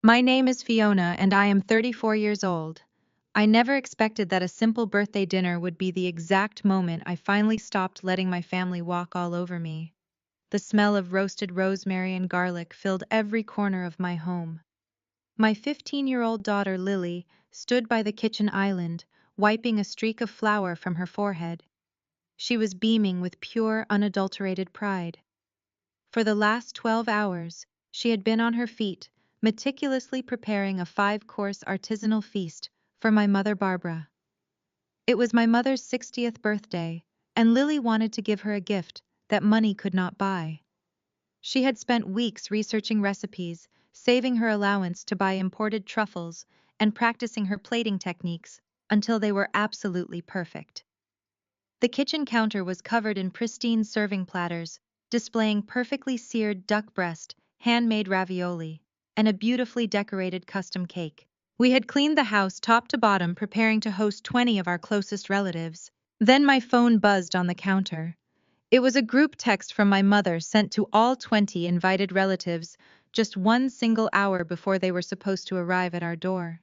My name is Fiona and I am 34 years old. I never expected that a simple birthday dinner would be the exact moment I finally stopped letting my family walk all over me. The smell of roasted rosemary and garlic filled every corner of my home. My 15-year-old daughter Lily stood by the kitchen island, wiping a streak of flour from her forehead. She was beaming with pure, unadulterated pride. For the last 12 hours, she had been on her feet, meticulously preparing a 5-course artisanal feast for my mother Barbara. It was my mother's 60th birthday, and Lily wanted to give her a gift that money could not buy. She had spent weeks researching recipes, saving her allowance to buy imported truffles, and practicing her plating techniques until they were absolutely perfect. The kitchen counter was covered in pristine serving platters, displaying perfectly seared duck breast, handmade ravioli, and a beautifully decorated custom cake. We had cleaned the house top to bottom, preparing to host 20 of our closest relatives. Then my phone buzzed on the counter. It was a group text from my mother sent to all 20 invited relatives just one single hour before they were supposed to arrive at our door.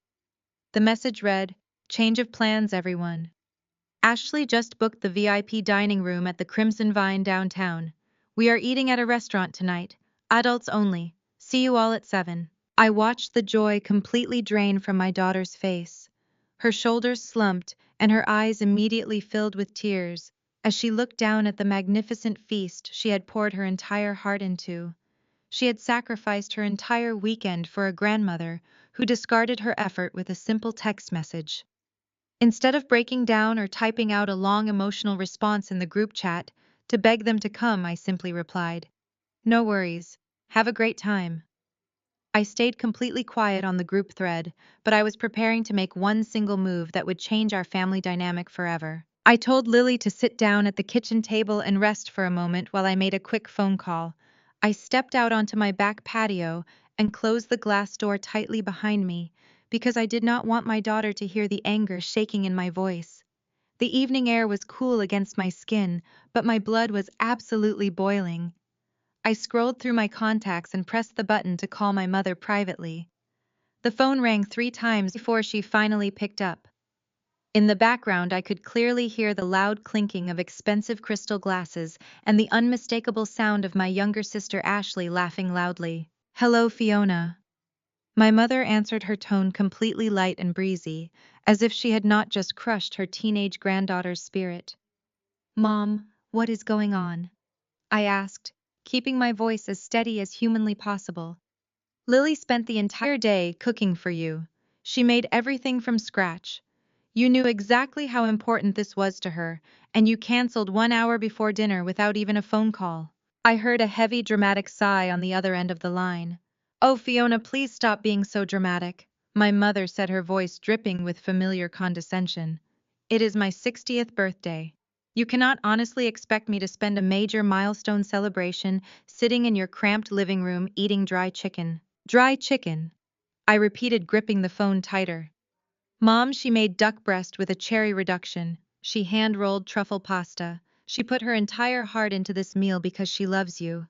The message read, "Change of plans, everyone. Ashley just booked the VIP dining room at the Crimson Vine downtown. We are eating at a restaurant tonight. Adults only. See you all at 7." I watched the joy completely drain from my daughter's face. Her shoulders slumped, and her eyes immediately filled with tears as she looked down at the magnificent feast she had poured her entire heart into. She had sacrificed her entire weekend for a grandmother who discarded her effort with a simple text message. Instead of breaking down or typing out a long emotional response in the group chat to beg them to come, I simply replied, "No worries. Have a great time." I stayed completely quiet on the group thread, but I was preparing to make one single move that would change our family dynamic forever. I told Lily to sit down at the kitchen table and rest for a moment while I made a quick phone call. I stepped out onto my back patio and closed the glass door tightly behind me, because I did not want my daughter to hear the anger shaking in my voice. The evening air was cool against my skin, but my blood was absolutely boiling. I scrolled through my contacts and pressed the button to call my mother privately. The phone rang 3 times before she finally picked up. In the background, I could clearly hear the loud clinking of expensive crystal glasses and the unmistakable sound of my younger sister Ashley laughing loudly. "Hello, Fiona." My mother answered, her tone completely light and breezy, as if she had not just crushed her teenage granddaughter's spirit. "Mom, what is going on?" I asked, keeping my voice as steady as humanly possible. "Lily spent the entire day cooking for you. She made everything from scratch. You knew exactly how important this was to her, and you canceled 1 hour before dinner without even a phone call." I heard a heavy, dramatic sigh on the other end of the line. "Oh, Fiona, please stop being so dramatic," my mother said, her voice dripping with familiar condescension. "It is my 60th birthday. You cannot honestly expect me to spend a major milestone celebration sitting in your cramped living room eating dry chicken." "Dry chicken," I repeated, gripping the phone tighter. "Mom, she made duck breast with a cherry reduction. She hand-rolled truffle pasta. She put her entire heart into this meal because she loves you.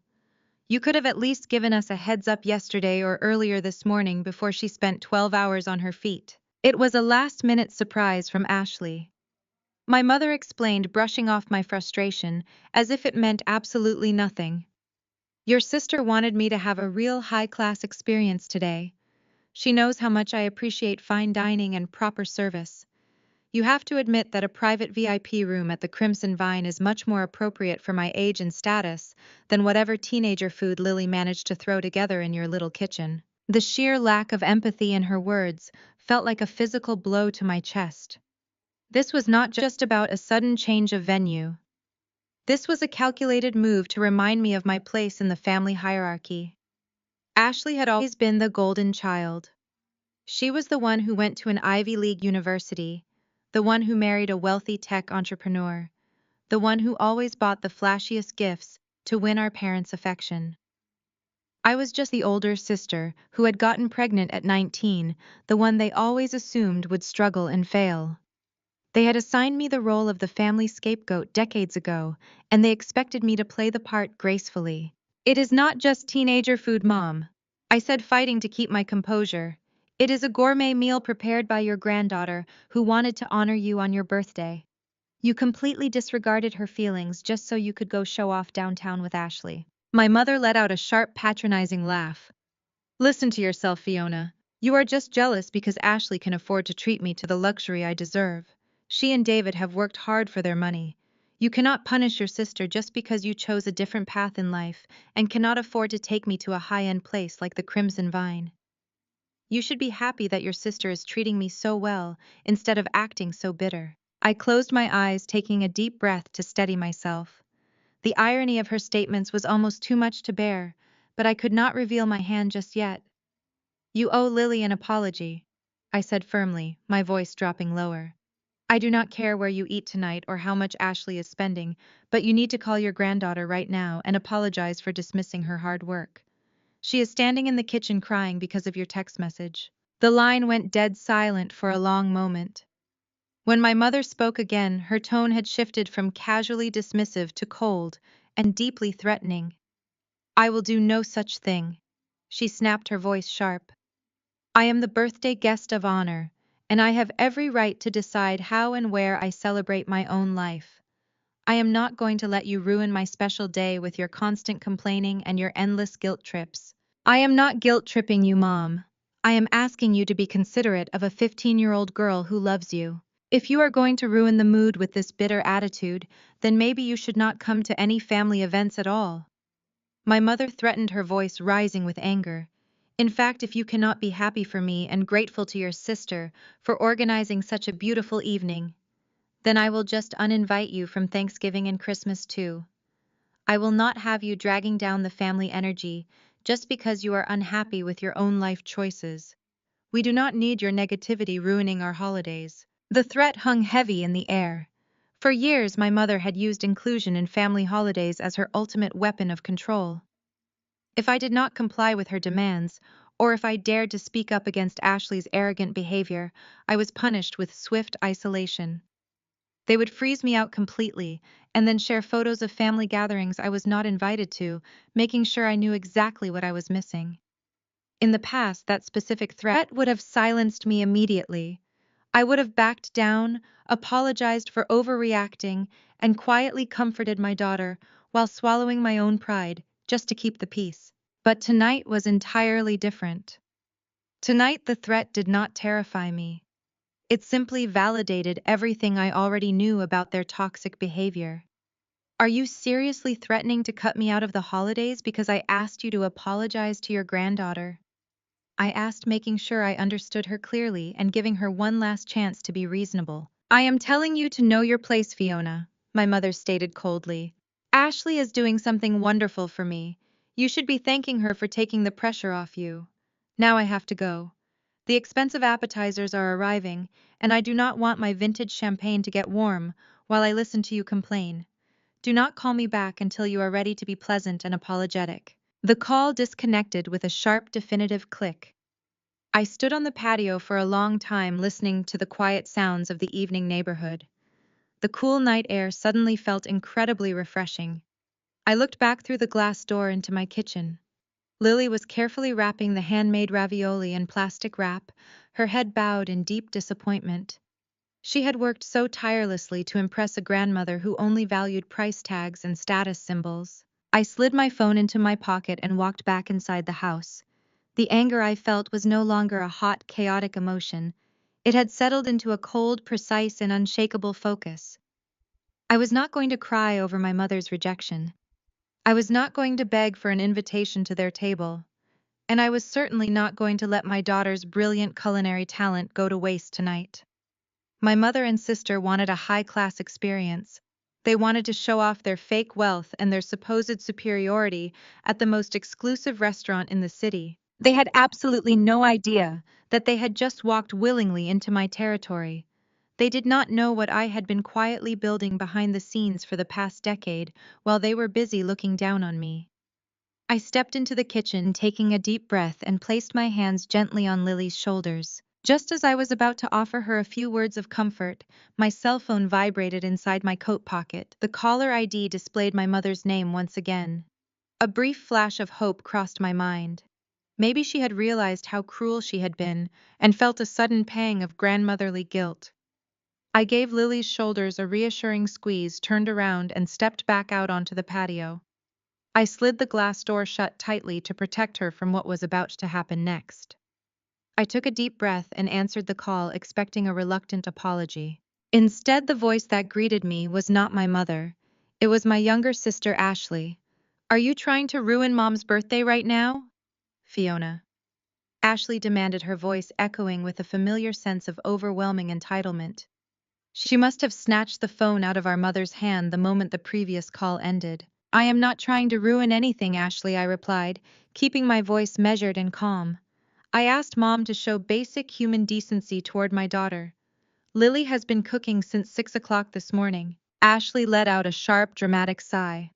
You could have at least given us a heads up yesterday or earlier this morning before she spent 12 hours on her feet." It was a last-minute surprise from Ashley. My mother explained, brushing off my frustration as if it meant absolutely nothing. "Your sister wanted me to have a real high-class experience today. She knows how much I appreciate fine dining and proper service. You have to admit that a private VIP room at the Crimson Vine is much more appropriate for my age and status than whatever teenager food Lily managed to throw together in your little kitchen." The sheer lack of empathy in her words felt like a physical blow to my chest. This was not just about a sudden change of venue. This was a calculated move to remind me of my place in the family hierarchy. Ashley had always been the golden child. She was the one who went to an Ivy League university, the one who married a wealthy tech entrepreneur, the one who always bought the flashiest gifts to win our parents' affection. I was just the older sister who had gotten pregnant at 19, the one they always assumed would struggle and fail. They had assigned me the role of the family scapegoat decades ago, and they expected me to play the part gracefully. "It is not just teenager food, Mom," I said, fighting to keep my composure. It is a gourmet meal prepared by your granddaughter who wanted to honor you on your birthday. You completely disregarded her feelings just so you could go show off downtown with Ashley. My mother let out a sharp, patronizing laugh. Listen to yourself, Fiona. You are just jealous because Ashley can afford to treat me to the luxury I deserve. She and David have worked hard for their money. You cannot punish your sister just because you chose a different path in life and cannot afford to take me to a high-end place like the Crimson Vine. You should be happy that your sister is treating me so well instead of acting so bitter. I closed my eyes, taking a deep breath to steady myself. The irony of her statements was almost too much to bear, but I could not reveal my hand just yet. You owe Lily an apology, I said firmly, my voice dropping lower. I do not care where you eat tonight or how much Ashley is spending, but you need to call your granddaughter right now and apologize for dismissing her hard work. She is standing in the kitchen crying because of your text message. The line went dead silent for a long moment. When my mother spoke again, her tone had shifted from casually dismissive to cold and deeply threatening. I will do no such thing. She snapped, her voice sharp. I am the birthday guest of honor, and I have every right to decide how and where I celebrate my own life. I am not going to let you ruin my special day with your constant complaining and your endless guilt trips. I am not guilt tripping you, Mom. I am asking you to be considerate of a 15-year-old girl who loves you. If you are going to ruin the mood with this bitter attitude, then maybe you should not come to any family events at all. My mother threatened, her voice rising with anger. In fact, if you cannot be happy for me and grateful to your sister for organizing such a beautiful evening, then I will just uninvite you from Thanksgiving and Christmas too. I will not have you dragging down the family energy just because you are unhappy with your own life choices. We do not need your negativity ruining our holidays. The threat hung heavy in the air. For years, my mother had used inclusion in family holidays as her ultimate weapon of control. If I did not comply with her demands, or if I dared to speak up against Ashley's arrogant behavior, I was punished with swift isolation. They would freeze me out completely, and then share photos of family gatherings I was not invited to, making sure I knew exactly what I was missing. In the past, that specific threat would have silenced me immediately. I would have backed down, apologized for overreacting, and quietly comforted my daughter while swallowing my own pride, just to keep the peace. But tonight was entirely different. Tonight, the threat did not terrify me. It simply validated everything I already knew about their toxic behavior. Are you seriously threatening to cut me out of the holidays because I asked you to apologize to your granddaughter? I asked, making sure I understood her clearly and giving her one last chance to be reasonable. I am telling you to know your place, Fiona, my mother stated coldly. Ashley is doing something wonderful for me. You should be thanking her for taking the pressure off you. Now I have to go. The expensive appetizers are arriving, and I do not want my vintage champagne to get warm while I listen to you complain. Do not call me back until you are ready to be pleasant and apologetic. The call disconnected with a sharp, definitive click. I stood on the patio for a long time listening to the quiet sounds of the evening neighborhood. The cool night air suddenly felt incredibly refreshing. I looked back through the glass door into my kitchen. Lily was carefully wrapping the handmade ravioli in plastic wrap, her head bowed in deep disappointment. She had worked so tirelessly to impress a grandmother who only valued price tags and status symbols. I slid my phone into my pocket and walked back inside the house. The anger I felt was no longer a hot, chaotic emotion. It had settled into a cold, precise, and unshakable focus. I was not going to cry over my mother's rejection. I was not going to beg for an invitation to their table. And I was certainly not going to let my daughter's brilliant culinary talent go to waste tonight. My mother and sister wanted a high-class experience. They wanted to show off their fake wealth and their supposed superiority at the most exclusive restaurant in the city. They had absolutely no idea that they had just walked willingly into my territory. They did not know what I had been quietly building behind the scenes for the past decade while they were busy looking down on me. I stepped into the kitchen, taking a deep breath, and placed my hands gently on Lily's shoulders. Just as I was about to offer her a few words of comfort, my cell phone vibrated inside my coat pocket. The caller ID displayed my mother's name once again. A brief flash of hope crossed my mind. Maybe she had realized how cruel she had been and felt a sudden pang of grandmotherly guilt. I gave Lily's shoulders a reassuring squeeze, turned around, and stepped back out onto the patio. I slid the glass door shut tightly to protect her from what was about to happen next. I took a deep breath and answered the call, expecting a reluctant apology. Instead, the voice that greeted me was not my mother. It was my younger sister, Ashley. "Are you trying to ruin Mom's birthday right now?" Fiona. Ashley demanded, her voice echoing with a familiar sense of overwhelming entitlement. She must have snatched the phone out of our mother's hand the moment the previous call ended. "I am not trying to ruin anything, Ashley," I replied, keeping my voice measured and calm. "I asked Mom to show basic human decency toward my daughter. Lily has been cooking since 6 o'clock this morning." Ashley let out a sharp, dramatic sigh.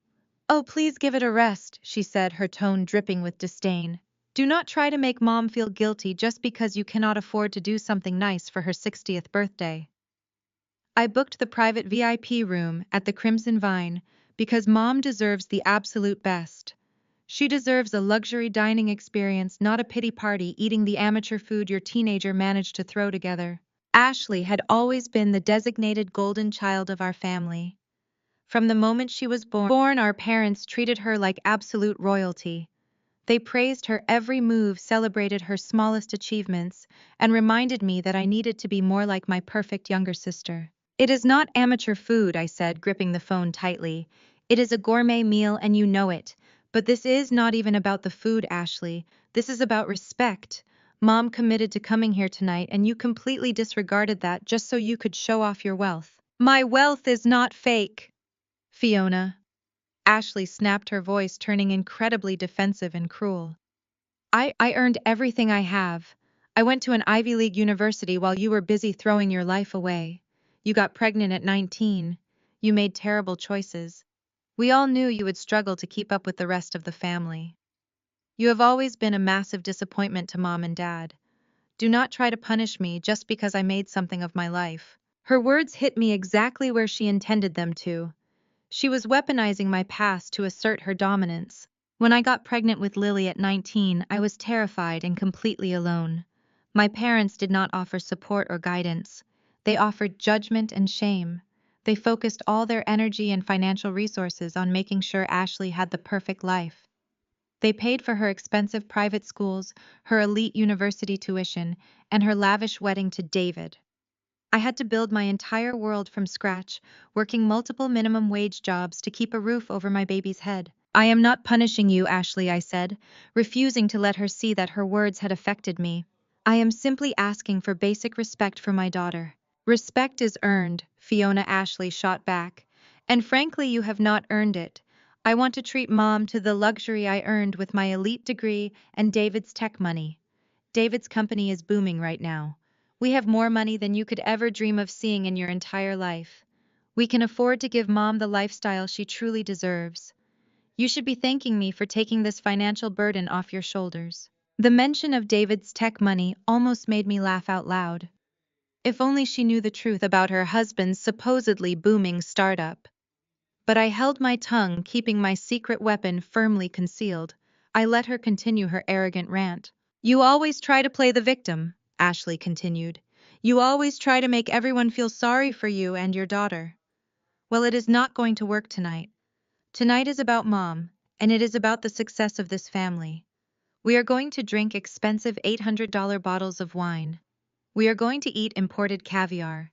"Oh, please give it a rest," she said, her tone dripping with disdain. "Do not try to make Mom feel guilty just because you cannot afford to do something nice for her 60th birthday. I booked the private VIP room at the Crimson Vine because Mom deserves the absolute best. She deserves a luxury dining experience, not a pity party eating the amateur food your teenager managed to throw together." Ashley had always been the designated golden child of our family. From the moment she was born, our parents treated her like absolute royalty. They praised her every move, celebrated her smallest achievements, and reminded me that I needed to be more like my perfect younger sister. "It is not amateur food," I said, gripping the phone tightly. "It is a gourmet meal and you know it. But this is not even about the food, Ashley. This is about respect. Mom committed to coming here tonight and you completely disregarded that just so you could show off your wealth." "My wealth is not fake, Fiona." Ashley snapped, her voice turning incredibly defensive and cruel. I earned everything I have. I went to an Ivy League university while you were busy throwing your life away. You got pregnant at 19. You made terrible choices. We all knew you would struggle to keep up with the rest of the family. You have always been a massive disappointment to Mom and Dad. Do not try to punish me just because I made something of my life." Her words hit me exactly where she intended them to. She was weaponizing my past to assert her dominance. When I got pregnant with Lily at 19, I was terrified and completely alone. My parents did not offer support or guidance. They offered judgment and shame. They focused all their energy and financial resources on making sure Ashley had the perfect life. They paid for her expensive private schools, her elite university tuition, and her lavish wedding to David. I had to build my entire world from scratch, working multiple minimum wage jobs to keep a roof over my baby's head. "I am not punishing you, Ashley," I said, refusing to let her see that her words had affected me. "I am simply asking for basic respect for my daughter." "Respect is earned," Fiona, Ashley shot back. "And frankly, you have not earned it. I want to treat Mom to the luxury I earned with my elite degree and David's tech money. David's company is booming right now. We have more money than you could ever dream of seeing in your entire life. We can afford to give Mom the lifestyle she truly deserves. You should be thanking me for taking this financial burden off your shoulders." The mention of David's tech money almost made me laugh out loud. If only she knew the truth about her husband's supposedly booming startup. But I held my tongue, keeping my secret weapon firmly concealed. I let her continue her arrogant rant. "You always try to play the victim," Ashley continued. "You always try to make everyone feel sorry for you and your daughter. Well, it is not going to work tonight. Tonight is about Mom, and it is about the success of this family. We are going to drink expensive $800 bottles of wine. We are going to eat imported caviar.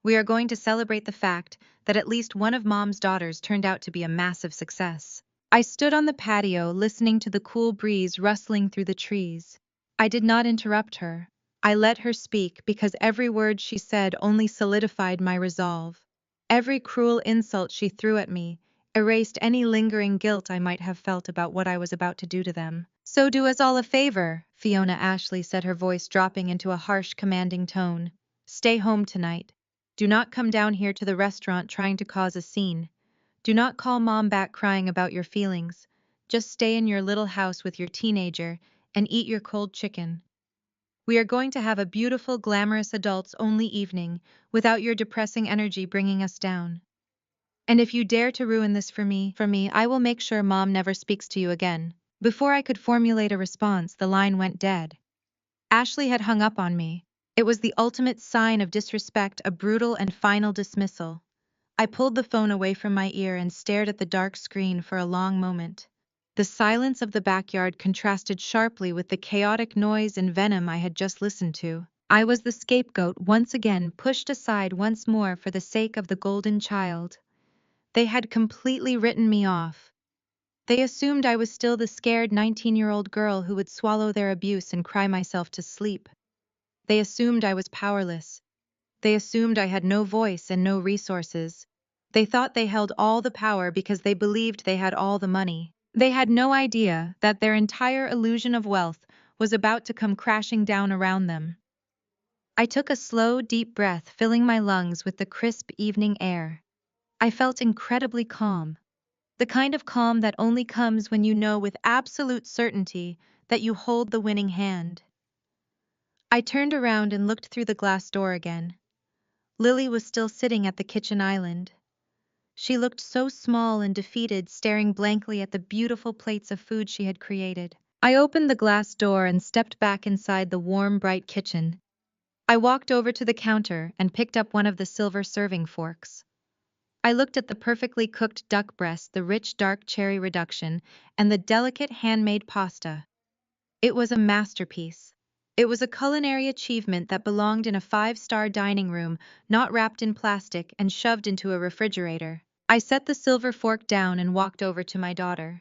We are going to celebrate the fact that at least one of Mom's daughters turned out to be a massive success." I stood on the patio, listening to the cool breeze rustling through the trees. I did not interrupt her. I let her speak because every word she said only solidified my resolve. Every cruel insult she threw at me erased any lingering guilt I might have felt about what I was about to do to them. "So do us all a favor," Fiona, Ashley said, her voice dropping into a harsh, commanding tone. "Stay home tonight. Do not come down here to the restaurant trying to cause a scene. Do not call Mom back crying about your feelings. Just stay in your little house with your teenager and eat your cold chicken. We are going to have a beautiful, glamorous adults-only evening without your depressing energy bringing us down. And if you dare to ruin this for me, I will make sure Mom never speaks to you again." Before I could formulate a response, the line went dead. Ashley had hung up on me. It was the ultimate sign of disrespect, a brutal and final dismissal. I pulled the phone away from my ear and stared at the dark screen for a long moment. The silence of the backyard contrasted sharply with the chaotic noise and venom I had just listened to. I was the scapegoat once again, pushed aside once more for the sake of the golden child. They had completely written me off. They assumed I was still the scared 19-year-old girl who would swallow their abuse and cry myself to sleep. They assumed I was powerless. They assumed I had no voice and no resources. They thought they held all the power because they believed they had all the money. They had no idea that their entire illusion of wealth was about to come crashing down around them. I took a slow, deep breath, filling my lungs with the crisp evening air. I felt incredibly calm. The kind of calm that only comes when you know with absolute certainty that you hold the winning hand. I turned around and looked through the glass door again. Lily was still sitting at the kitchen island. She looked so small and defeated, staring blankly at the beautiful plates of food she had created. I opened the glass door and stepped back inside the warm, bright kitchen. I walked over to the counter and picked up one of the silver serving forks. I looked at the perfectly cooked duck breast, the rich dark cherry reduction, and the delicate handmade pasta. It was a masterpiece. It was a culinary achievement that belonged in a five-star dining room, not wrapped in plastic and shoved into a refrigerator. I set the silver fork down and walked over to my daughter.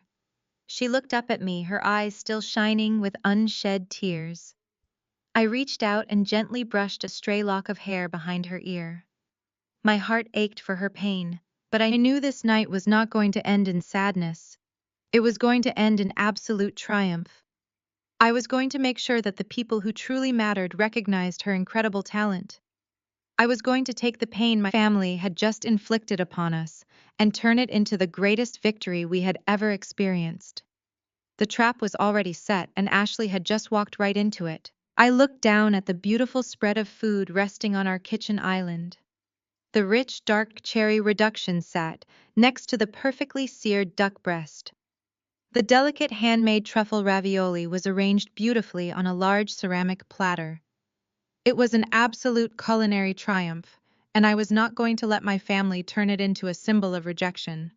She looked up at me, her eyes still shining with unshed tears. I reached out and gently brushed a stray lock of hair behind her ear. My heart ached for her pain, but I knew this night was not going to end in sadness. It was going to end in absolute triumph. I was going to make sure that the people who truly mattered recognized her incredible talent. I was going to take the pain my family had just inflicted upon us and turn it into the greatest victory we had ever experienced. The trap was already set and Ashley had just walked right into it. I looked down at the beautiful spread of food resting on our kitchen island. The rich, dark cherry reduction sat next to the perfectly seared duck breast. The delicate handmade truffle ravioli was arranged beautifully on a large ceramic platter. It was an absolute culinary triumph, and I was not going to let my family turn it into a symbol of rejection.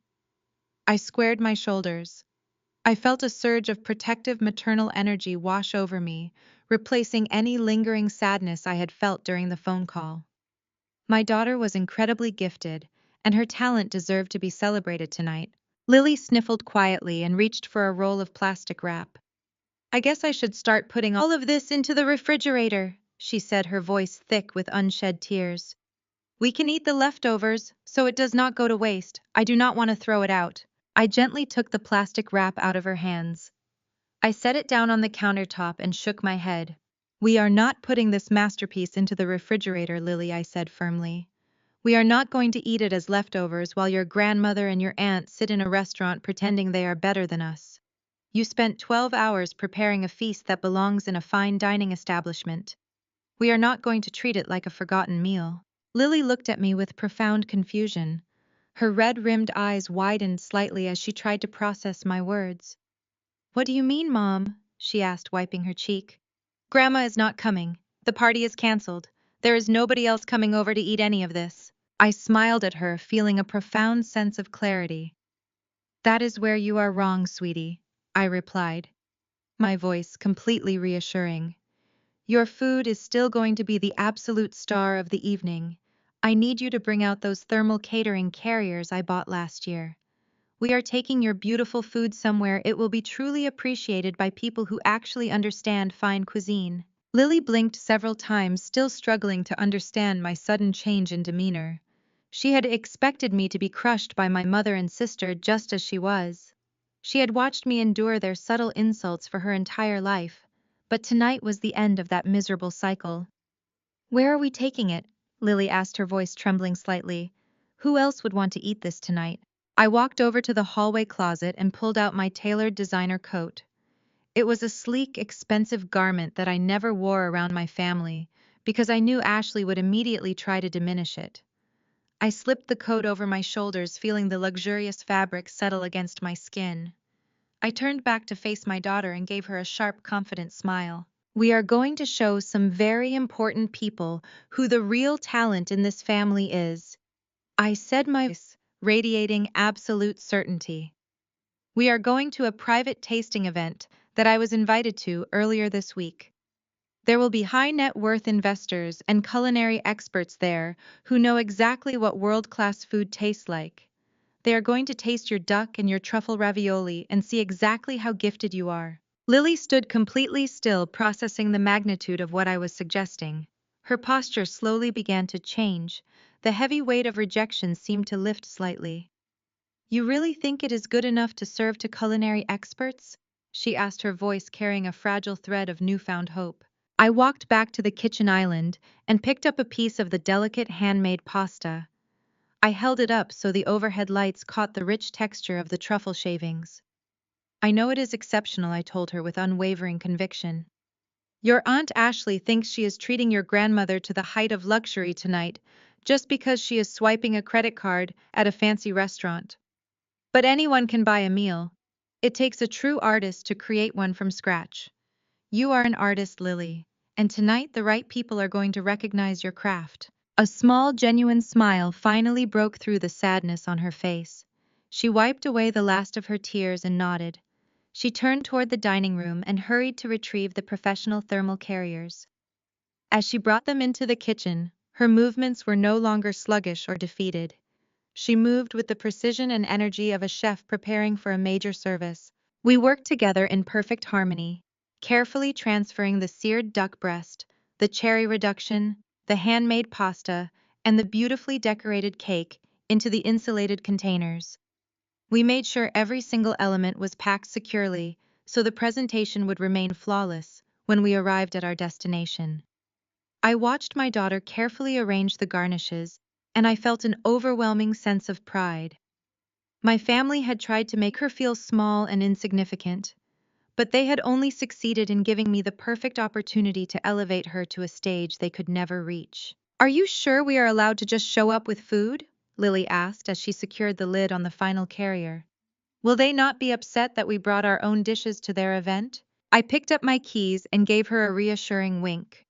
I squared my shoulders. I felt a surge of protective maternal energy wash over me, replacing any lingering sadness I had felt during the phone call. My daughter was incredibly gifted, and her talent deserved to be celebrated tonight. Lily sniffled quietly and reached for a roll of plastic wrap. I guess I should start putting all of this into the refrigerator, she said, her voice thick with unshed tears. We can eat the leftovers, so it does not go to waste. I do not want to throw it out. I gently took the plastic wrap out of her hands. I set it down on the countertop and shook my head. We are not putting this masterpiece into the refrigerator, Lily, I said firmly. We are not going to eat it as leftovers while your grandmother and your aunt sit in a restaurant pretending they are better than us. You spent 12 hours preparing a feast that belongs in a fine dining establishment. We are not going to treat it like a forgotten meal. Lily looked at me with profound confusion. Her red-rimmed eyes widened slightly as she tried to process my words. What do you mean, Mom? She asked, wiping her cheek. Grandma is not coming. The party is canceled. There is nobody else coming over to eat any of this. I smiled at her, feeling a profound sense of clarity. That is where you are wrong, sweetie, I replied, my voice completely reassuring. Your food is still going to be the absolute star of the evening. I need you to bring out those thermal catering carriers I bought last year. We are taking your beautiful food somewhere it will be truly appreciated by people who actually understand fine cuisine. Lily blinked several times, still struggling to understand my sudden change in demeanor. She had expected me to be crushed by my mother and sister just as she was. She had watched me endure their subtle insults for her entire life, but tonight was the end of that miserable cycle. Where are we taking it? Lily asked, her voice trembling slightly. Who else would want to eat this tonight? I walked over to the hallway closet and pulled out my tailored designer coat. It was a sleek, expensive garment that I never wore around my family, because I knew Ashley would immediately try to diminish it. I slipped the coat over my shoulders, feeling the luxurious fabric settle against my skin. I turned back to face my daughter and gave her a sharp, confident smile. We are going to show some very important people who the real talent in this family is, I said, my voice radiating absolute certainty. We are going to a private tasting event that I was invited to earlier this week. There will be high net worth investors and culinary experts there who know exactly what world-class food tastes like. They are going to taste your duck and your truffle ravioli and see exactly how gifted you are. Lily stood completely still, processing the magnitude of what I was suggesting. Her posture slowly began to change. The heavy weight of rejection seemed to lift slightly. You really think it is good enough to serve to culinary experts? She asked, her voice carrying a fragile thread of newfound hope. I walked back to the kitchen island and picked up a piece of the delicate handmade pasta. I held it up so the overhead lights caught the rich texture of the truffle shavings. I know it is exceptional, I told her with unwavering conviction. Your Aunt Ashley thinks she is treating your grandmother to the height of luxury tonight, just because she is swiping a credit card at a fancy restaurant. But anyone can buy a meal. It takes a true artist to create one from scratch. You are an artist, Lily, and tonight the right people are going to recognize your craft. A small, genuine smile finally broke through the sadness on her face. She wiped away the last of her tears and nodded. She turned toward the dining room and hurried to retrieve the professional thermal carriers. As she brought them into the kitchen, her movements were no longer sluggish or defeated. She moved with the precision and energy of a chef preparing for a major service. We worked together in perfect harmony, carefully transferring the seared duck breast, the cherry reduction, the handmade pasta, and the beautifully decorated cake into the insulated containers. We made sure every single element was packed securely, so the presentation would remain flawless when we arrived at our destination. I watched my daughter carefully arrange the garnishes, and I felt an overwhelming sense of pride. My family had tried to make her feel small and insignificant, but they had only succeeded in giving me the perfect opportunity to elevate her to a stage they could never reach. Are you sure we are allowed to just show up with food? Lily asked as she secured the lid on the final carrier. Will they not be upset that we brought our own dishes to their event? I picked up my keys and gave her a reassuring wink.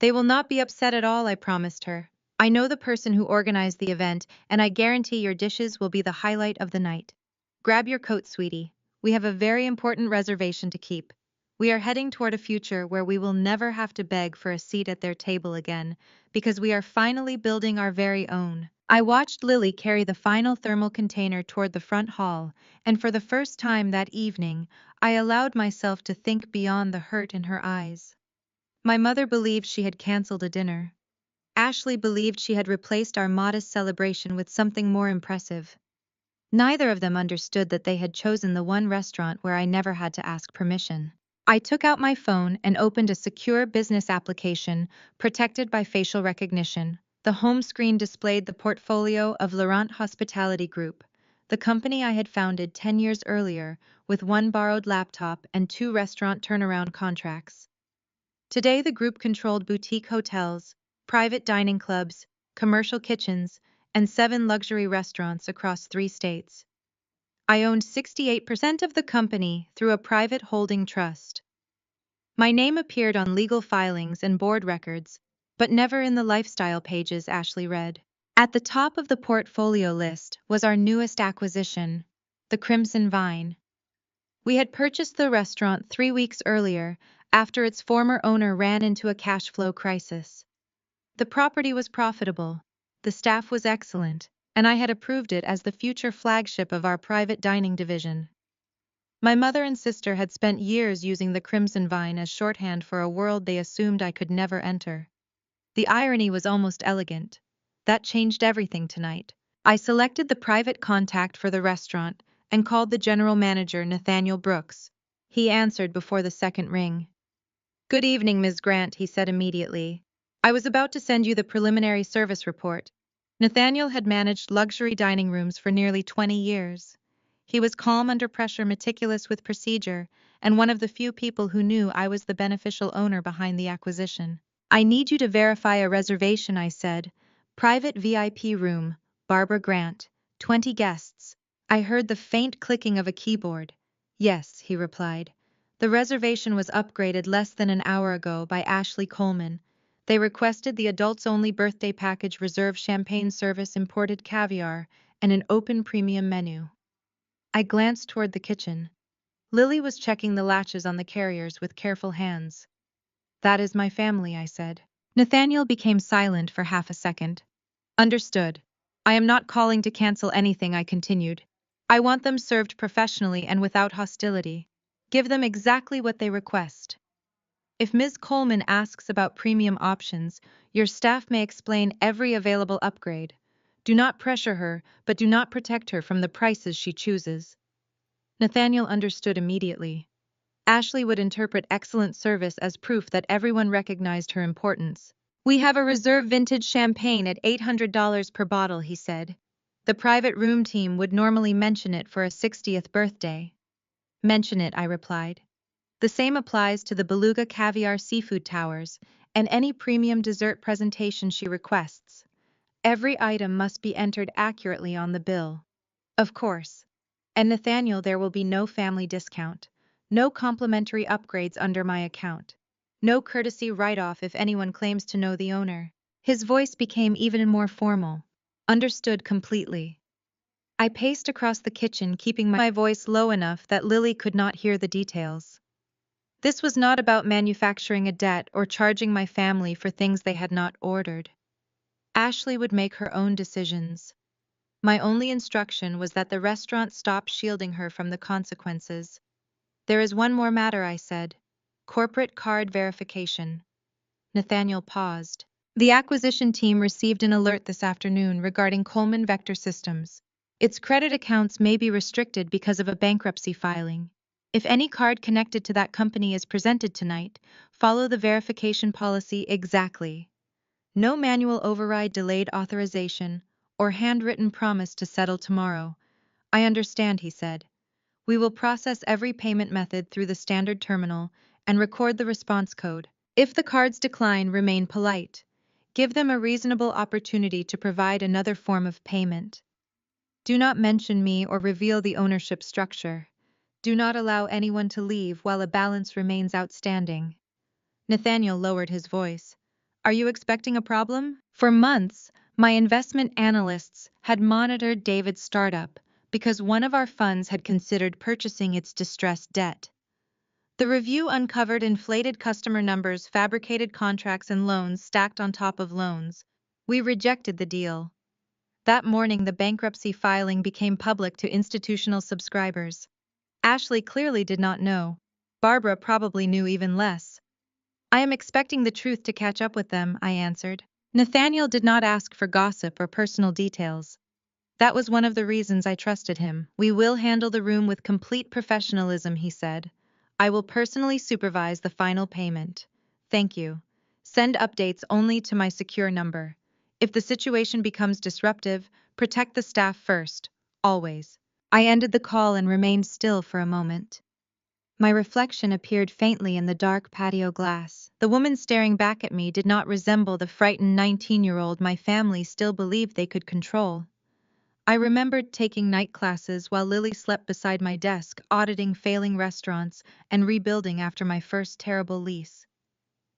They will not be upset at all, I promised her. I know the person who organized the event, and I guarantee your dishes will be the highlight of the night. Grab your coat, sweetie. We have a very important reservation to keep. We are heading toward a future where we will never have to beg for a seat at their table again, because we are finally building our very own. I watched Lily carry the final thermal container toward the front hall, and for the first time that evening, I allowed myself to think beyond the hurt in her eyes. My mother believed she had canceled a dinner. Ashley believed she had replaced our modest celebration with something more impressive. Neither of them understood that they had chosen the one restaurant where I never had to ask permission. I took out my phone and opened a secure business application protected by facial recognition. The home screen displayed the portfolio of Laurent Hospitality Group, the company I had founded 10 years earlier with one borrowed laptop and 2 restaurant turnaround contracts. Today the group controlled boutique hotels, private dining clubs, commercial kitchens, and 7 luxury restaurants across 3 states. I owned 68% of the company through a private holding trust. My name appeared on legal filings and board records, but never in the lifestyle pages Ashley read. At the top of the portfolio list was our newest acquisition, the Crimson Vine. We had purchased the restaurant 3 weeks earlier, after its former owner ran into a cash flow crisis. The property was profitable, the staff was excellent, and I had approved it as the future flagship of our private dining division. My mother and sister had spent years using the Crimson Vine as shorthand for a world they assumed I could never enter. The irony was almost elegant. That changed everything tonight. I selected the private contact for the restaurant and called the general manager, Nathaniel Brooks. He answered before the second ring. Good evening, Ms. Grant, he said immediately. I was about to send you the preliminary service report. Nathaniel had managed luxury dining rooms for nearly 20 years. He was calm under pressure, meticulous with procedure, and one of the few people who knew I was the beneficial owner behind the acquisition. I need you to verify a reservation, I said. Private VIP room, Barbara Grant, 20 guests. I heard the faint clicking of a keyboard. Yes, he replied. The reservation was upgraded less than an hour ago by Ashley Coleman. They requested the adults-only birthday package, reserve champagne service, imported caviar, and an open premium menu. I glanced toward the kitchen. Lily was checking the latches on the carriers with careful hands. That is my family, I said. Nathaniel became silent for half a second. Understood. I am not calling to cancel anything, I continued. I want them served professionally and without hostility. Give them exactly what they request. If Ms. Coleman asks about premium options, your staff may explain every available upgrade. Do not pressure her, but do not protect her from the prices she chooses. Nathaniel understood immediately. Ashley would interpret excellent service as proof that everyone recognized her importance. We have a reserve vintage champagne at $800 per bottle, he said. The private room team would normally mention it for a 60th birthday. Mention it, I replied. The same applies to the beluga caviar seafood towers and any premium dessert presentation she requests. Every item must be entered accurately on the bill. Of course. And Nathaniel, there will be no family discount. No complimentary upgrades under my account. No courtesy write-off if anyone claims to know the owner. His voice became even more formal. Understood completely. I paced across the kitchen, keeping my voice low enough that Lily could not hear the details. This was not about manufacturing a debt or charging my family for things they had not ordered. Ashley would make her own decisions. My only instruction was that the restaurant stop shielding her from the consequences. There is one more matter, I said. Corporate card verification. Nathaniel paused. The acquisition team received an alert this afternoon regarding Coleman Vector Systems. Its credit accounts may be restricted because of a bankruptcy filing. If any card connected to that company is presented tonight, follow the verification policy exactly. No manual override, delayed authorization, or handwritten promise to settle tomorrow. I understand, he said. We will process every payment method through the standard terminal and record the response code. If the cards decline, remain polite. Give them a reasonable opportunity to provide another form of payment. Do not mention me or reveal the ownership structure. Do not allow anyone to leave while a balance remains outstanding. Nathaniel lowered his voice. Are you expecting a problem? For months, my investment analysts had monitored David's startup because one of our funds had considered purchasing its distressed debt. The review uncovered inflated customer numbers, fabricated contracts, and loans stacked on top of loans. We rejected the deal. That morning, the bankruptcy filing became public to institutional subscribers. Ashley clearly did not know. Barbara probably knew even less. I am expecting the truth to catch up with them, I answered. Nathaniel did not ask for gossip or personal details. That was one of the reasons I trusted him. We will handle the room with complete professionalism, he said. I will personally supervise the final payment. Thank you. Send updates only to my secure number. If the situation becomes disruptive, protect the staff first, always. I ended the call and remained still for a moment. My reflection appeared faintly in the dark patio glass. The woman staring back at me did not resemble the frightened 19-year-old my family still believed they could control. I remembered taking night classes while Lily slept beside my desk, auditing failing restaurants and rebuilding after my first terrible lease.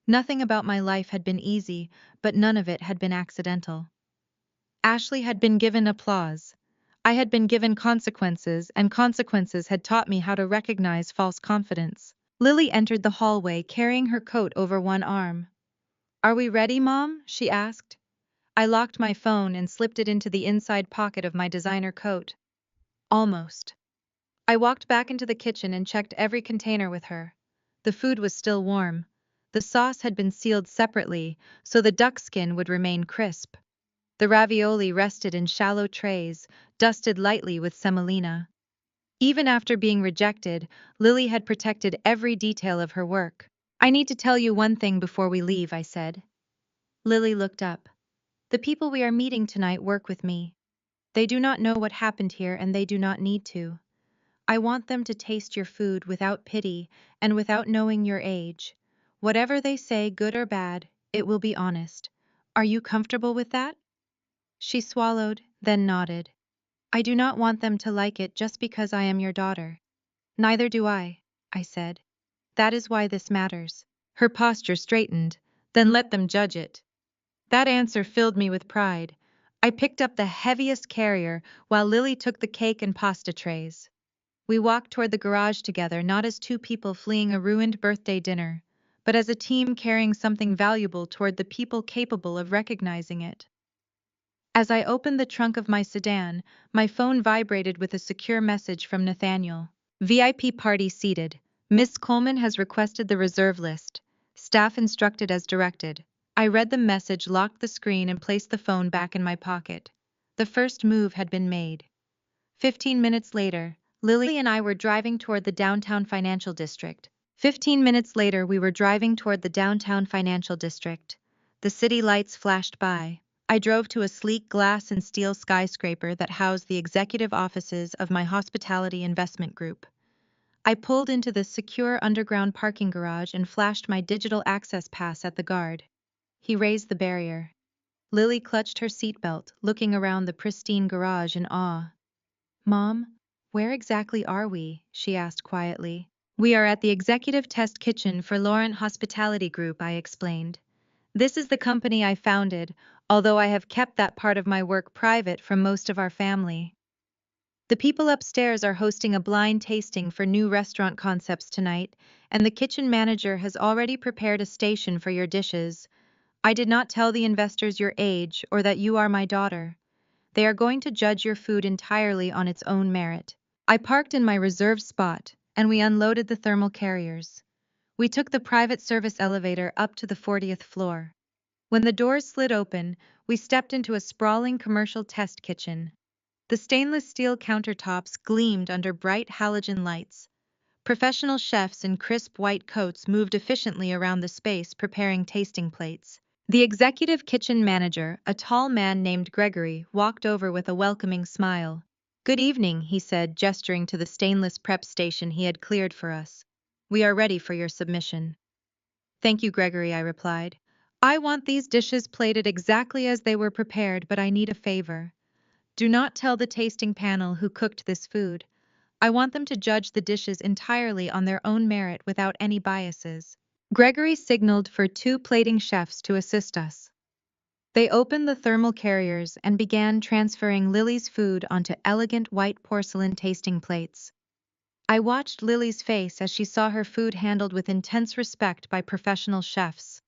Nothing about my life had been easy, but none of it had been accidental. Ashley had been given applause. I had been given consequences, and consequences had taught me how to recognize false confidence. Lily entered the hallway carrying her coat over one arm. Are we ready, Mom? She asked. I locked my phone and slipped it into the inside pocket of my designer coat. Almost. I walked back into the kitchen and checked every container with her. The food was still warm. The sauce had been sealed separately, so the duck skin would remain crisp. The ravioli rested in shallow trays, dusted lightly with semolina. Even after being rejected, Lily had protected every detail of her work. I need to tell you one thing before we leave, I said. Lily looked up. The people we are meeting tonight work with me. They do not know what happened here, and they do not need to. I want them to taste your food without pity and without knowing your age. Whatever they say, good or bad, it will be honest. Are you comfortable with that? She swallowed, then nodded. I do not want them to like it just because I am your daughter. Neither do I said. That is why this matters. Her posture straightened. Then let them judge it. That answer filled me with pride. I picked up the heaviest carrier while Lily took the cake and pasta trays. We walked toward the garage together, not as two people fleeing a ruined birthday dinner, but as a team carrying something valuable toward the people capable of recognizing it. As I opened the trunk of my sedan, my phone vibrated with a secure message from Nathaniel. VIP party seated. Miss Coleman has requested the reserve list. Staff instructed as directed. I read the message, locked the screen, and placed the phone back in my pocket. The first move had been made. 15 minutes later, Lily and I were driving toward the downtown financial district. 15 minutes later, we were driving toward the downtown financial district. The city lights flashed by. I drove to a sleek glass and steel skyscraper that housed the executive offices of my hospitality investment group. I pulled into the secure underground parking garage and flashed my digital access pass at the guard. He raised the barrier. Lily clutched her seatbelt, looking around the pristine garage in awe. "Mom, where exactly are we?" she asked quietly. "We are at the executive test kitchen for Laurent Hospitality Group," I explained. "This is the company I founded, although I have kept that part of my work private from most of our family. The people upstairs are hosting a blind tasting for new restaurant concepts tonight, and the kitchen manager has already prepared a station for your dishes. I did not tell the investors your age or that you are my daughter. They are going to judge your food entirely on its own merit." I parked in my reserved spot, and we unloaded the thermal carriers. We took the private service elevator up to the 40th floor. When the doors slid open, we stepped into a sprawling commercial test kitchen. The stainless steel countertops gleamed under bright halogen lights. Professional chefs in crisp white coats moved efficiently around the space preparing tasting plates. The executive kitchen manager, a tall man named Gregory, walked over with a welcoming smile. "Good evening," he said, gesturing to the stainless prep station he had cleared for us. "We are ready for your submission." "Thank you, Gregory," I replied. "I want these dishes plated exactly as they were prepared, but I need a favor. Do not tell the tasting panel who cooked this food. I want them to judge the dishes entirely on their own merit without any biases." Gregory signaled for two plating chefs to assist us. They opened the thermal carriers and began transferring Lily's food onto elegant white porcelain tasting plates. I watched Lily's face as she saw her food handled with intense respect by professional chefs.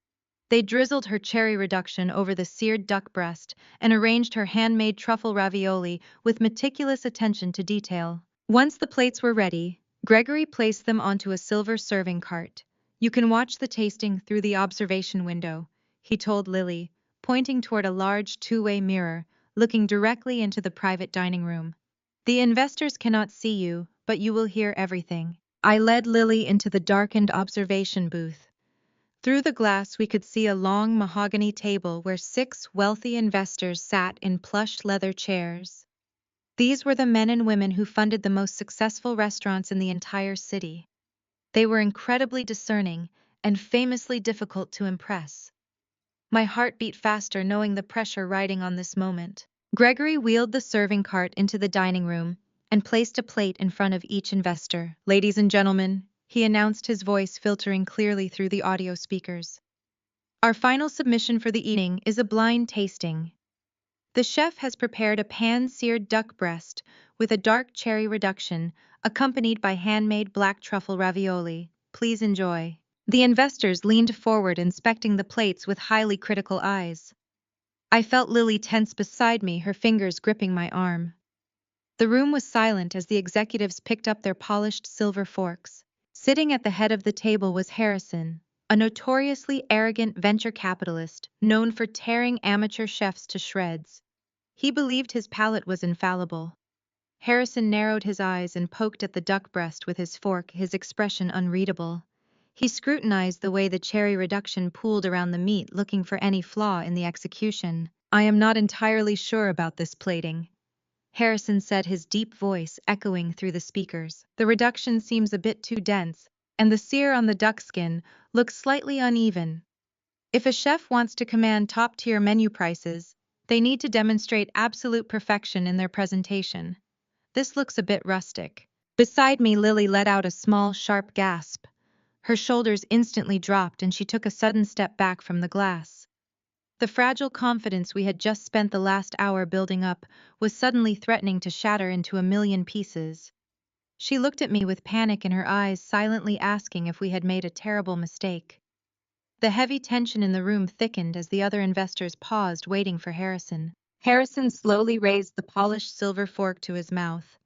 They drizzled her cherry reduction over the seared duck breast and arranged her handmade truffle ravioli with meticulous attention to detail. Once the plates were ready, Gregory placed them onto a silver serving cart. "You can watch the tasting through the observation window," he told Lily, pointing toward a large two-way mirror, looking directly into the private dining room. "The investors cannot see you, but you will hear everything." I led Lily into the darkened observation booth. Through the glass we could see a long mahogany table where 6 wealthy investors sat in plush leather chairs. These were the men and women who funded the most successful restaurants in the entire city. They were incredibly discerning and famously difficult to impress. My heart beat faster knowing the pressure riding on this moment. Gregory wheeled the serving cart into the dining room and placed a plate in front of each investor. "Ladies and gentlemen," he announced, his voice filtering clearly through the audio speakers. "Our final submission for the evening is a blind tasting. The chef has prepared a pan-seared duck breast with a dark cherry reduction, accompanied by handmade black truffle ravioli. Please enjoy." The investors leaned forward, inspecting the plates with highly critical eyes. I felt Lily tense beside me, her fingers gripping my arm. The room was silent as the executives picked up their polished silver forks. Sitting at the head of the table was Harrison, a notoriously arrogant venture capitalist known for tearing amateur chefs to shreds. He believed his palate was infallible. Harrison narrowed his eyes and poked at the duck breast with his fork, his expression unreadable. He scrutinized the way the cherry reduction pooled around the meat, looking for any flaw in the execution. "I am not entirely sure about this plating," Harrison said, his deep voice echoing through the speakers. "The reduction seems a bit too dense, and the sear on the duck skin looks slightly uneven. If a chef wants to command top-tier menu prices, they need to demonstrate absolute perfection in their presentation. This looks a bit rustic." Beside me, Lily let out a small, sharp gasp. Her shoulders instantly dropped and she took a sudden step back from the glass. The fragile confidence we had just spent the last hour building up was suddenly threatening to shatter into a million pieces. She looked at me with panic in her eyes, silently asking if we had made a terrible mistake. The heavy tension in the room thickened as the other investors paused, waiting for Harrison. Harrison slowly raised the polished silver fork to his mouth.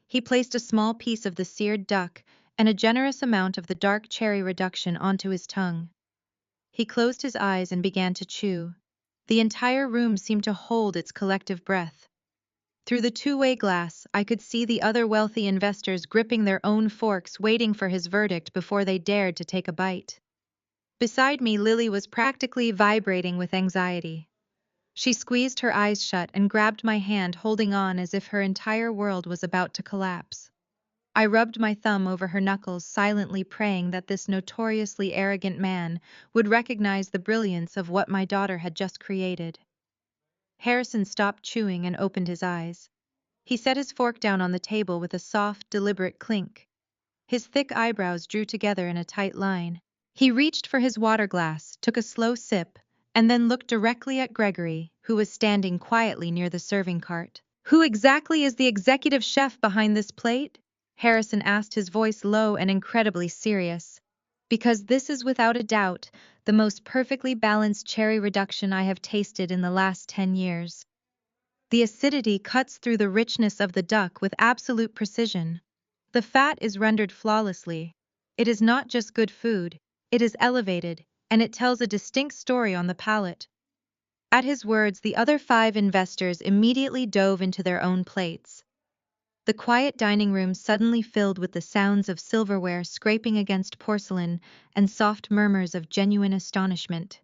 He placed a small piece of the seared duck and a generous amount of the dark cherry reduction onto his tongue. He closed his eyes and began to chew. The entire room seemed to hold its collective breath. Through the two-way glass, I could see the other wealthy investors gripping their own forks, waiting for his verdict before they dared to take a bite. Beside me, Lily was practically vibrating with anxiety. She squeezed her eyes shut and grabbed my hand, holding on as if her entire world was about to collapse. I rubbed my thumb over her knuckles, silently praying that this notoriously arrogant man would recognize the brilliance of what my daughter had just created. Harrison stopped chewing and opened his eyes. He set his fork down on the table with a soft, deliberate clink. His thick eyebrows drew together in a tight line. He reached for his water glass, took a slow sip, and then looked directly at Gregory, who was standing quietly near the serving cart. "Who exactly is the executive chef behind this plate?" Harrison asked, his voice low and incredibly serious. "Because this is without a doubt the most perfectly balanced cherry reduction I have tasted in the last 10 years. The acidity cuts through the richness of the duck with absolute precision. The fat is rendered flawlessly. It is not just good food, it is elevated, and it tells a distinct story on the palate." At his words, the other 5 investors immediately dove into their own plates. The quiet dining room suddenly filled with the sounds of silverware scraping against porcelain and soft murmurs of genuine astonishment.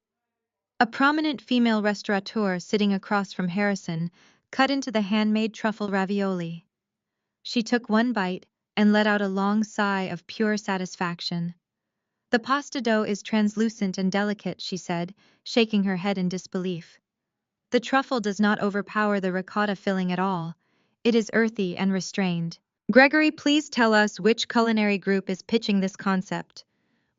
A prominent female restaurateur sitting across from Harrison cut into the handmade truffle ravioli. She took one bite and let out a long sigh of pure satisfaction. "The pasta dough is translucent and delicate," she said, shaking her head in disbelief. "The truffle does not overpower the ricotta filling at all. It is earthy and restrained." "Gregory, please tell us which culinary group is pitching this concept.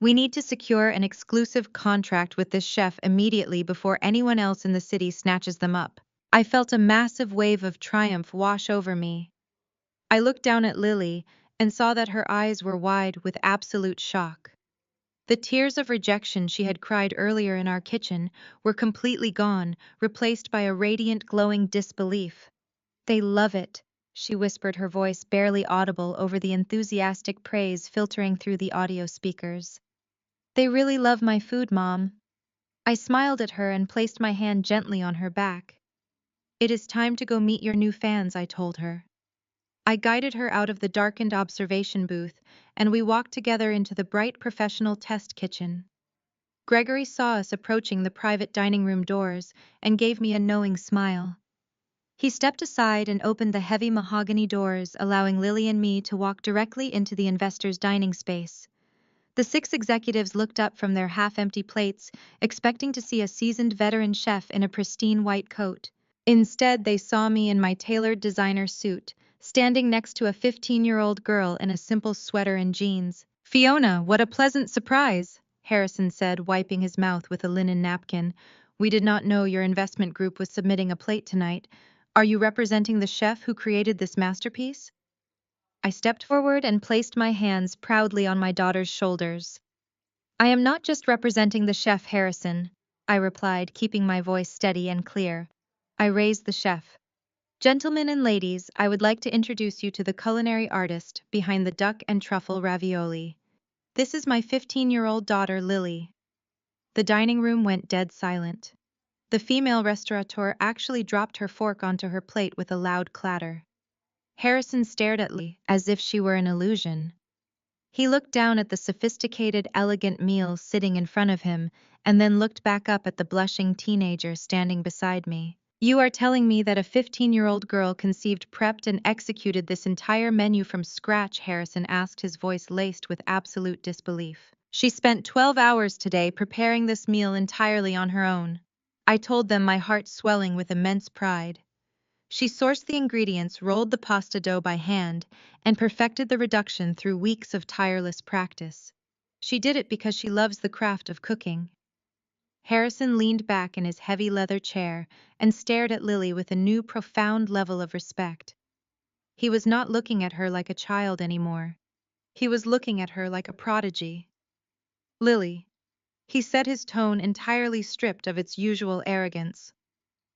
We need to secure an exclusive contract with this chef immediately before anyone else in the city snatches them up." I felt a massive wave of triumph wash over me. I looked down at Lily and saw that her eyes were wide with absolute shock. The tears of rejection she had cried earlier in our kitchen were completely gone, replaced by a radiant, glowing disbelief. "They love it," she whispered, her voice barely audible over the enthusiastic praise filtering through the audio speakers. "They really love my food, Mom." I smiled at her and placed my hand gently on her back. "It is time to go meet your new fans," I told her. I guided her out of the darkened observation booth, and we walked together into the bright professional test kitchen. Gregory saw us approaching the private dining room doors and gave me a knowing smile. He stepped aside and opened the heavy mahogany doors, allowing Lily and me to walk directly into the investors' dining space. The 6 executives looked up from their half-empty plates, expecting to see a seasoned veteran chef in a pristine white coat. Instead, they saw me in my tailored designer suit, standing next to a 15-year-old girl in a simple sweater and jeans. "Fiona, what a pleasant surprise," Harrison said, wiping his mouth with a linen napkin. "We did not know your investment group was submitting a plate tonight. Are you representing the chef who created this masterpiece?" I stepped forward and placed my hands proudly on my daughter's shoulders. "I am not just representing the chef, Harrison," I replied, keeping my voice steady and clear. "I raised the chef. Gentlemen and ladies, I would like to introduce you to the culinary artist behind the duck and truffle ravioli. This is my 15-year-old daughter, Lily." The dining room went dead silent. The female restaurateur actually dropped her fork onto her plate with a loud clatter. Harrison stared at Lily as if she were an illusion. He looked down at the sophisticated, elegant meal sitting in front of him, and then looked back up at the blushing teenager standing beside me. "You are telling me that a 15-year-old girl conceived, prepped, and executed this entire menu from scratch?" Harrison asked, his voice laced with absolute disbelief. "She spent 12 hours today preparing this meal entirely on her own," I told them, my heart swelling with immense pride. She sourced the ingredients, rolled the pasta dough by hand, and perfected the reduction through weeks of tireless practice. She did it because she loves the craft of cooking. Harrison leaned back in his heavy leather chair and stared at Lily with a new profound level of respect. He was not looking at her like a child anymore. He was looking at her like a prodigy. Lily, he said, his tone entirely stripped of its usual arrogance.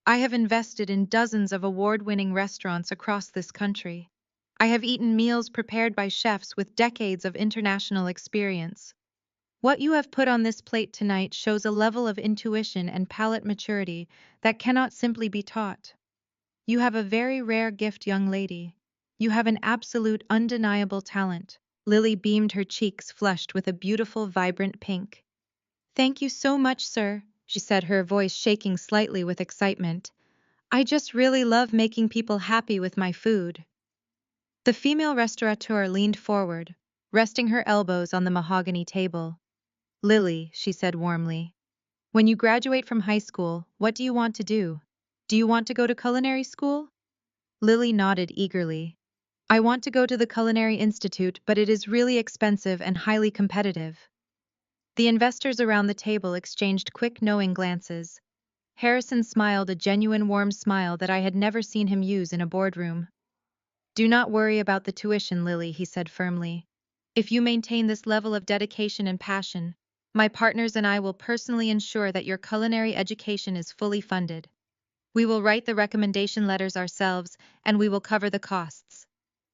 I have invested in dozens of award-winning restaurants across this country. I have eaten meals prepared by chefs with decades of international experience. What you have put on this plate tonight shows a level of intuition and palate maturity that cannot simply be taught. You have a very rare gift, young lady. You have an absolute, undeniable talent. Lily beamed, her cheeks flushed with a beautiful, vibrant pink. Thank you so much, sir, she said, her voice shaking slightly with excitement. I just really love making people happy with my food. The female restaurateur leaned forward, resting her elbows on the mahogany table. Lily, she said warmly, when you graduate from high school, what do you want to do? Do you want to go to culinary school? Lily nodded eagerly. I want to go to the Culinary Institute, but it is really expensive and highly competitive. The investors around the table exchanged quick, knowing glances. Harrison smiled, a genuine warm smile that I had never seen him use in a boardroom. Do not worry about the tuition, Lily, he said firmly. If you maintain this level of dedication and passion, my partners and I will personally ensure that your culinary education is fully funded. We will write the recommendation letters ourselves, and we will cover the costs.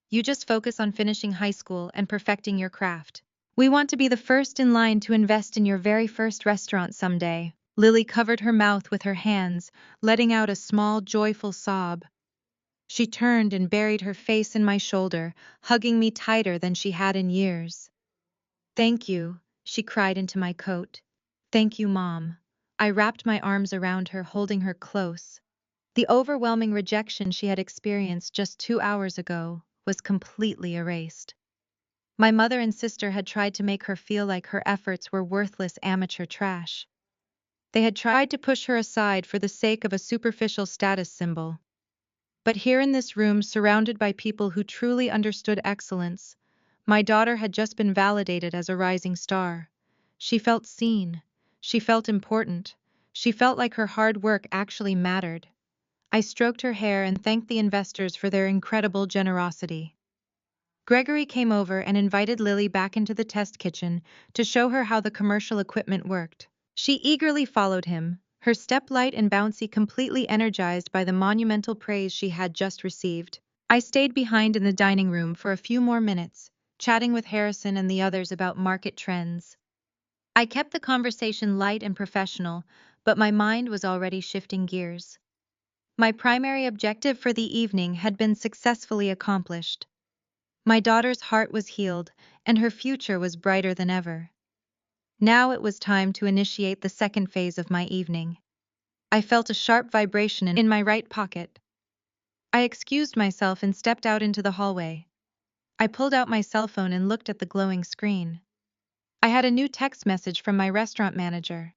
You just focus on finishing high school and perfecting your craft. We want to be the first in line to invest in your very first restaurant someday. Lily covered her mouth with her hands, letting out a small, joyful sob. She turned and buried her face in my shoulder, hugging me tighter than she had in years. Thank you, she cried into my coat. Thank you, Mom. I wrapped my arms around her, holding her close. The overwhelming rejection she had experienced just 2 hours ago was completely erased. My mother and sister had tried to make her feel like her efforts were worthless amateur trash. They had tried to push her aside for the sake of a superficial status symbol. But here in this room, surrounded by people who truly understood excellence, my daughter had just been validated as a rising star. She felt seen. She felt important. She felt like her hard work actually mattered. I stroked her hair and thanked the investors for their incredible generosity. Gregory came over and invited Lily back into the test kitchen to show her how the commercial equipment worked. She eagerly followed him, her step light and bouncy, completely energized by the monumental praise she had just received. I stayed behind in the dining room for a few more minutes, chatting with Harrison and the others about market trends. I kept the conversation light and professional, but my mind was already shifting gears. My primary objective for the evening had been successfully accomplished. My daughter's heart was healed, and her future was brighter than ever. Now it was time to initiate the second phase of my evening. I felt a sharp vibration in my right pocket. I excused myself and stepped out into the hallway. I pulled out my cell phone and looked at the glowing screen. I had a new text message from my restaurant manager.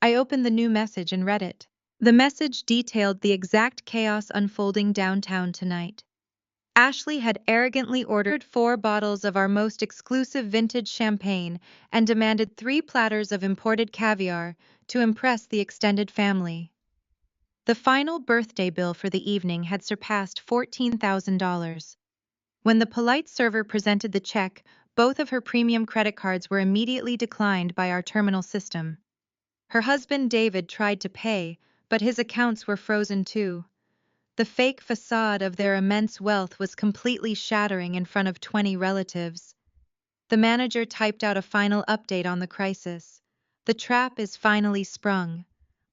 I opened the new message and read it. The message detailed the exact chaos unfolding downtown tonight. Ashley had arrogantly ordered 4 bottles of our most exclusive vintage champagne and demanded 3 platters of imported caviar to impress the extended family. The final birthday bill for the evening had surpassed $14,000. When the polite server presented the check, both of her premium credit cards were immediately declined by our terminal system. Her husband David tried to pay, but his accounts were frozen too. The fake facade of their immense wealth was completely shattering in front of 20 relatives. The manager typed out a final update on the crisis. The trap is finally sprung,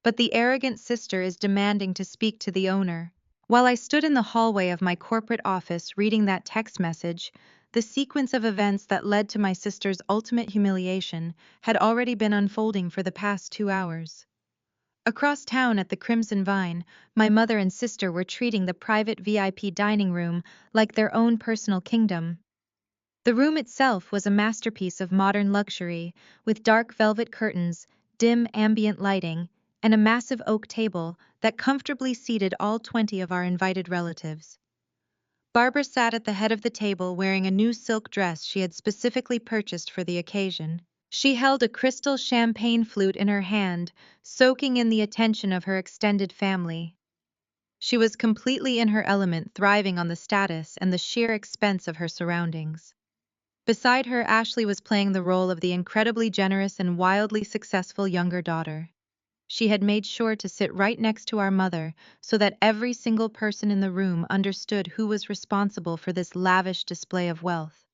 but the arrogant sister is demanding to speak to the owner. While I stood in the hallway of my corporate office reading that text message, the sequence of events that led to my sister's ultimate humiliation had already been unfolding for the past 2 hours. Across town at the Crimson Vine, my mother and sister were treating the private VIP dining room like their own personal kingdom. The room itself was a masterpiece of modern luxury, with dark velvet curtains, dim ambient lighting, and a massive oak table that comfortably seated all 20 of our invited relatives. Barbara sat at the head of the table wearing a new silk dress she had specifically purchased for the occasion. She held a crystal champagne flute in her hand, soaking in the attention of her extended family. She was completely in her element, thriving on the status and the sheer expense of her surroundings. Beside her, Ashley was playing the role of the incredibly generous and wildly successful younger daughter. She had made sure to sit right next to our mother so that every single person in the room understood who was responsible for this lavish display of wealth.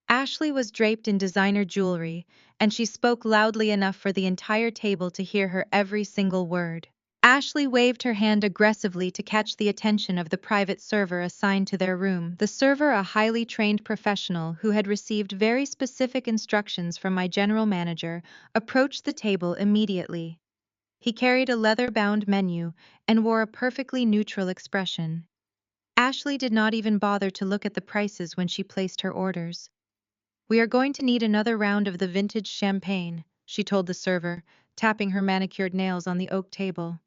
Ashley was draped in designer jewelry, and she spoke loudly enough for the entire table to hear her every single word. Ashley waved her hand aggressively to catch the attention of the private server assigned to their room. The server, a highly trained professional who had received very specific instructions from my general manager, approached the table immediately. He carried a leather-bound menu and wore a perfectly neutral expression. Ashley did not even bother to look at the prices when she placed her orders. "We are going to need another round of the vintage champagne," she told the server, tapping her manicured nails on the oak table.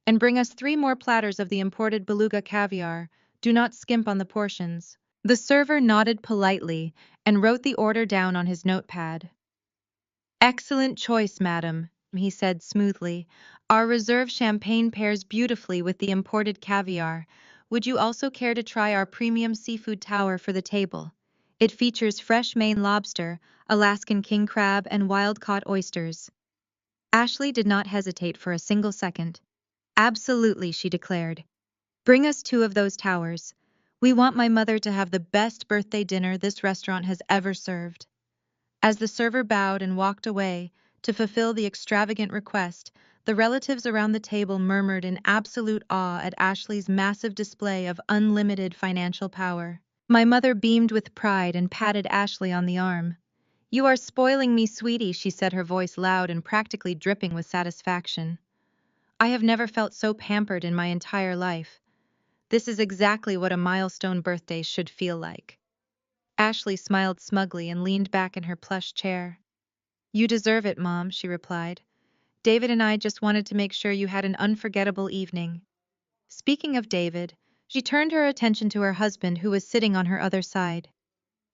"And bring us 3 more platters of the imported beluga caviar. Do not skimp on the portions." The server nodded politely and wrote the order down on his notepad. "Excellent choice, madam," he said smoothly. "Our reserve champagne pairs beautifully with the imported caviar. Would you also care to try our premium seafood tower for the table? It features fresh Maine lobster, Alaskan king crab, and wild-caught oysters." Ashley did not hesitate for a single second. "Absolutely," she declared. "Bring us 2 of those towers. We want my mother to have the best birthday dinner this restaurant has ever served." As the server bowed and walked away to fulfill the extravagant request, the relatives around the table murmured in absolute awe at Ashley's massive display of unlimited financial power. My mother beamed with pride and patted Ashley on the arm. "You are spoiling me, sweetie," she said, her voice loud and practically dripping with satisfaction. "I have never felt so pampered in my entire life. This is exactly what a milestone birthday should feel like." Ashley smiled smugly and leaned back in her plush chair. "You deserve it, Mom," she replied. "David and I just wanted to make sure you had an unforgettable evening." Speaking of David, she turned her attention to her husband, who was sitting on her other side.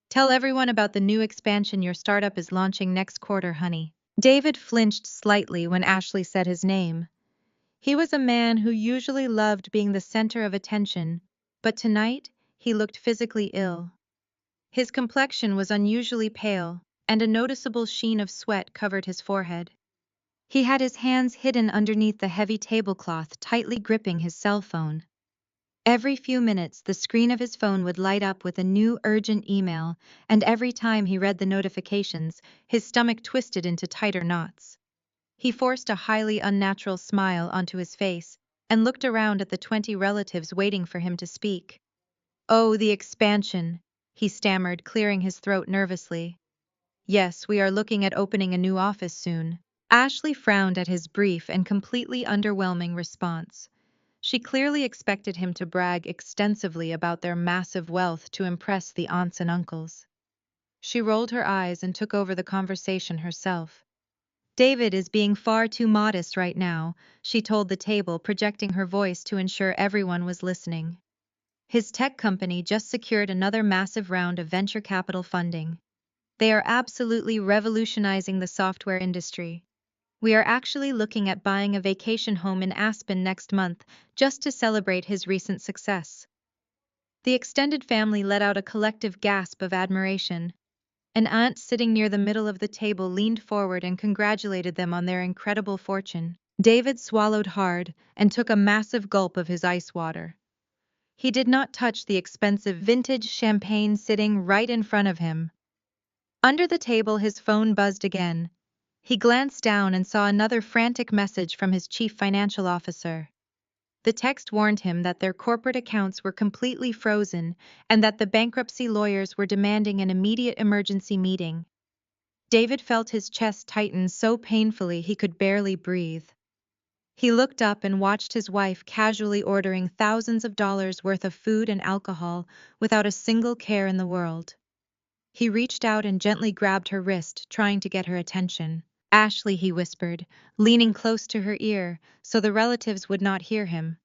"Tell everyone about the new expansion your startup is launching next quarter, honey." David flinched slightly when Ashley said his name. He was a man who usually loved being the center of attention, but tonight he looked physically ill. His complexion was unusually pale, and a noticeable sheen of sweat covered his forehead. He had his hands hidden underneath the heavy tablecloth, tightly gripping his cell phone. Every few minutes, the screen of his phone would light up with a new urgent email, and every time he read the notifications, his stomach twisted into tighter knots. He forced a highly unnatural smile onto his face and looked around at the 20 relatives waiting for him to speak. "Oh, the expansion," he stammered, clearing his throat nervously. "Yes, we are looking at opening a new office soon." Ashley frowned at his brief and completely underwhelming response. She clearly expected him to brag extensively about their massive wealth to impress the aunts and uncles. She rolled her eyes and took over the conversation herself. "David is being far too modest right now," she told the table, projecting her voice to ensure everyone was listening. "His tech company just secured another massive round of venture capital funding. They are absolutely revolutionizing the software industry. We are actually looking at buying a vacation home in Aspen next month just to celebrate his recent success." The extended family let out a collective gasp of admiration. An aunt sitting near the middle of the table leaned forward and congratulated them on their incredible fortune. David swallowed hard and took a massive gulp of his ice water. He did not touch the expensive vintage champagne sitting right in front of him. Under the table, his phone buzzed again. He glanced down and saw another frantic message from his chief financial officer. The text warned him that their corporate accounts were completely frozen and that the bankruptcy lawyers were demanding an immediate emergency meeting. David felt his chest tighten so painfully he could barely breathe. He looked up and watched his wife casually ordering thousands of dollars worth of food and alcohol without a single care in the world. He reached out and gently grabbed her wrist, trying to get her attention. Ashley, he whispered, leaning close to her ear so the relatives would not hear him.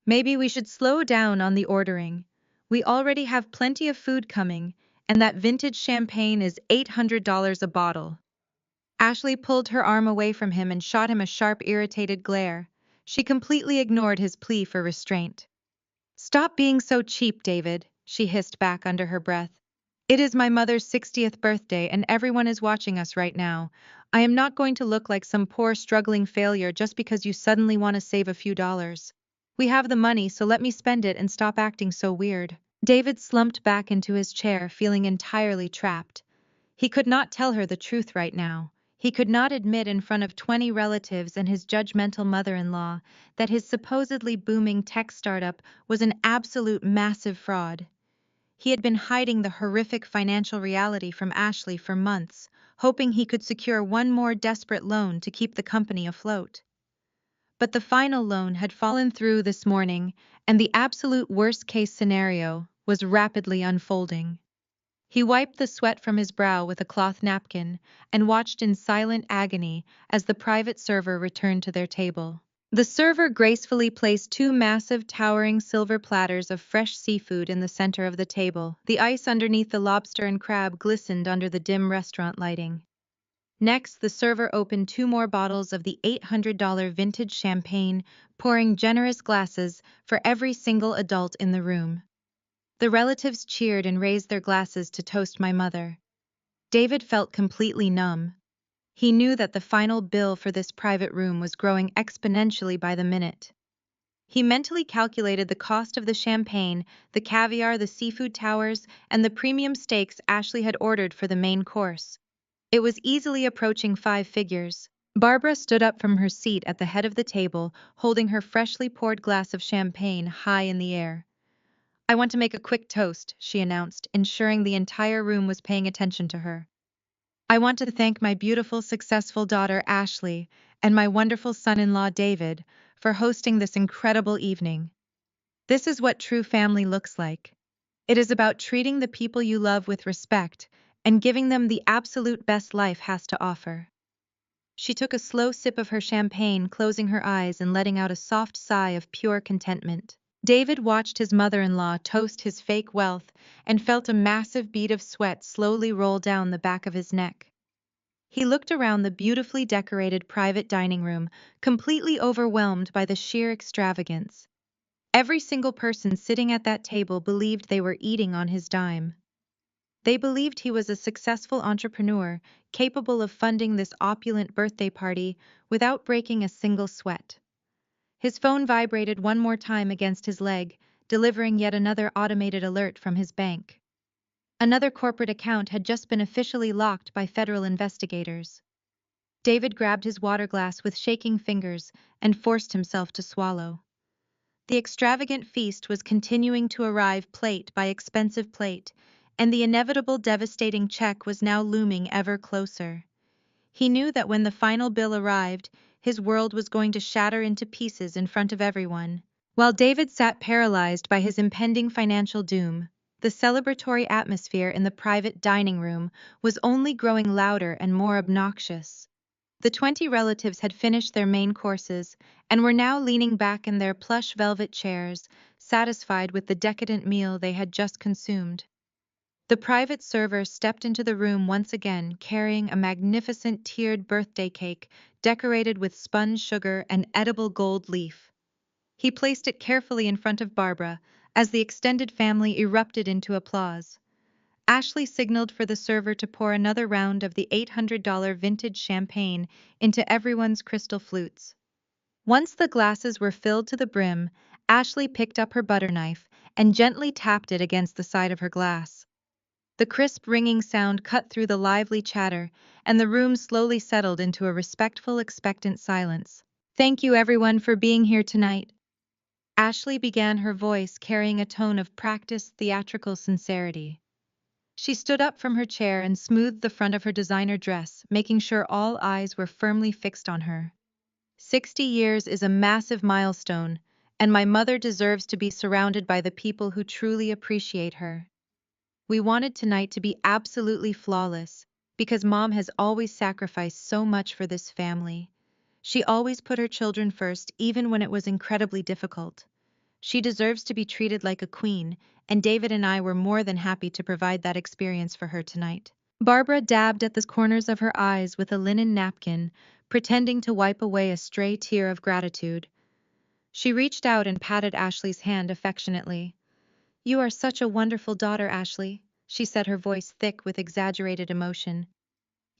Maybe we should slow down on the ordering. We already have plenty of food coming, and that vintage champagne is $800 a bottle. Ashley pulled her arm away from him and shot him a sharp, irritated glare. She completely ignored his plea for restraint. Stop being so cheap, David, she hissed back under her breath. It is my mother's 60th birthday and everyone is watching us right now. I am not going to look like some poor, struggling failure just because you suddenly want to save a few dollars. We have the money, so let me spend it and stop acting so weird. David slumped back into his chair, feeling entirely trapped. He could not tell her the truth right now. He could not admit in front of 20 relatives and his judgmental mother-in-law that his supposedly booming tech startup was an absolute massive fraud. He had been hiding the horrific financial reality from Ashley for months, hoping he could secure one more desperate loan to keep the company afloat. But the final loan had fallen through this morning, and the absolute worst-case scenario was rapidly unfolding. He wiped the sweat from his brow with a cloth napkin and watched in silent agony as the private server returned to their table. The server gracefully placed two massive, towering silver platters of fresh seafood in the center of the table. The ice underneath the lobster and crab glistened under the dim restaurant lighting. Next, the server opened two more bottles of the $800 vintage champagne, pouring generous glasses for every single adult in the room. The relatives cheered and raised their glasses to toast my mother. David felt completely numb. He knew that the final bill for this private room was growing exponentially by the minute. He mentally calculated the cost of the champagne, the caviar, the seafood towers, and the premium steaks Ashley had ordered for the main course. It was easily approaching 5 figures. Barbara stood up from her seat at the head of the table, holding her freshly poured glass of champagne high in the air. I want to make a quick toast, she announced, ensuring the entire room was paying attention to her. I want to thank my beautiful, successful daughter, Ashley, and my wonderful son-in-law, David, for hosting this incredible evening. This is what true family looks like. It is about treating the people you love with respect and giving them the absolute best life has to offer. She took a slow sip of her champagne, closing her eyes and letting out a soft sigh of pure contentment. David watched his mother-in-law toast his fake wealth and felt a massive bead of sweat slowly roll down the back of his neck. He looked around the beautifully decorated private dining room, completely overwhelmed by the sheer extravagance. Every single person sitting at that table believed they were eating on his dime. They believed he was a successful entrepreneur, capable of funding this opulent birthday party without breaking a single sweat. His phone vibrated one more time against his leg, delivering yet another automated alert from his bank. Another corporate account had just been officially locked by federal investigators. David grabbed his water glass with shaking fingers and forced himself to swallow. The extravagant feast was continuing to arrive plate by expensive plate, and the inevitable devastating check was now looming ever closer. He knew that when the final bill arrived, his world was going to shatter into pieces in front of everyone. While David sat paralyzed by his impending financial doom, the celebratory atmosphere in the private dining room was only growing louder and more obnoxious. The 20 relatives had finished their main courses and were now leaning back in their plush velvet chairs, satisfied with the decadent meal they had just consumed. The private server stepped into the room once again, carrying a magnificent tiered birthday cake decorated with spun sugar and edible gold leaf. He placed it carefully in front of Barbara as the extended family erupted into applause. Ashley signaled for the server to pour another round of the $800 vintage champagne into everyone's crystal flutes. Once the glasses were filled to the brim, Ashley picked up her butter knife and gently tapped it against the side of her glass. The crisp ringing sound cut through the lively chatter, and the room slowly settled into a respectful, expectant silence. Thank you everyone for being here tonight. Ashley began, her voice carrying a tone of practiced theatrical sincerity. She stood up from her chair and smoothed the front of her designer dress, making sure all eyes were firmly fixed on her. 60 years is a massive milestone, and my mother deserves to be surrounded by the people who truly appreciate her. We wanted tonight to be absolutely flawless, because Mom has always sacrificed so much for this family. She always put her children first, even when it was incredibly difficult. She deserves to be treated like a queen, and David and I were more than happy to provide that experience for her tonight. Barbara dabbed at the corners of her eyes with a linen napkin, pretending to wipe away a stray tear of gratitude. She reached out and patted Ashley's hand affectionately. "You are such a wonderful daughter, Ashley," she said, her voice thick with exaggerated emotion.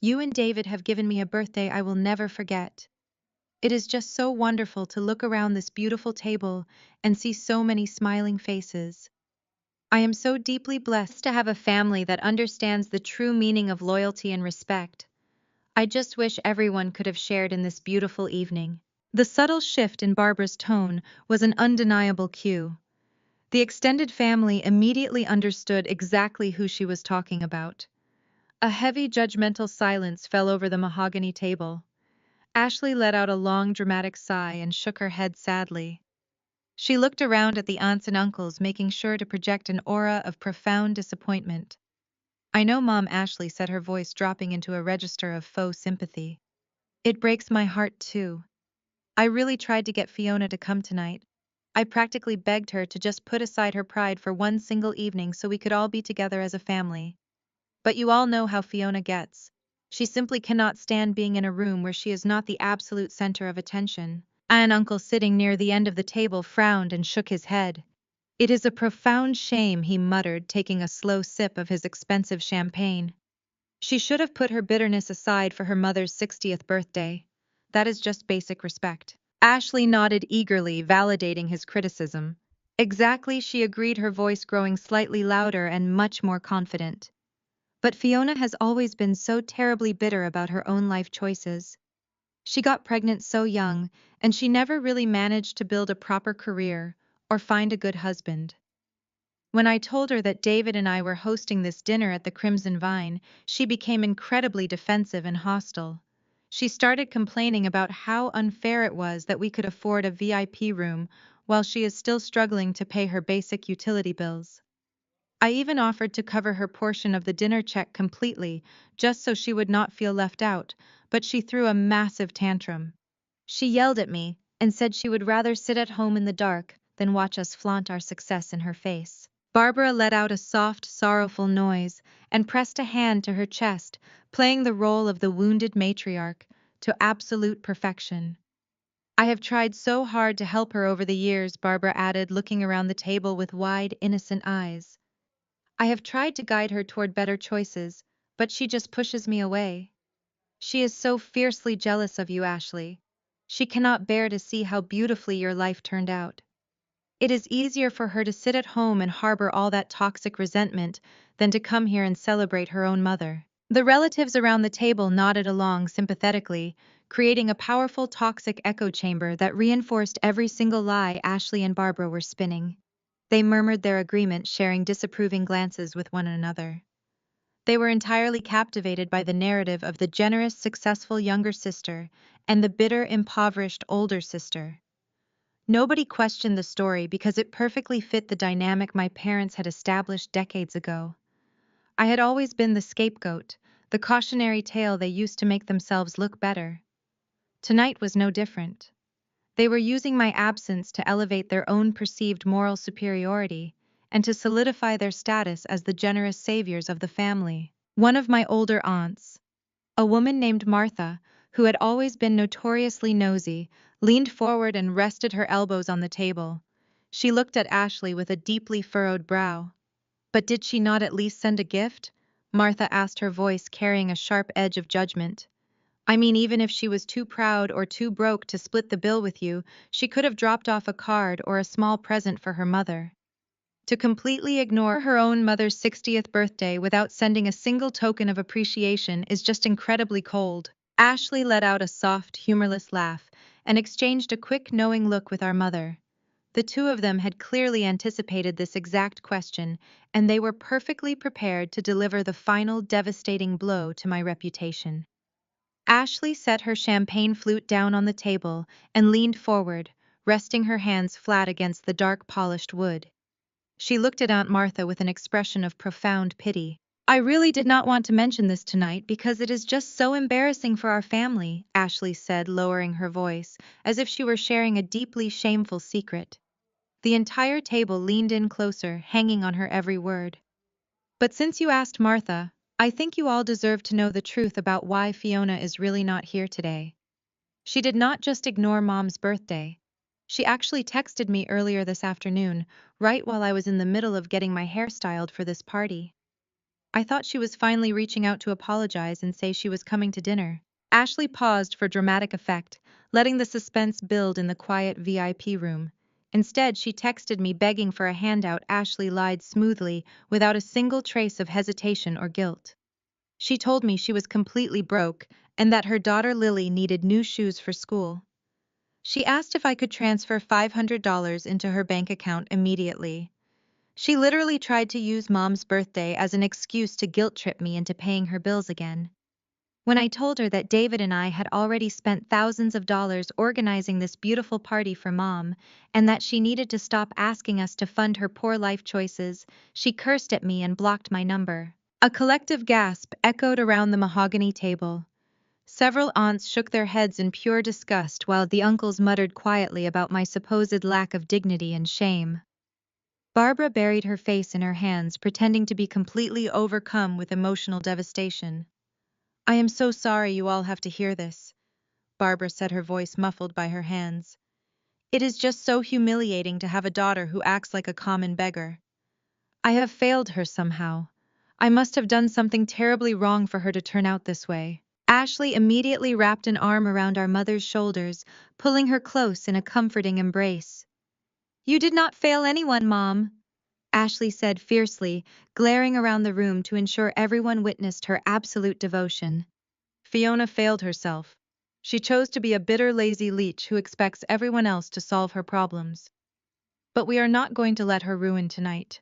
"You and David have given me a birthday I will never forget. It is just so wonderful to look around this beautiful table and see so many smiling faces. I am so deeply blessed to have a family that understands the true meaning of loyalty and respect. I just wish everyone could have shared in this beautiful evening." The subtle shift in Barbara's tone was an undeniable cue. The extended family immediately understood exactly who she was talking about. A heavy, judgmental silence fell over the mahogany table. Ashley let out a long, dramatic sigh and shook her head sadly. She looked around at the aunts and uncles, making sure to project an aura of profound disappointment. "I know, Mom," Ashley said, her voice dropping into a register of faux sympathy. "It breaks my heart, too. I really tried to get Fiona to come tonight. I practically begged her to just put aside her pride for one single evening so we could all be together as a family. But you all know how Fiona gets. She simply cannot stand being in a room where she is not the absolute center of attention." An uncle sitting near the end of the table frowned and shook his head. "It is a profound shame," he muttered, taking a slow sip of his expensive champagne. "She should have put her bitterness aside for her mother's 60th birthday. That is just basic respect." Ashley nodded eagerly, validating his criticism. "Exactly," she agreed, her voice growing slightly louder and much more confident. "But Fiona has always been so terribly bitter about her own life choices. She got pregnant so young, and she never really managed to build a proper career or find a good husband. When I told her that David and I were hosting this dinner at the Crimson Vine, she became incredibly defensive and hostile. She started complaining about how unfair it was that we could afford a VIP room while she is still struggling to pay her basic utility bills. I even offered to cover her portion of the dinner check completely, just so she would not feel left out, but she threw a massive tantrum. She yelled at me and said she would rather sit at home in the dark than watch us flaunt our success in her face." Barbara let out a soft, sorrowful noise and pressed a hand to her chest, playing the role of the wounded matriarch to absolute perfection. "I have tried so hard to help her over the years," Barbara added, looking around the table with wide, innocent eyes. "I have tried to guide her toward better choices, but she just pushes me away. She is so fiercely jealous of you, Ashley. She cannot bear to see how beautifully your life turned out. It is easier for her to sit at home and harbor all that toxic resentment than to come here and celebrate her own mother." The relatives around the table nodded along sympathetically, creating a powerful toxic echo chamber that reinforced every single lie Ashley and Barbara were spinning. They murmured their agreement, sharing disapproving glances with one another. They were entirely captivated by the narrative of the generous, successful younger sister and the bitter, impoverished older sister. Nobody questioned the story because it perfectly fit the dynamic my parents had established decades ago. I had always been the scapegoat, the cautionary tale they used to make themselves look better. Tonight was no different. They were using my absence to elevate their own perceived moral superiority and to solidify their status as the generous saviors of the family. One of my older aunts, a woman named Martha, who had always been notoriously nosy, leaned forward and rested her elbows on the table. She looked at Ashley with a deeply furrowed brow. "But did she not at least send a gift?" Martha asked, her voice carrying a sharp edge of judgment. "I mean, even if she was too proud or too broke to split the bill with you, she could have dropped off a card or a small present for her mother. To completely ignore her own mother's 60th birthday without sending a single token of appreciation is just incredibly cold." Ashley let out a soft, humorless laugh and exchanged a quick, knowing look with our mother. The two of them had clearly anticipated this exact question, and they were perfectly prepared to deliver the final devastating blow to my reputation. Ashley set her champagne flute down on the table and leaned forward, resting her hands flat against the dark polished wood. She looked at Aunt Martha with an expression of profound pity. I really did not want to mention this tonight because it is just so embarrassing for our family, Ashley said, lowering her voice, as if she were sharing a deeply shameful secret. The entire table leaned in closer, hanging on her every word. But since you asked Martha, I think you all deserve to know the truth about why Fiona is really not here today. She did not just ignore Mom's birthday. She actually texted me earlier this afternoon, right while I was in the middle of getting my hair styled for this party. I thought she was finally reaching out to apologize and say she was coming to dinner. Ashley paused for dramatic effect, letting the suspense build in the quiet VIP room. Instead, she texted me begging for a handout. Ashley lied smoothly, without a single trace of hesitation or guilt. She told me she was completely broke and that her daughter Lily needed new shoes for school. She asked if I could transfer $500 into her bank account immediately. She literally tried to use Mom's birthday as an excuse to guilt-trip me into paying her bills again. When I told her that David and I had already spent thousands of dollars organizing this beautiful party for Mom, and that she needed to stop asking us to fund her poor life choices, she cursed at me and blocked my number. A collective gasp echoed around the mahogany table. Several aunts shook their heads in pure disgust while the uncles muttered quietly about my supposed lack of dignity and shame. Barbara buried her face in her hands, pretending to be completely overcome with emotional devastation. I am so sorry you all have to hear this, Barbara said, her voice muffled by her hands. It is just so humiliating to have a daughter who acts like a common beggar. I have failed her somehow. I must have done something terribly wrong for her to turn out this way. Ashley immediately wrapped an arm around our mother's shoulders, pulling her close in a comforting embrace. You did not fail anyone, Mom, Ashley said fiercely, glaring around the room to ensure everyone witnessed her absolute devotion. Fiona failed herself. She chose to be a bitter, lazy leech who expects everyone else to solve her problems. But we are not going to let her ruin tonight.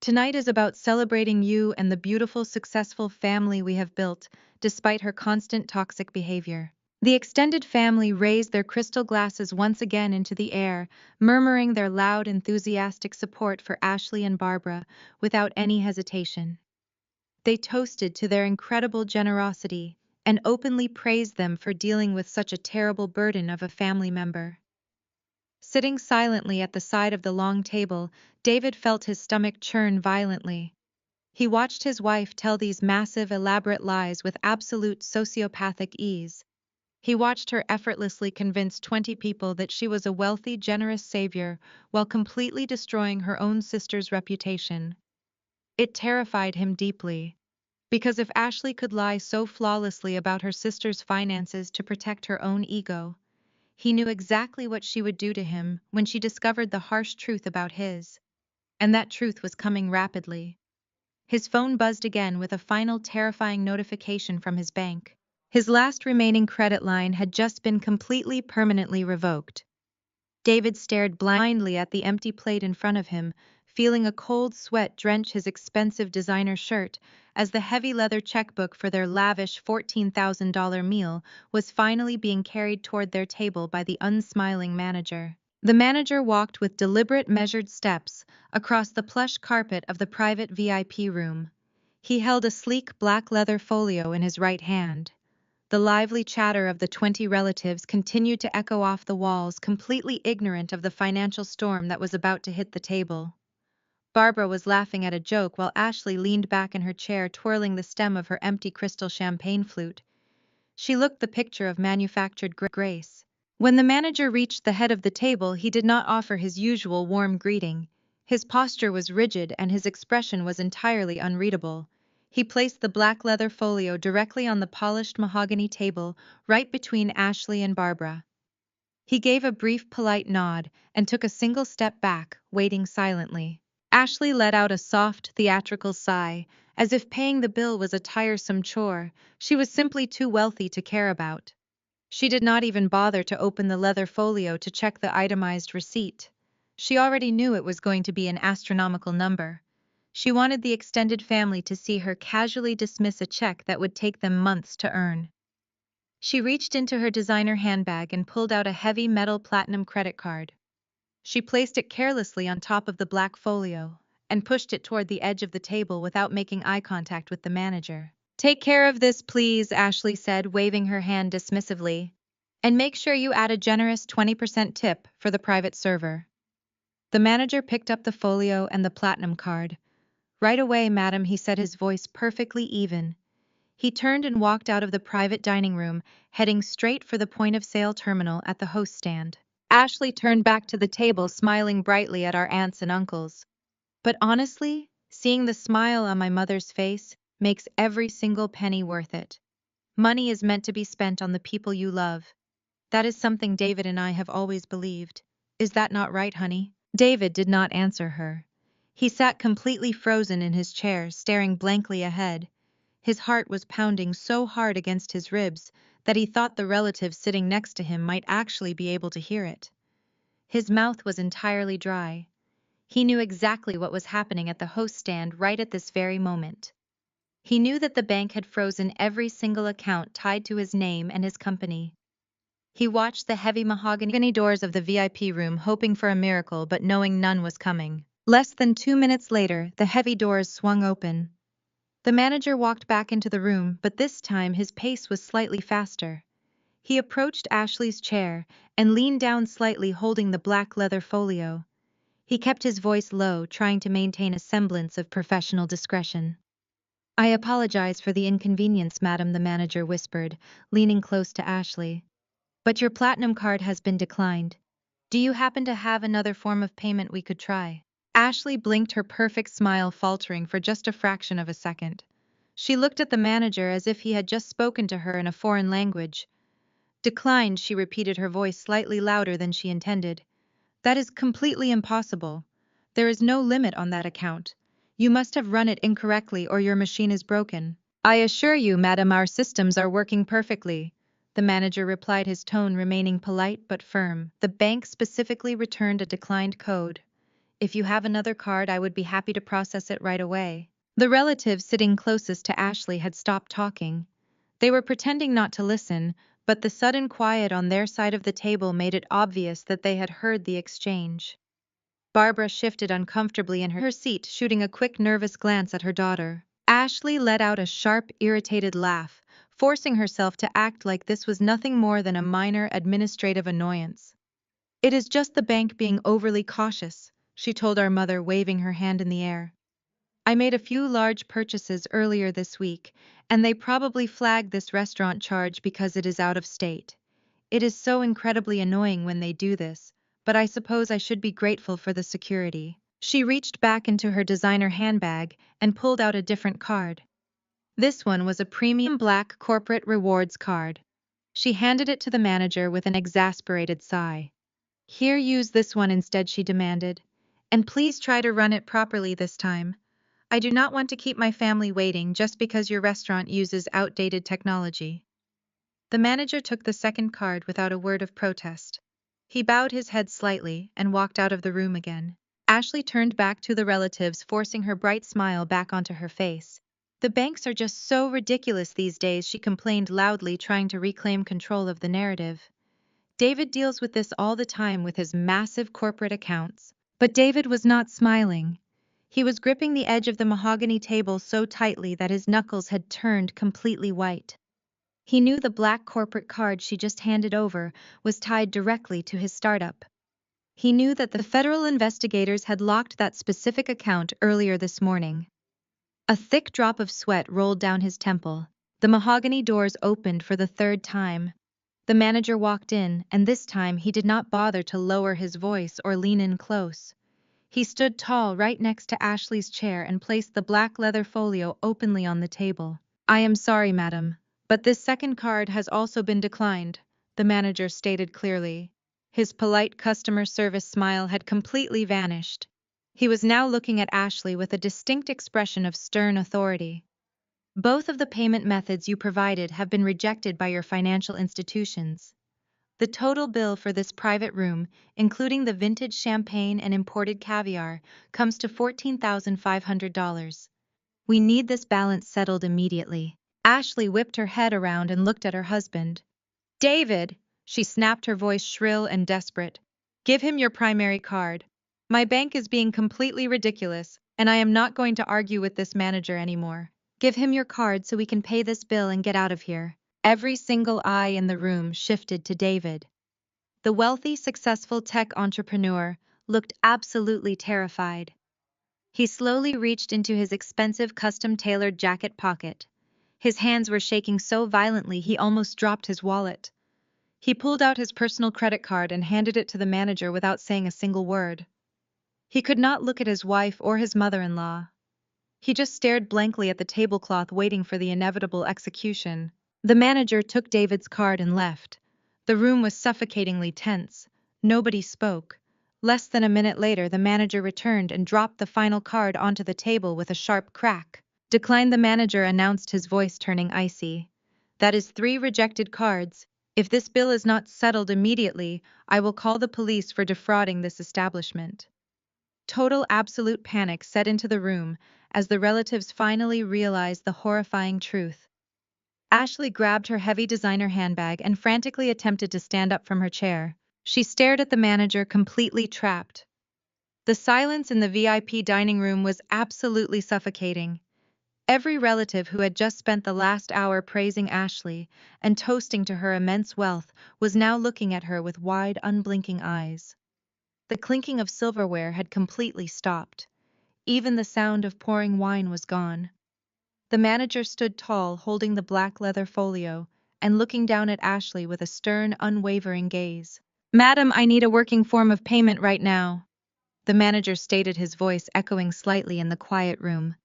Tonight is about celebrating you and the beautiful, successful family we have built, despite her constant toxic behavior. The extended family raised their crystal glasses once again into the air, murmuring their loud, enthusiastic support for Ashley and Barbara without any hesitation. They toasted to their incredible generosity and openly praised them for dealing with such a terrible burden of a family member. Sitting silently at the side of the long table, David felt his stomach churn violently. He watched his wife tell these massive, elaborate lies with absolute sociopathic ease. He watched her effortlessly convince 20 people that she was a wealthy, generous savior while completely destroying her own sister's reputation. It terrified him deeply, because if Ashley could lie so flawlessly about her sister's finances to protect her own ego, he knew exactly what she would do to him when she discovered the harsh truth about his. And that truth was coming rapidly. His phone buzzed again with a final terrifying notification from his bank. His last remaining credit line had just been completely permanently revoked. David stared blindly at the empty plate in front of him, feeling a cold sweat drench his expensive designer shirt as the heavy leather checkbook for their lavish $14,000 meal was finally being carried toward their table by the unsmiling manager. The manager walked with deliberate, measured steps across the plush carpet of the private VIP room. He held a sleek black leather folio in his right hand. The lively chatter of the 20 relatives continued to echo off the walls, completely ignorant of the financial storm that was about to hit the table. Barbara was laughing at a joke while Ashley leaned back in her chair, twirling the stem of her empty crystal champagne flute. She looked the picture of manufactured grace. When the manager reached the head of the table, he did not offer his usual warm greeting. His posture was rigid and his expression was entirely unreadable. He placed the black leather folio directly on the polished mahogany table, right between Ashley and Barbara. He gave a brief, polite nod and took a single step back, waiting silently. Ashley let out a soft, theatrical sigh, as if paying the bill was a tiresome chore she was simply too wealthy to care about. She did not even bother to open the leather folio to check the itemized receipt. She already knew it was going to be an astronomical number. She wanted the extended family to see her casually dismiss a check that would take them months to earn. She reached into her designer handbag and pulled out a heavy metal platinum credit card. She placed it carelessly on top of the black folio, and pushed it toward the edge of the table without making eye contact with the manager. "Take care of this, please," Ashley said, waving her hand dismissively. "And make sure you add a generous 20% tip for the private server." The manager picked up the folio and the platinum card. "Right away, madam," he said, his voice perfectly even. He turned and walked out of the private dining room, heading straight for the point-of-sale terminal at the host stand. Ashley turned back to the table, smiling brightly at our aunts and uncles. But honestly, seeing the smile on my mother's face makes every single penny worth it. Money is meant to be spent on the people you love. That is something David and I have always believed. Is that not right, honey? David did not answer her. He sat completely frozen in his chair, staring blankly ahead. His heart was pounding so hard against his ribs that he thought the relative sitting next to him might actually be able to hear it. His mouth was entirely dry. He knew exactly what was happening at the host stand right at this very moment. He knew that the bank had frozen every single account tied to his name and his company. He watched the heavy mahogany doors of the VIP room, hoping for a miracle but knowing none was coming. Less than 2 minutes later, the heavy doors swung open. The manager walked back into the room, but this time his pace was slightly faster. He approached Ashley's chair and leaned down slightly, holding the black leather folio. He kept his voice low, trying to maintain a semblance of professional discretion. "I apologize for the inconvenience, madam," the manager whispered, leaning close to Ashley. "But your platinum card has been declined. Do you happen to have another form of payment we could try?" Ashley blinked, her perfect smile faltering for just a fraction of a second. She looked at the manager as if he had just spoken to her in a foreign language. "Declined," she repeated, her voice slightly louder than she intended. "That is completely impossible. There is no limit on that account. You must have run it incorrectly or your machine is broken." "I assure you, madam, our systems are working perfectly," the manager replied, his tone remaining polite but firm. "The bank specifically returned a declined code. If you have another card, I would be happy to process it right away." The relative sitting closest to Ashley had stopped talking. They were pretending not to listen, but the sudden quiet on their side of the table made it obvious that they had heard the exchange. Barbara shifted uncomfortably in her seat, shooting a quick, nervous glance at her daughter. Ashley let out a sharp, irritated laugh, forcing herself to act like this was nothing more than a minor administrative annoyance. "It is just the bank being overly cautious," she told our mother, waving her hand in the air. "I made a few large purchases earlier this week, and they probably flagged this restaurant charge because it is out of state. It is so incredibly annoying when they do this, but I suppose I should be grateful for the security." She reached back into her designer handbag and pulled out a different card. This one was a premium black corporate rewards card. She handed it to the manager with an exasperated sigh. "Here, use this one instead," she demanded. "And please try to run it properly this time. I do not want to keep my family waiting just because your restaurant uses outdated technology." The manager took the second card without a word of protest. He bowed his head slightly and walked out of the room again. Ashley turned back to the relatives, forcing her bright smile back onto her face. "The banks are just so ridiculous these days," she complained loudly, trying to reclaim control of the narrative. "David deals with this all the time with his massive corporate accounts." But David was not smiling. He was gripping the edge of the mahogany table so tightly that his knuckles had turned completely white. He knew the black corporate card she just handed over was tied directly to his startup. He knew that the federal investigators had locked that specific account earlier this morning. A thick drop of sweat rolled down his temple. The mahogany doors opened for the third time. The manager walked in, and this time he did not bother to lower his voice or lean in close. He stood tall right next to Ashley's chair and placed the black leather folio openly on the table. "I am sorry, madam, but this second card has also been declined," the manager stated clearly. His polite customer service smile had completely vanished. He was now looking at Ashley with a distinct expression of stern authority. "Both of the payment methods you provided have been rejected by your financial institutions. The total bill for this private room, including the vintage champagne and imported caviar, comes to $14,500. We need this balance settled immediately." Ashley whipped her head around and looked at her husband. "David," she snapped, her voice shrill and desperate, "give him your primary card. My bank is being completely ridiculous. and I am not going to argue with this manager anymore. Give him your card so we can pay this bill and get out of here." Every single eye in the room shifted to David. The wealthy, successful tech entrepreneur looked absolutely terrified. He slowly reached into his expensive custom-tailored jacket pocket. His hands were shaking so violently he almost dropped his wallet. He pulled out his personal credit card and handed it to the manager without saying a single word. He could not look at his wife or his mother-in-law. He just stared blankly at the tablecloth waiting for the inevitable execution. The manager took David's card and left. The room was suffocatingly tense. Nobody spoke. Less than a minute later, the manager returned and dropped the final card onto the table with a sharp crack. "Decline," the manager announced, his voice turning icy. "That is 3 rejected cards. If this bill is not settled immediately, I will call the police for defrauding this establishment." Total absolute panic set into the room as the relatives finally realized the horrifying truth. Ashley grabbed her heavy designer handbag and frantically attempted to stand up from her chair. She stared at the manager, completely trapped. The silence in the VIP dining room was absolutely suffocating. Every relative who had just spent the last hour praising Ashley and toasting to her immense wealth was now looking at her with wide, unblinking eyes. The clinking of silverware had completely stopped. Even the sound of pouring wine was gone. The manager stood tall, holding the black leather folio, and looking down at Ashley with a stern, unwavering gaze. "Madam, I need a working form of payment right now," the manager stated, his voice echoing slightly in the quiet room.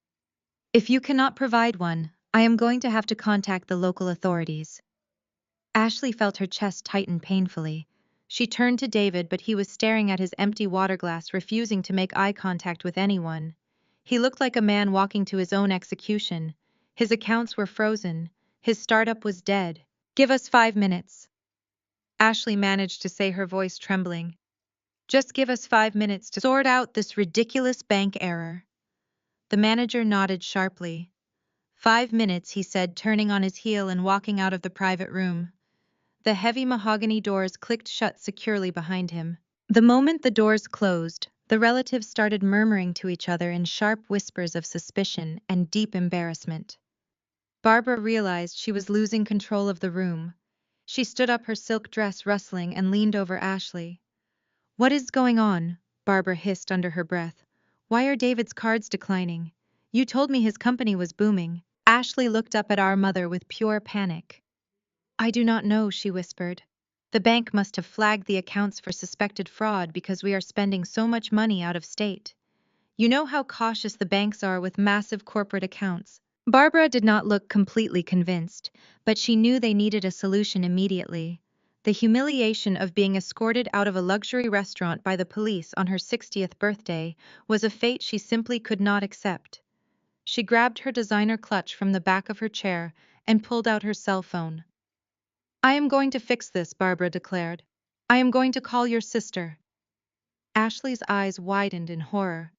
"If you cannot provide one, I am going to have to contact the local authorities." Ashley felt her chest tighten painfully. She turned to David, but he was staring at his empty water glass, refusing to make eye contact with anyone. He looked like a man walking to his own execution. His accounts were frozen. His startup was dead. "Give us 5 minutes," Ashley managed to say, her voice trembling. "Just give us 5 minutes to sort out this ridiculous bank error." The manager nodded sharply. "5 minutes," he said, turning on his heel and walking out of the private room. The heavy mahogany doors clicked shut securely behind him. The moment the doors closed, the relatives started murmuring to each other in sharp whispers of suspicion and deep embarrassment. Barbara realized she was losing control of the room. She stood up, her silk dress rustling, and leaned over Ashley. "What is going on?" Barbara hissed under her breath. "Why are David's cards declining? You told me his company was booming." Ashley looked up at our mother with pure panic. "I do not know," she whispered. "The bank must have flagged the accounts for suspected fraud because we are spending so much money out of state. You know how cautious the banks are with massive corporate accounts." Barbara did not look completely convinced, but she knew they needed a solution immediately. The humiliation of being escorted out of a luxury restaurant by the police on her 60th birthday was a fate she simply could not accept. She grabbed her designer clutch from the back of her chair and pulled out her cell phone. "I am going to fix this," Barbara declared. "I am going to call your sister." Ashley's eyes widened in horror.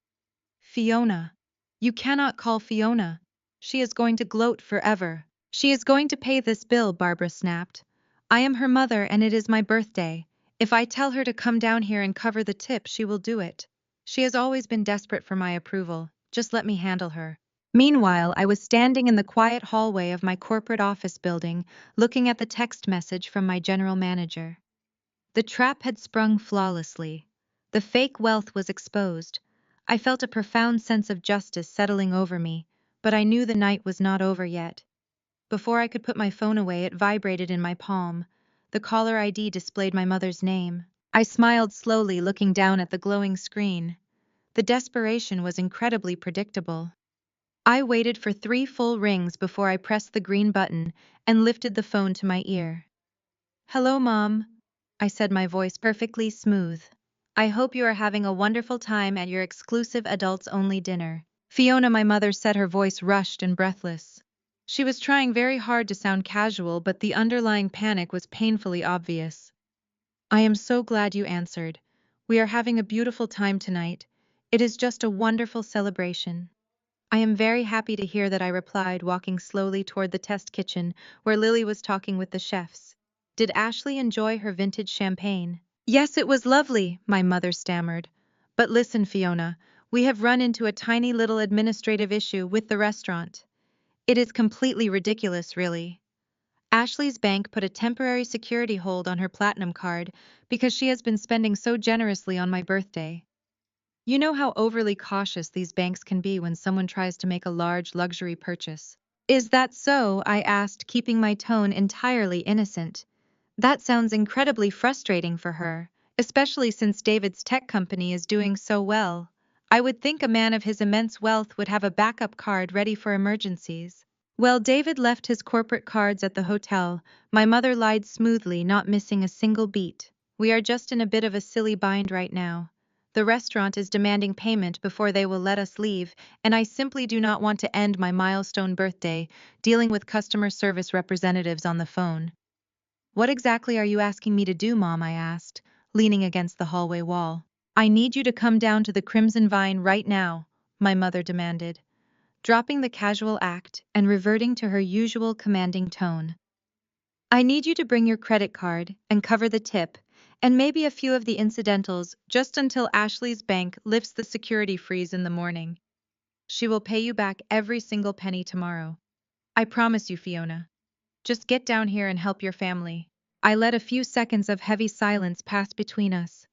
"Fiona. You cannot call Fiona. She is going to gloat forever." "She is going to pay this bill," Barbara snapped. "I am her mother and it is my birthday. If I tell her to come down here and cover the tip, she will do it. She has always been desperate for my approval. Just let me handle her." Meanwhile, I was standing in the quiet hallway of my corporate office building, looking at the text message from my general manager. The trap had sprung flawlessly. The fake wealth was exposed. I felt a profound sense of justice settling over me, but I knew the night was not over yet. Before I could put my phone away, it vibrated in my palm. The caller ID displayed my mother's name. I smiled slowly, looking down at the glowing screen. The desperation was incredibly predictable. I waited for 3 full rings before I pressed the green button and lifted the phone to my ear. "Hello, Mom," I said, my voice perfectly smooth. "I hope you are having a wonderful time at your exclusive adults-only dinner." "Fiona," my mother said, her voice rushed and breathless. She was trying very hard to sound casual, but the underlying panic was painfully obvious. "I am so glad you answered. We are having a beautiful time tonight. It is just a wonderful celebration." "I am very happy to hear that," I replied, walking slowly toward the test kitchen where Lily was talking with the chefs. "Did Ashley enjoy her vintage champagne?" "Yes, it was lovely," my mother stammered. "But listen, Fiona, We have run into a tiny little administrative issue with the restaurant. It is completely ridiculous, really. Ashley's bank put a temporary security hold on her platinum card because she has been spending so generously on my birthday. You know how overly cautious these banks can be when someone tries to make a large luxury purchase. Is that so? I asked, keeping my tone entirely innocent. That sounds incredibly frustrating for her, especially since David's tech company is doing so well. I would think a man of his immense wealth would have a backup card ready for emergencies. Well, David left his corporate cards at the hotel. My mother lied smoothly, not missing a single beat. We are just in a bit of a silly bind right now. The restaurant is demanding payment before they will let us leave, and I simply do not want to end my milestone birthday dealing with customer service representatives on the phone. What exactly are you asking me to do, Mom? I asked, leaning against the hallway wall. I need you to come down to the Crimson Vine right now, my mother demanded, dropping the casual act and reverting to her usual commanding tone. I need you to bring your credit card and cover the tip, and maybe a few of the incidentals just until Ashley's bank lifts the security freeze in the morning. She will pay you back every single penny tomorrow. I promise you, Fiona. Just get down here and help your family. I let a few seconds of heavy silence pass between us.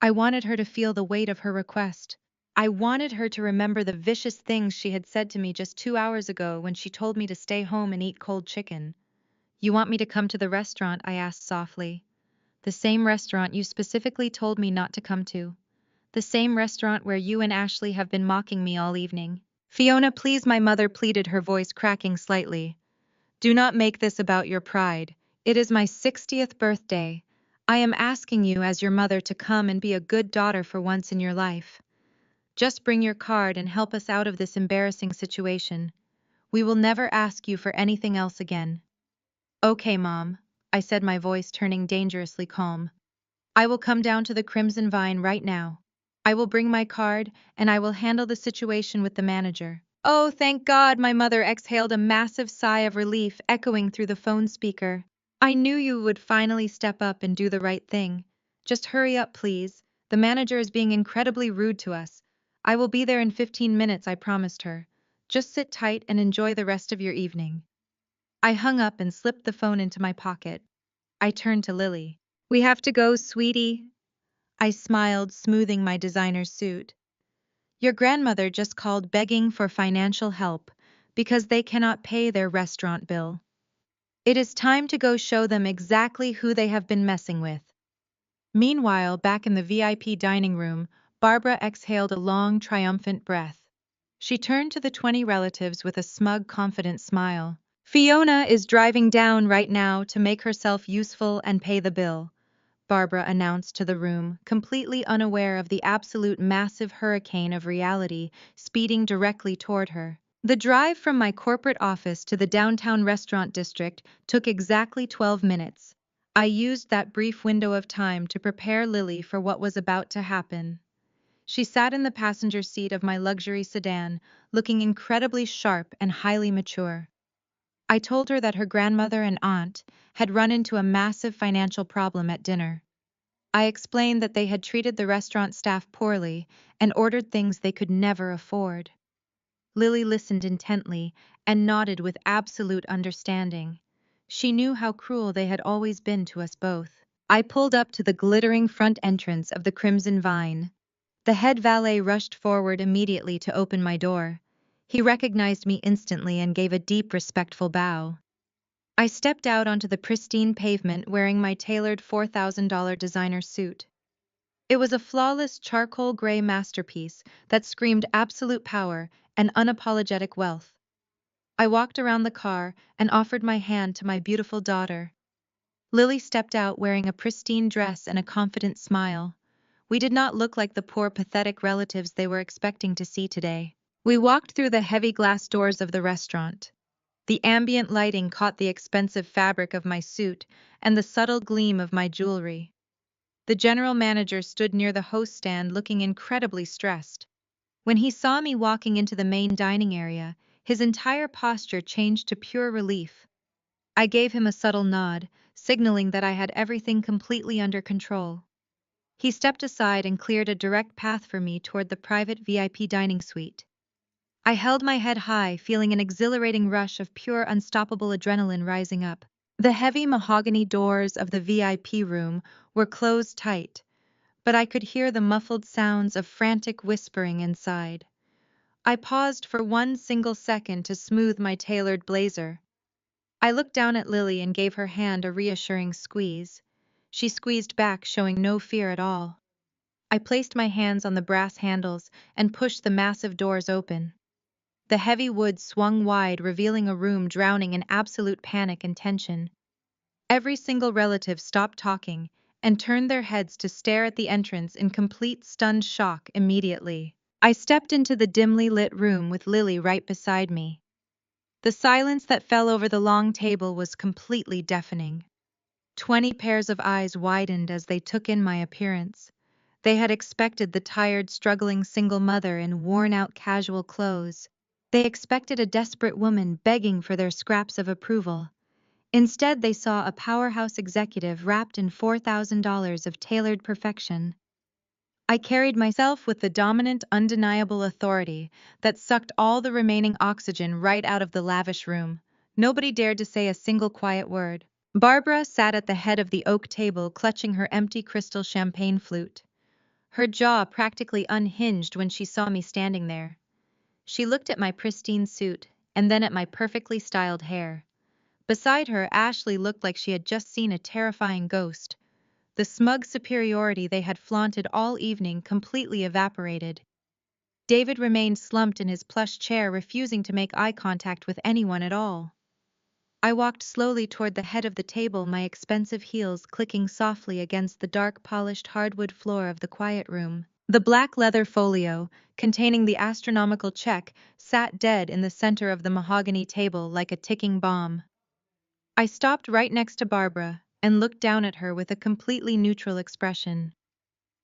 I wanted her to feel the weight of her request. I wanted her to remember the vicious things she had said to me just 2 hours ago when she told me to stay home and eat cold chicken. You want me to come to the restaurant? I asked softly. The same restaurant you specifically told me not to come to. The same restaurant where you and Ashley have been mocking me all evening. Fiona, please, my mother pleaded, her voice cracking slightly. Do not make this about your pride. It is my 60th birthday. I am asking you as your mother to come and be a good daughter for once in your life. Just bring your card and help us out of this embarrassing situation. We will never ask you for anything else again. Okay, Mom, I said, my voice turning dangerously calm. I will come down to the Crimson Vine right now. I will bring my card, and I will handle the situation with the manager. Oh, thank God, my mother exhaled a massive sigh of relief echoing through the phone speaker. I knew you would finally step up and do the right thing. Just hurry up, please. The manager is being incredibly rude to us. I will be there in 15 minutes, I promised her. Just sit tight and enjoy the rest of your evening. I hung up and slipped the phone into my pocket. I turned to Lily. We have to go, sweetie. I smiled, smoothing my designer suit. Your grandmother just called begging for financial help because they cannot pay their restaurant bill. It is time to go show them exactly who they have been messing with. Meanwhile, back in the VIP dining room, Barbara exhaled a long, triumphant breath. She turned to the 20 relatives with a smug, confident smile. Fiona is driving down right now to make herself useful and pay the bill, Barbara announced to the room, completely unaware of the absolute massive hurricane of reality speeding directly toward her. The drive from my corporate office to the downtown restaurant district took exactly 12 minutes. I used that brief window of time to prepare Lily for what was about to happen. She sat in the passenger seat of my luxury sedan, looking incredibly sharp and highly mature. I told her that her grandmother and aunt had run into a massive financial problem at dinner. I explained that they had treated the restaurant staff poorly and ordered things they could never afford. Lily listened intently and nodded with absolute understanding. She knew how cruel they had always been to us both. I pulled up to the glittering front entrance of the Crimson Vine. The head valet rushed forward immediately to open my door. He recognized me instantly and gave a deep, respectful bow. I stepped out onto the pristine pavement wearing my tailored $4,000 designer suit. It was a flawless charcoal gray masterpiece that screamed absolute power and unapologetic wealth. I walked around the car and offered my hand to my beautiful daughter. Lily stepped out wearing a pristine dress and a confident smile. We did not look like the poor, pathetic relatives they were expecting to see today. We walked through the heavy glass doors of the restaurant. The ambient lighting caught the expensive fabric of my suit and the subtle gleam of my jewelry. The general manager stood near the host stand looking incredibly stressed. When he saw me walking into the main dining area, his entire posture changed to pure relief. I gave him a subtle nod, signaling that I had everything completely under control. He stepped aside and cleared a direct path for me toward the private VIP dining suite. I held my head high, feeling an exhilarating rush of pure unstoppable adrenaline rising up. The heavy mahogany doors of the VIP room were closed tight, but I could hear the muffled sounds of frantic whispering inside. I paused for one single second to smooth my tailored blazer. I looked down at Lily and gave her hand a reassuring squeeze. She squeezed back, showing no fear at all. I placed my hands on the brass handles and pushed the massive doors open. The heavy wood swung wide, revealing a room drowning in absolute panic and tension. Every single relative stopped talking and turned their heads to stare at the entrance in complete stunned shock immediately. I stepped into the dimly lit room with Lily right beside me. The silence that fell over the long table was completely deafening. 20 pairs of eyes widened as they took in my appearance. They had expected the tired, struggling single mother in worn-out casual clothes. They expected a desperate woman begging for their scraps of approval. Instead, they saw a powerhouse executive wrapped in $4,000 of tailored perfection. I carried myself with the dominant, undeniable authority that sucked all the remaining oxygen right out of the lavish room. Nobody dared to say a single quiet word. Barbara sat at the head of the oak table, clutching her empty crystal champagne flute. Her jaw practically unhinged when she saw me standing there. She looked at my pristine suit, and then at my perfectly styled hair. Beside her, Ashley looked like she had just seen a terrifying ghost. The smug superiority they had flaunted all evening completely evaporated. David remained slumped in his plush chair, refusing to make eye contact with anyone at all. I walked slowly toward the head of the table, my expensive heels clicking softly against the dark, polished hardwood floor of the quiet room. The black leather folio, containing the astronomical check, sat dead in the center of the mahogany table like a ticking bomb. I stopped right next to Barbara and looked down at her with a completely neutral expression.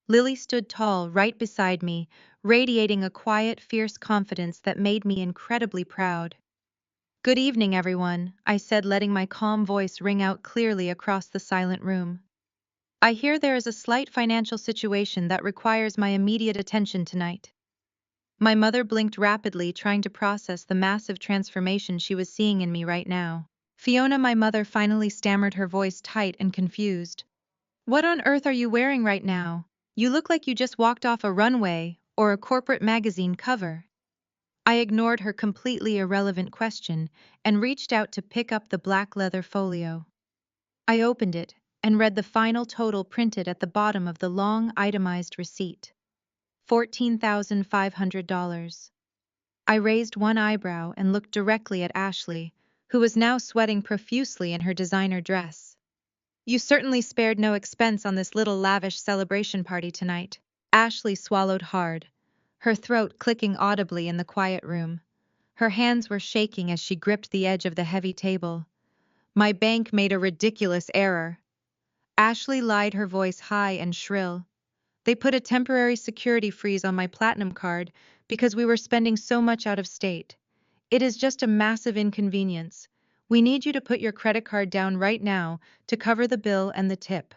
Lily stood tall right beside me, radiating a quiet, fierce confidence that made me incredibly proud. "Good evening, everyone," I said, letting my calm voice ring out clearly across the silent room. "I hear there is a slight financial situation that requires my immediate attention tonight." My mother blinked rapidly, trying to process the massive transformation she was seeing in me right now. "Fiona," my mother finally stammered, her voice tight and confused. "What on earth are you wearing right now? You look like you just walked off a runway or a corporate magazine cover." I ignored her completely irrelevant question and reached out to pick up the black leather folio. I opened it and read the final total printed at the bottom of the long, itemized receipt. $14,500. I raised one eyebrow and looked directly at Ashley, who was now sweating profusely in her designer dress. "You certainly spared no expense on this little lavish celebration party tonight." Ashley swallowed hard, her throat clicking audibly in the quiet room. Her hands were shaking as she gripped the edge of the heavy table. "My bank made a ridiculous error." Ashley lied, her voice high and shrill. "They put a temporary security freeze on my platinum card because we were spending so much out of state. It is just a massive inconvenience. We need you to put your credit card down right now to cover the bill and the tip.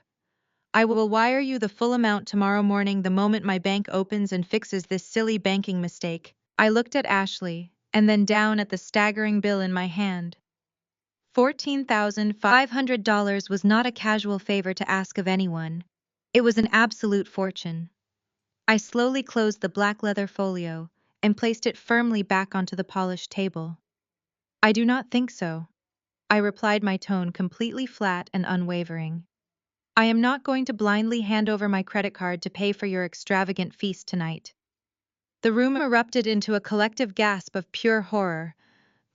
I will wire you the full amount tomorrow morning the moment my bank opens and fixes this silly banking mistake." I looked at Ashley and then down at the staggering bill in my hand. $14,500 was not a casual favor to ask of anyone. It was an absolute fortune. I slowly closed the black leather folio and placed it firmly back onto the polished table. "I do not think so," I replied, my tone completely flat and unwavering. "I am not going to blindly hand over my credit card to pay for your extravagant feast tonight." The room erupted into a collective gasp of pure horror.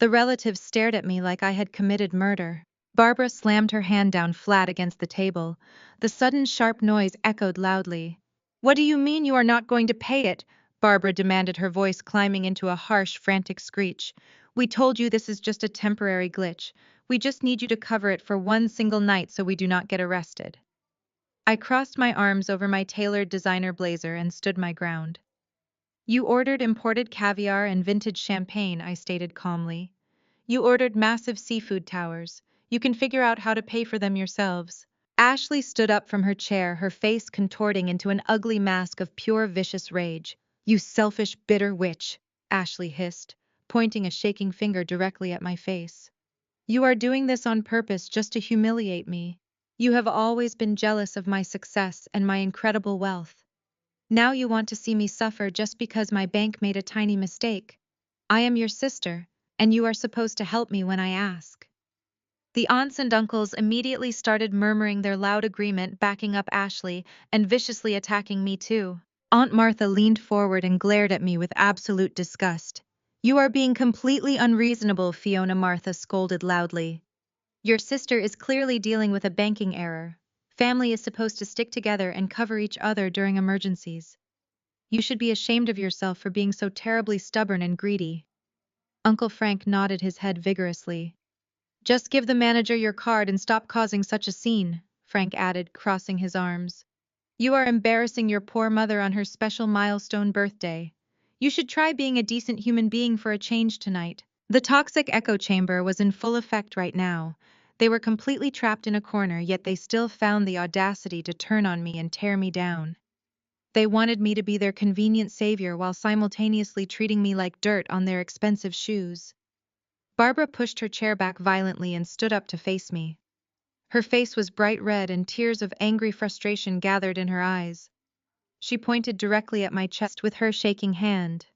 The relatives stared at me like I had committed murder. Barbara slammed her hand down flat against the table. The sudden sharp noise echoed loudly. "What do you mean you are not going to pay it?" Barbara demanded, her voice climbing into a harsh, frantic screech. "We told you this is just a temporary glitch. We just need you to cover it for one single night so we do not get arrested." I crossed my arms over my tailored designer blazer and stood my ground. "You ordered imported caviar and vintage champagne," I stated calmly. "You ordered massive seafood towers. You can figure out how to pay for them yourselves." Ashley stood up from her chair, her face contorting into an ugly mask of pure vicious rage. "You selfish, bitter witch," Ashley hissed, pointing a shaking finger directly at my face. "You are doing this on purpose just to humiliate me. You have always been jealous of my success and my incredible wealth. Now you want to see me suffer just because my bank made a tiny mistake. I am your sister, and you are supposed to help me when I ask." The aunts and uncles immediately started murmuring their loud agreement, backing up Ashley and viciously attacking me too. Aunt Martha leaned forward and glared at me with absolute disgust. "You are being completely unreasonable," Fiona Martha scolded loudly. "Your sister is clearly dealing with a banking error. Family is supposed to stick together and cover each other during emergencies. You should be ashamed of yourself for being so terribly stubborn and greedy." Uncle Frank nodded his head vigorously. "Just give the manager your card and stop causing such a scene," Frank added, crossing his arms. "You are embarrassing your poor mother on her special milestone birthday. You should try being a decent human being for a change tonight." The toxic echo chamber was in full effect right now. They were completely trapped in a corner, yet they still found the audacity to turn on me and tear me down. They wanted me to be their convenient savior while simultaneously treating me like dirt on their expensive shoes. Barbara pushed her chair back violently and stood up to face me. Her face was bright red and tears of angry frustration gathered in her eyes. She pointed directly at my chest with her shaking hand.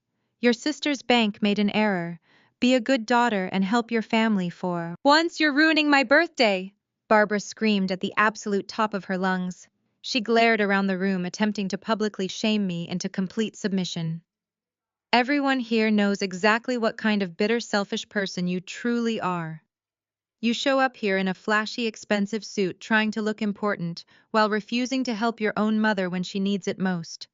"Your sister's bank made an error. Be a good daughter and help your family for once. You're ruining my birthday!" Barbara screamed at the absolute top of her lungs. She glared around the room, attempting to publicly shame me into complete submission. "Everyone here knows exactly what kind of bitter, selfish person you truly are. You show up here in a flashy, expensive suit trying to look important while refusing to help your own mother when she needs it most.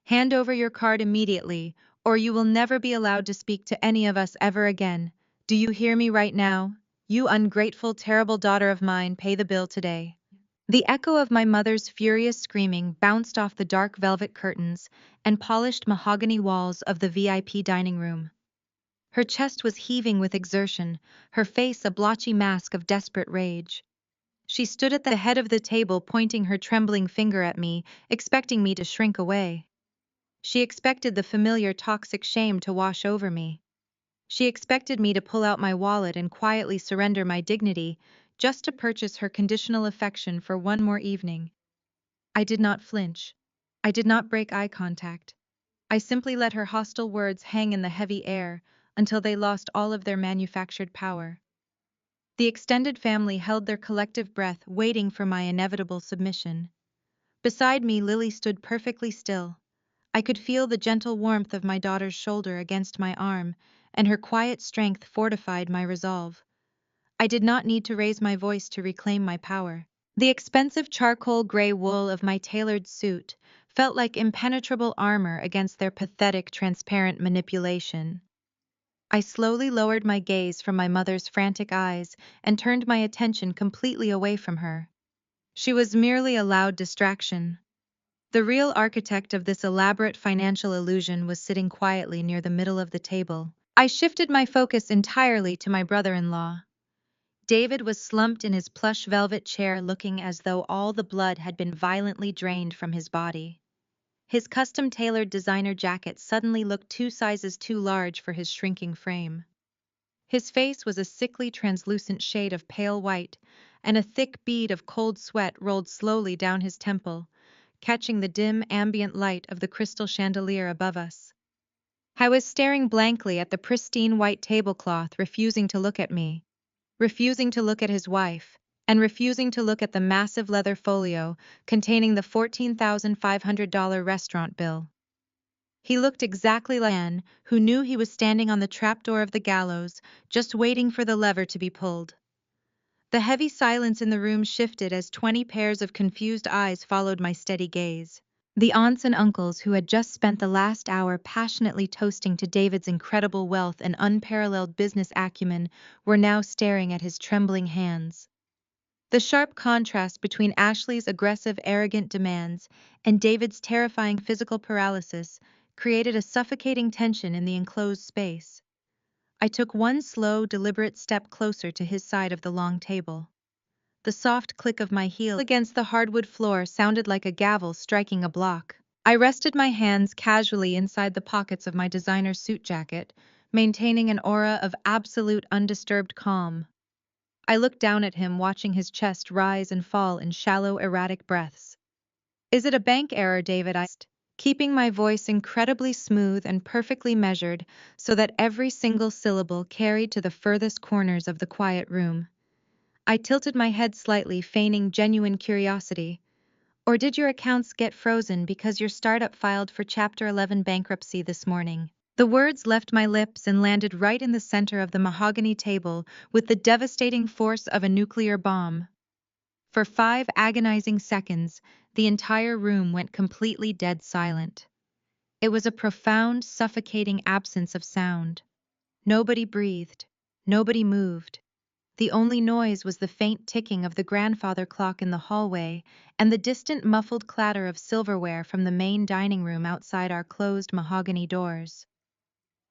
Hand over your card immediately, or you will never be allowed to speak to any of us ever again. Do you hear me right now? You ungrateful, terrible daughter of mine, pay the bill today." The echo of my mother's furious screaming bounced off the dark velvet curtains and polished mahogany walls of the VIP dining room. Her chest was heaving with exertion, her face a blotchy mask of desperate rage. She stood at the head of the table, pointing her trembling finger at me, expecting me to shrink away. She expected the familiar toxic shame to wash over me. She expected me to pull out my wallet and quietly surrender my dignity, just to purchase her conditional affection for one more evening. I did not flinch. I did not break eye contact. I simply let her hostile words hang in the heavy air until they lost all of their manufactured power. The extended family held their collective breath, waiting for my inevitable submission. Beside me, Lily stood perfectly still. I could feel the gentle warmth of my daughter's shoulder against my arm, and her quiet strength fortified my resolve. I did not need to raise my voice to reclaim my power. The expensive charcoal gray wool of my tailored suit felt like impenetrable armor against their pathetic, transparent manipulation. I slowly lowered my gaze from my mother's frantic eyes and turned my attention completely away from her. She was merely a loud distraction. The real architect of this elaborate financial illusion was sitting quietly near the middle of the table. I shifted my focus entirely to my brother-in-law. David was slumped in his plush velvet chair, looking as though all the blood had been violently drained from his body. His custom-tailored designer jacket suddenly looked 2 sizes too large for his shrinking frame. His face was a sickly, translucent shade of pale white, and a thick bead of cold sweat rolled slowly down his temple, catching the dim, ambient light of the crystal chandelier above us. I was staring blankly at the pristine white tablecloth, refusing to look at me, refusing to look at his wife, and refusing to look at the massive leather folio containing the $14,500 restaurant bill. He looked exactly like a man who knew he was standing on the trapdoor of the gallows, just waiting for the lever to be pulled. The heavy silence in the room shifted as 20 pairs of confused eyes followed my steady gaze. The aunts and uncles who had just spent the last hour passionately toasting to David's incredible wealth and unparalleled business acumen were now staring at his trembling hands. The sharp contrast between Ashley's aggressive, arrogant demands and David's terrifying physical paralysis created a suffocating tension in the enclosed space. I took one slow, deliberate step closer to his side of the long table. The soft click of my heel against the hardwood floor sounded like a gavel striking a block. I rested my hands casually inside the pockets of my designer suit jacket, maintaining an aura of absolute undisturbed calm. I looked down at him, watching his chest rise and fall in shallow, erratic breaths. "Is it a bank error, David?" I asked, keeping my voice incredibly smooth and perfectly measured so that every single syllable carried to the furthest corners of the quiet room. I tilted my head slightly, feigning genuine curiosity. "Or did your accounts get frozen because your startup filed for Chapter 11 bankruptcy this morning?" The words left my lips and landed right in the center of the mahogany table with the devastating force of a nuclear bomb. For 5 agonizing seconds, the entire room went completely dead silent. It was a profound, suffocating absence of sound. Nobody breathed. Nobody moved. The only noise was the faint ticking of the grandfather clock in the hallway and the distant muffled clatter of silverware from the main dining room outside our closed mahogany doors.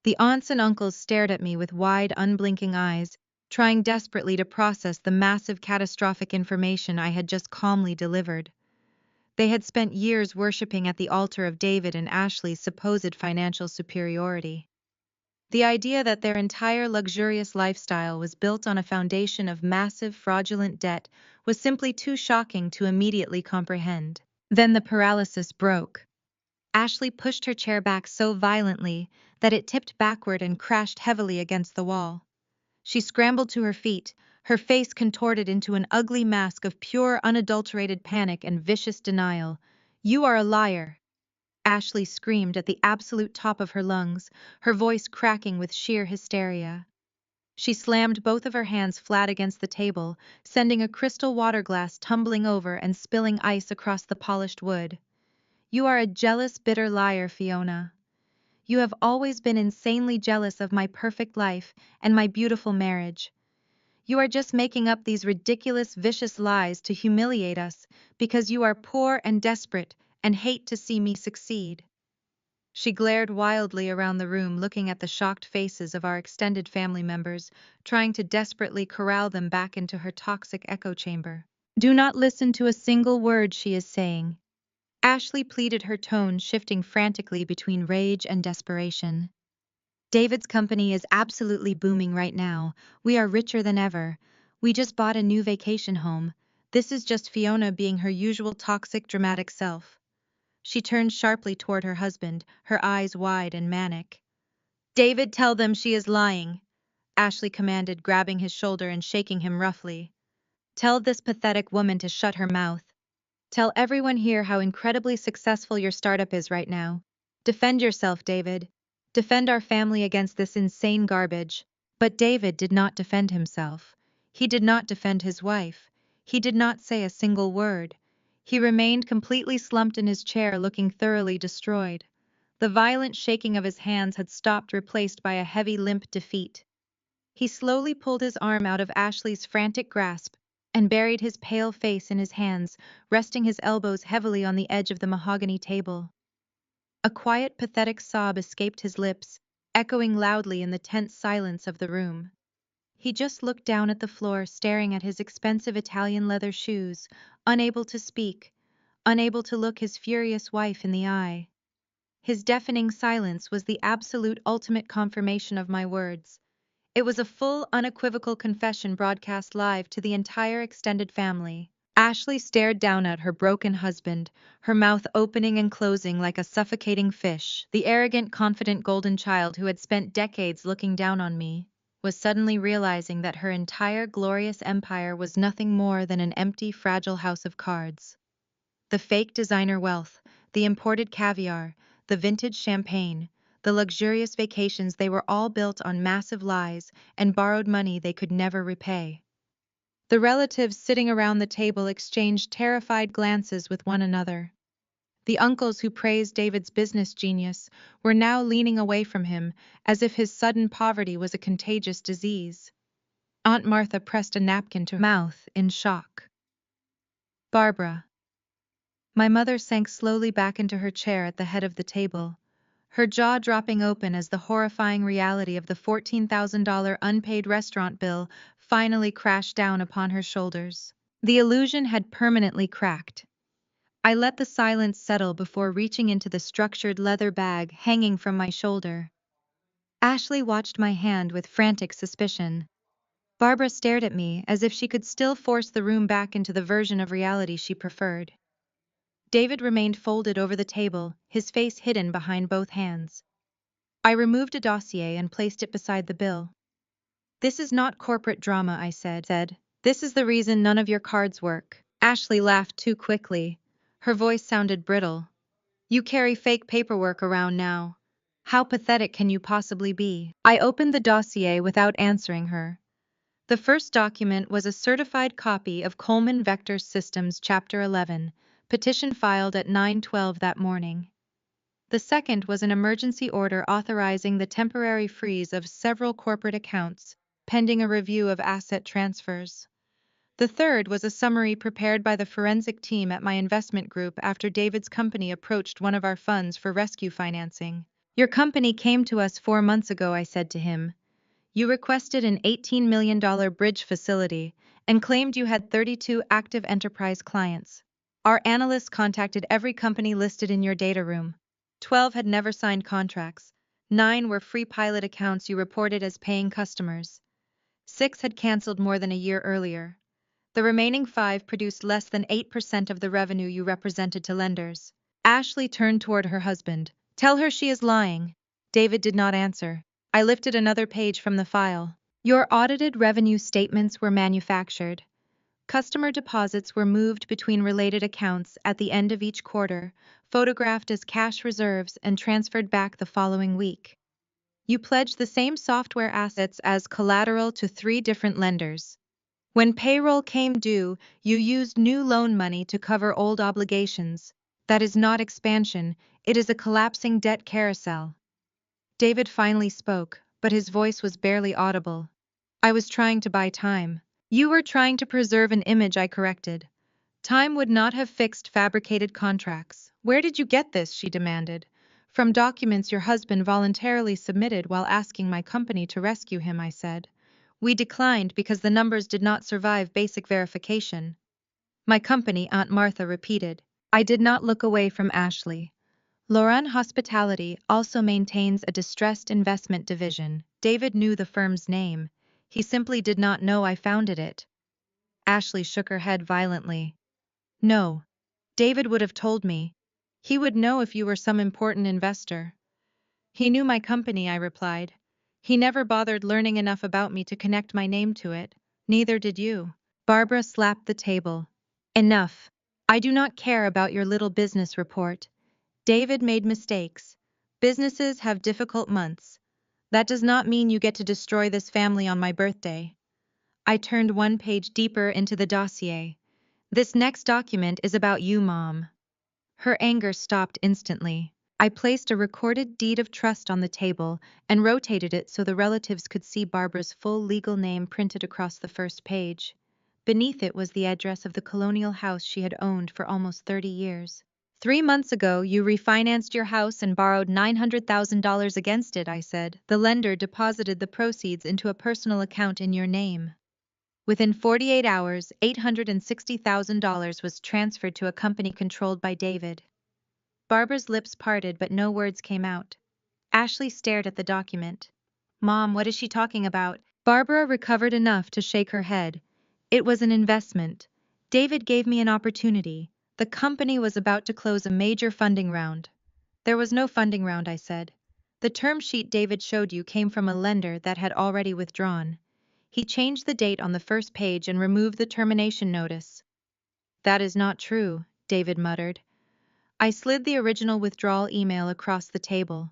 The aunts and uncles stared at me with wide, unblinking eyes, trying desperately to process the massive catastrophic information I had just calmly delivered. They had spent years worshiping at the altar of David and Ashley's supposed financial superiority. The idea that their entire luxurious lifestyle was built on a foundation of massive fraudulent debt was simply too shocking to immediately comprehend. Then the paralysis broke. Ashley pushed her chair back so violently that it tipped backward and crashed heavily against the wall. She scrambled to her feet, her face contorted into an ugly mask of pure, unadulterated panic and vicious denial. "You are a liar!" Ashley screamed at the absolute top of her lungs, her voice cracking with sheer hysteria. She slammed both of her hands flat against the table, sending a crystal water glass tumbling over and spilling ice across the polished wood. "You are a jealous, bitter liar, Fiona. You have always been insanely jealous of my perfect life and my beautiful marriage. You are just making up these ridiculous, vicious lies to humiliate us because you are poor and desperate and hate to see me succeed." She glared wildly around the room, looking at the shocked faces of our extended family members, trying to desperately corral them back into her toxic echo chamber. "Do not listen to a single word she is saying," Ashley pleaded, her tone shifting frantically between rage and desperation. "David's company is absolutely booming right now. We are richer than ever. We just bought a new vacation home. This is just Fiona being her usual toxic, dramatic self." She turned sharply toward her husband, her eyes wide and manic. "David, tell them she is lying," Ashley commanded, grabbing his shoulder and shaking him roughly. "Tell this pathetic woman to shut her mouth. Tell everyone here how incredibly successful your startup is right now. Defend yourself, David. Defend our family against this insane garbage." But David did not defend himself. He did not defend his wife. He did not say a single word. He remained completely slumped in his chair, looking thoroughly destroyed. The violent shaking of his hands had stopped, replaced by a heavy, limp defeat. He slowly pulled his arm out of Ashley's frantic grasp and buried his pale face in his hands, resting his elbows heavily on the edge of the mahogany table. A quiet, pathetic sob escaped his lips, echoing loudly in the tense silence of the room. He just looked down at the floor, staring at his expensive Italian leather shoes, unable to speak, unable to look his furious wife in the eye. His deafening silence was the absolute ultimate confirmation of my words. It was a full, unequivocal confession broadcast live to the entire extended family. Ashley stared down at her broken husband, her mouth opening and closing like a suffocating fish. The arrogant, confident golden child who had spent decades looking down on me was suddenly realizing that her entire glorious empire was nothing more than an empty, fragile house of cards. The fake designer wealth, the imported caviar, the vintage champagne, the luxurious vacations, they were all built on massive lies and borrowed money they could never repay. The relatives sitting around the table exchanged terrified glances with one another. The uncles who praised David's business genius were now leaning away from him as if his sudden poverty was a contagious disease. Aunt Martha pressed a napkin to her mouth in shock. "Barbara." My mother sank slowly back into her chair at the head of the table, her jaw dropping open as the horrifying reality of the $14,000 unpaid restaurant bill finally crashed down upon her shoulders. The illusion had permanently cracked. I let the silence settle before reaching into the structured leather bag hanging from my shoulder. Ashley watched my hand with frantic suspicion. Barbara stared at me as if she could still force the room back into the version of reality she preferred. David remained folded over the table, his face hidden behind both hands. I removed a dossier and placed it beside the bill. "This is not corporate drama," I said. "This is the reason none of your cards work." Ashley laughed too quickly. Her voice sounded brittle. "You carry fake paperwork around now. How pathetic can you possibly be?" I opened the dossier without answering her. The first document was a certified copy of Coleman Vector Systems Chapter 11, petition filed at 9:12 that morning. The second was an emergency order authorizing the temporary freeze of several corporate accounts, pending a review of asset transfers. The third was a summary prepared by the forensic team at my investment group after David's company approached one of our funds for rescue financing. "Your company came to us 4 months ago," I said to him. "You requested an $18 million bridge facility and claimed you had 32 active enterprise clients. Our analysts contacted every company listed in your data room. 12 had never signed contracts. 9 were free pilot accounts you reported as paying customers. 6 had canceled more than a year earlier. The remaining 5 produced less than 8% of the revenue you represented to lenders." Ashley turned toward her husband. "Tell her she is lying." David did not answer. I lifted another page from the file. "Your audited revenue statements were manufactured. Customer deposits were moved between related accounts at the end of each quarter, photographed as cash reserves and transferred back the following week. You pledged the same software assets as collateral to 3 different lenders. When payroll came due, you used new loan money to cover old obligations. That is not expansion, it is a collapsing debt carousel." David finally spoke, but his voice was barely audible. "I was trying to buy time." "You were trying to preserve an image," I corrected. "Time would not have fixed fabricated contracts." "Where did you get this?" she demanded. "From documents your husband voluntarily submitted while asking my company to rescue him," I said. "We declined because the numbers did not survive basic verification." "My company," Aunt Martha repeated. I did not look away from Ashley. "Lauren Hospitality also maintains a distressed investment division." David knew the firm's name. He simply did not know I founded it. Ashley shook her head violently. "No. David would have told me. He would know if you were some important investor." "He knew my company," I replied. "He never bothered learning enough about me to connect my name to it. Neither did you." Barbara slapped the table. "Enough. I do not care about your little business report. David made mistakes. Businesses have difficult months. That does not mean you get to destroy this family on my birthday." I turned one page deeper into the dossier. "This next document is about you, Mom." Her anger stopped instantly. I placed a recorded deed of trust on the table and rotated it so the relatives could see Barbara's full legal name printed across the first page. Beneath it was the address of the colonial house she had owned for almost 30 years. "3 months ago, you refinanced your house and borrowed $900,000 against it," I said. "The lender deposited the proceeds into a personal account in your name. Within 48 hours, $860,000 was transferred to a company controlled by David." Barbara's lips parted, but no words came out. Ashley stared at the document. "Mom, what is she talking about?" Barbara recovered enough to shake her head. "It was an investment. David gave me an opportunity. The company was about to close a major funding round." "There was no funding round," I said. "The term sheet David showed you came from a lender that had already withdrawn. He changed the date on the first page and removed the termination notice." "That is not true," David muttered. I slid the original withdrawal email across the table.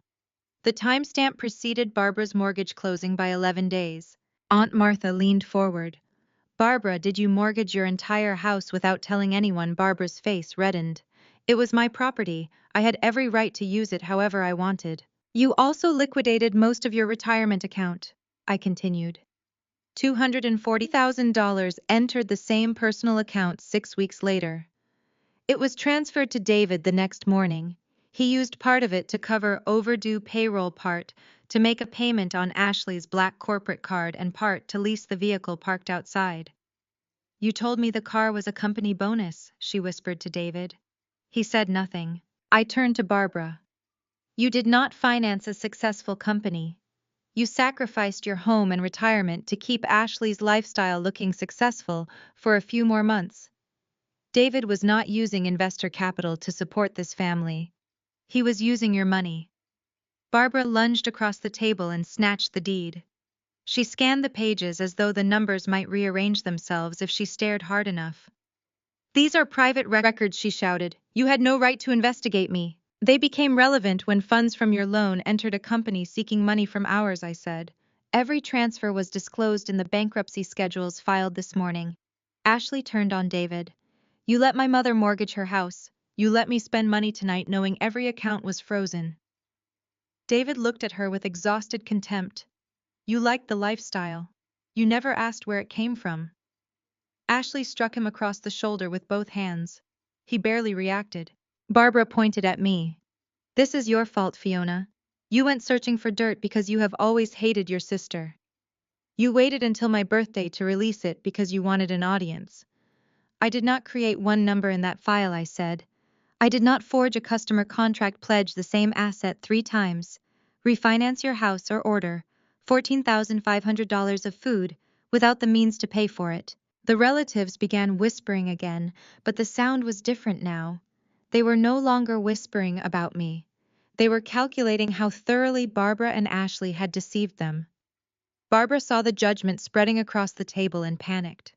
The timestamp preceded Barbara's mortgage closing by 11 days. Aunt Martha leaned forward. "Barbara, did you mortgage your entire house without telling anyone?" Barbara's face reddened. "It was my property. I had every right to use it however I wanted." "You also liquidated most of your retirement account," I continued. $240,000 entered the same personal account 6 weeks later. It was transferred to David the next morning. He used part of it to cover overdue payroll, part to make a payment on Ashley's black corporate card, and part to lease the vehicle parked outside. You told me the car was a company bonus, she whispered to David. He said nothing. I turned to Barbara. You did not finance a successful company. You sacrificed your home and retirement to keep Ashley's lifestyle looking successful for a few more months. David was not using investor capital to support this family. He was using your money. Barbara lunged across the table and snatched the deed. She scanned the pages as though the numbers might rearrange themselves if she stared hard enough. These are private records, she shouted. You had no right to investigate me. They became relevant when funds from your loan entered a company seeking money from ours, I said. Every transfer was disclosed in the bankruptcy schedules filed this morning. Ashley turned on David. You let my mother mortgage her house. You let me spend money tonight knowing every account was frozen. David looked at her with exhausted contempt. You liked the lifestyle. You never asked where it came from. Ashley struck him across the shoulder with both hands. He barely reacted. Barbara pointed at me. This is your fault, Fiona. You went searching for dirt because you have always hated your sister. You waited until my birthday to release it because you wanted an audience. I did not create one number in that file, I said. I did not forge a customer contract pledge the same asset 3 times. Refinance your house or order $14,500 of food without the means to pay for it. The relatives began whispering again, but the sound was different now. They were no longer whispering about me. They were calculating how thoroughly Barbara and Ashley had deceived them. Barbara saw the judgment spreading across the table and panicked.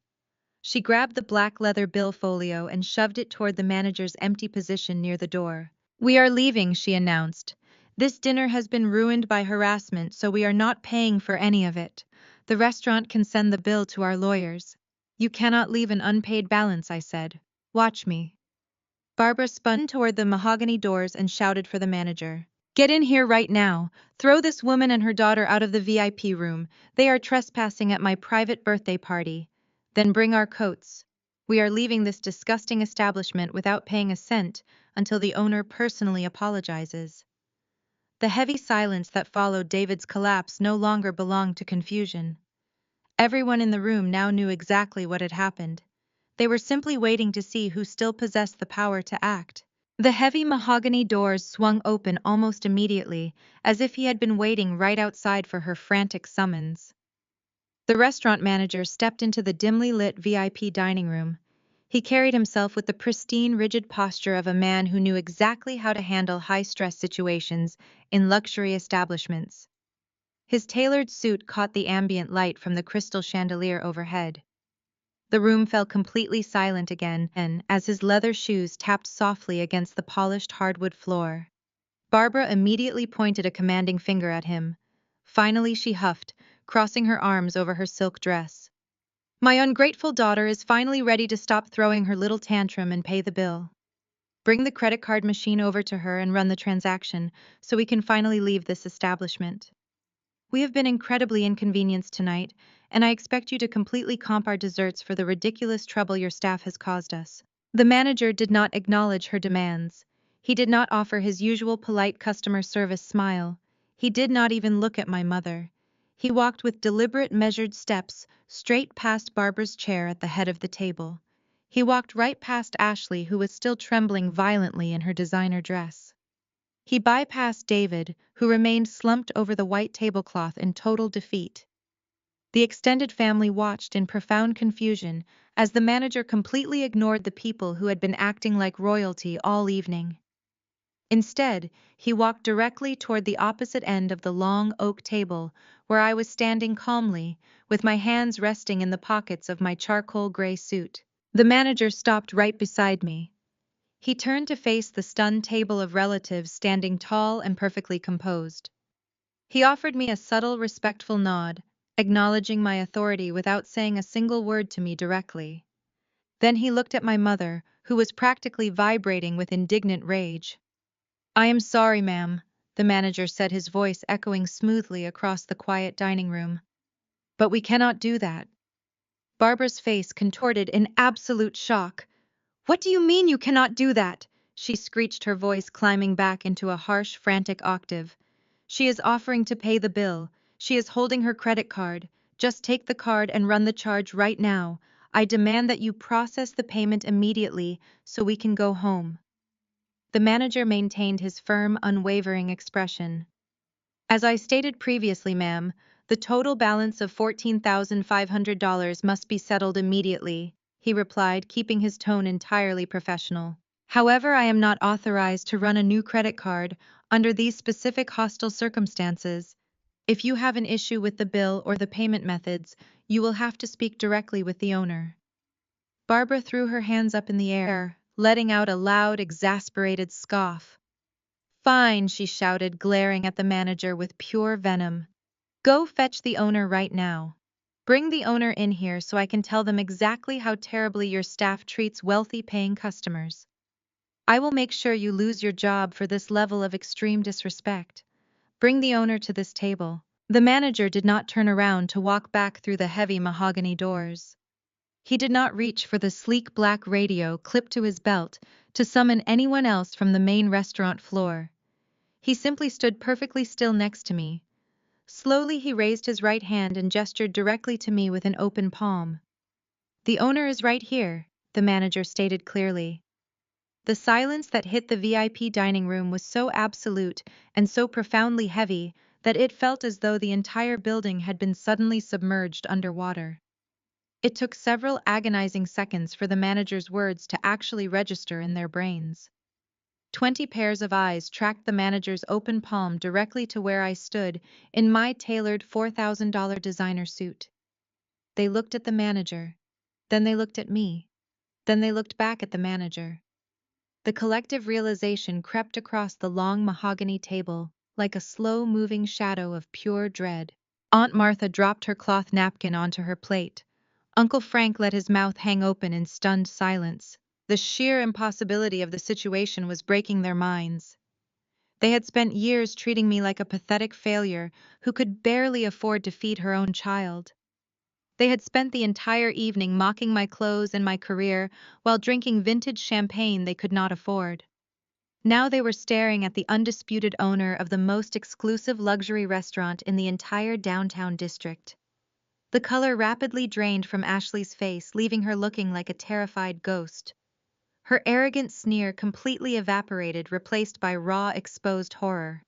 She grabbed the black leather bill folio and shoved it toward the manager's empty position near the door. We are leaving, she announced. This dinner has been ruined by harassment, so we are not paying for any of it. The restaurant can send the bill to our lawyers. You cannot leave an unpaid balance, I said. Watch me. Barbara spun toward the mahogany doors and shouted for the manager. Get in here right now. Throw this woman and her daughter out of the VIP room. They are trespassing at my private birthday party. Then bring our coats. We are leaving this disgusting establishment without paying a cent until the owner personally apologizes. The heavy silence that followed David's collapse no longer belonged to confusion. Everyone in the room now knew exactly what had happened. They were simply waiting to see who still possessed the power to act. The heavy mahogany doors swung open almost immediately, as if he had been waiting right outside for her frantic summons. The restaurant manager stepped into the dimly lit VIP dining room. He carried himself with the pristine, rigid posture of a man who knew exactly how to handle high-stress situations in luxury establishments. His tailored suit caught the ambient light from the crystal chandelier overhead. The room fell completely silent again, as his leather shoes tapped softly against the polished hardwood floor. Barbara immediately pointed a commanding finger at him. Finally she huffed, crossing her arms over her silk dress. My ungrateful daughter is finally ready to stop throwing her little tantrum and pay the bill. Bring the credit card machine over to her and run the transaction, so we can finally leave this establishment. We have been incredibly inconvenienced tonight, and I expect you to completely comp our desserts for the ridiculous trouble your staff has caused us. The manager did not acknowledge her demands. He did not offer his usual polite customer service smile. He did not even look at my mother. He walked with deliberate, measured steps straight past Barbara's chair at the head of the table. He walked right past Ashley, who was still trembling violently in her designer dress. He bypassed David, who remained slumped over the white tablecloth in total defeat. The extended family watched in profound confusion as the manager completely ignored the people who had been acting like royalty all evening. Instead, he walked directly toward the opposite end of the long oak table, where I was standing calmly, with my hands resting in the pockets of my charcoal gray suit. The manager stopped right beside me. He turned to face the stunned table of relatives standing tall and perfectly composed. He offered me a subtle, respectful nod, acknowledging my authority without saying a single word to me directly. Then he looked at my mother, who was practically vibrating with indignant rage. I am sorry, ma'am, the manager said, his voice echoing smoothly across the quiet dining room. But we cannot do that. Barbara's face contorted in absolute shock. What do you mean you cannot do that? She screeched, her voice climbing back into a harsh, frantic octave. She is offering to pay the bill. She is holding her credit card. Just take the card and run the charge right now. I demand that you process the payment immediately so we can go home." The manager maintained his firm, unwavering expression. "As I stated previously, ma'am, the total balance of $14,500 must be settled immediately," he replied, keeping his tone entirely professional. "However, I am not authorized to run a new credit card under these specific hostile circumstances. If you have an issue with the bill or the payment methods, you will have to speak directly with the owner." Barbara threw her hands up in the air, letting out a loud, exasperated scoff. "Fine," she shouted, glaring at the manager with pure venom. "Go fetch the owner right now. Bring the owner in here so I can tell them exactly how terribly your staff treats wealthy paying customers. I will make sure you lose your job for this level of extreme disrespect. Bring the owner to this table." The manager did not turn around to walk back through the heavy mahogany doors. He did not reach for the sleek black radio clipped to his belt to summon anyone else from the main restaurant floor. He simply stood perfectly still next to me. Slowly he raised his right hand and gestured directly to me with an open palm. "The owner is right here," the manager stated clearly. The silence that hit the VIP dining room was so absolute and so profoundly heavy that it felt as though the entire building had been suddenly submerged underwater. It took several agonizing seconds for the manager's words to actually register in their brains. 20 pairs of eyes tracked the manager's open palm directly to where I stood in my tailored $4,000 designer suit. They looked at the manager. Then they looked at me. Then they looked back at the manager. The collective realization crept across the long mahogany table like a slow-moving shadow of pure dread. Aunt Martha dropped her cloth napkin onto her plate. Uncle Frank let his mouth hang open in stunned silence. The sheer impossibility of the situation was breaking their minds. They had spent years treating me like a pathetic failure who could barely afford to feed her own child. They had spent the entire evening mocking my clothes and my career while drinking vintage champagne they could not afford. Now they were staring at the undisputed owner of the most exclusive luxury restaurant in the entire downtown district. The color rapidly drained from Ashley's face, leaving her looking like a terrified ghost. Her arrogant sneer completely evaporated, replaced by raw, exposed horror.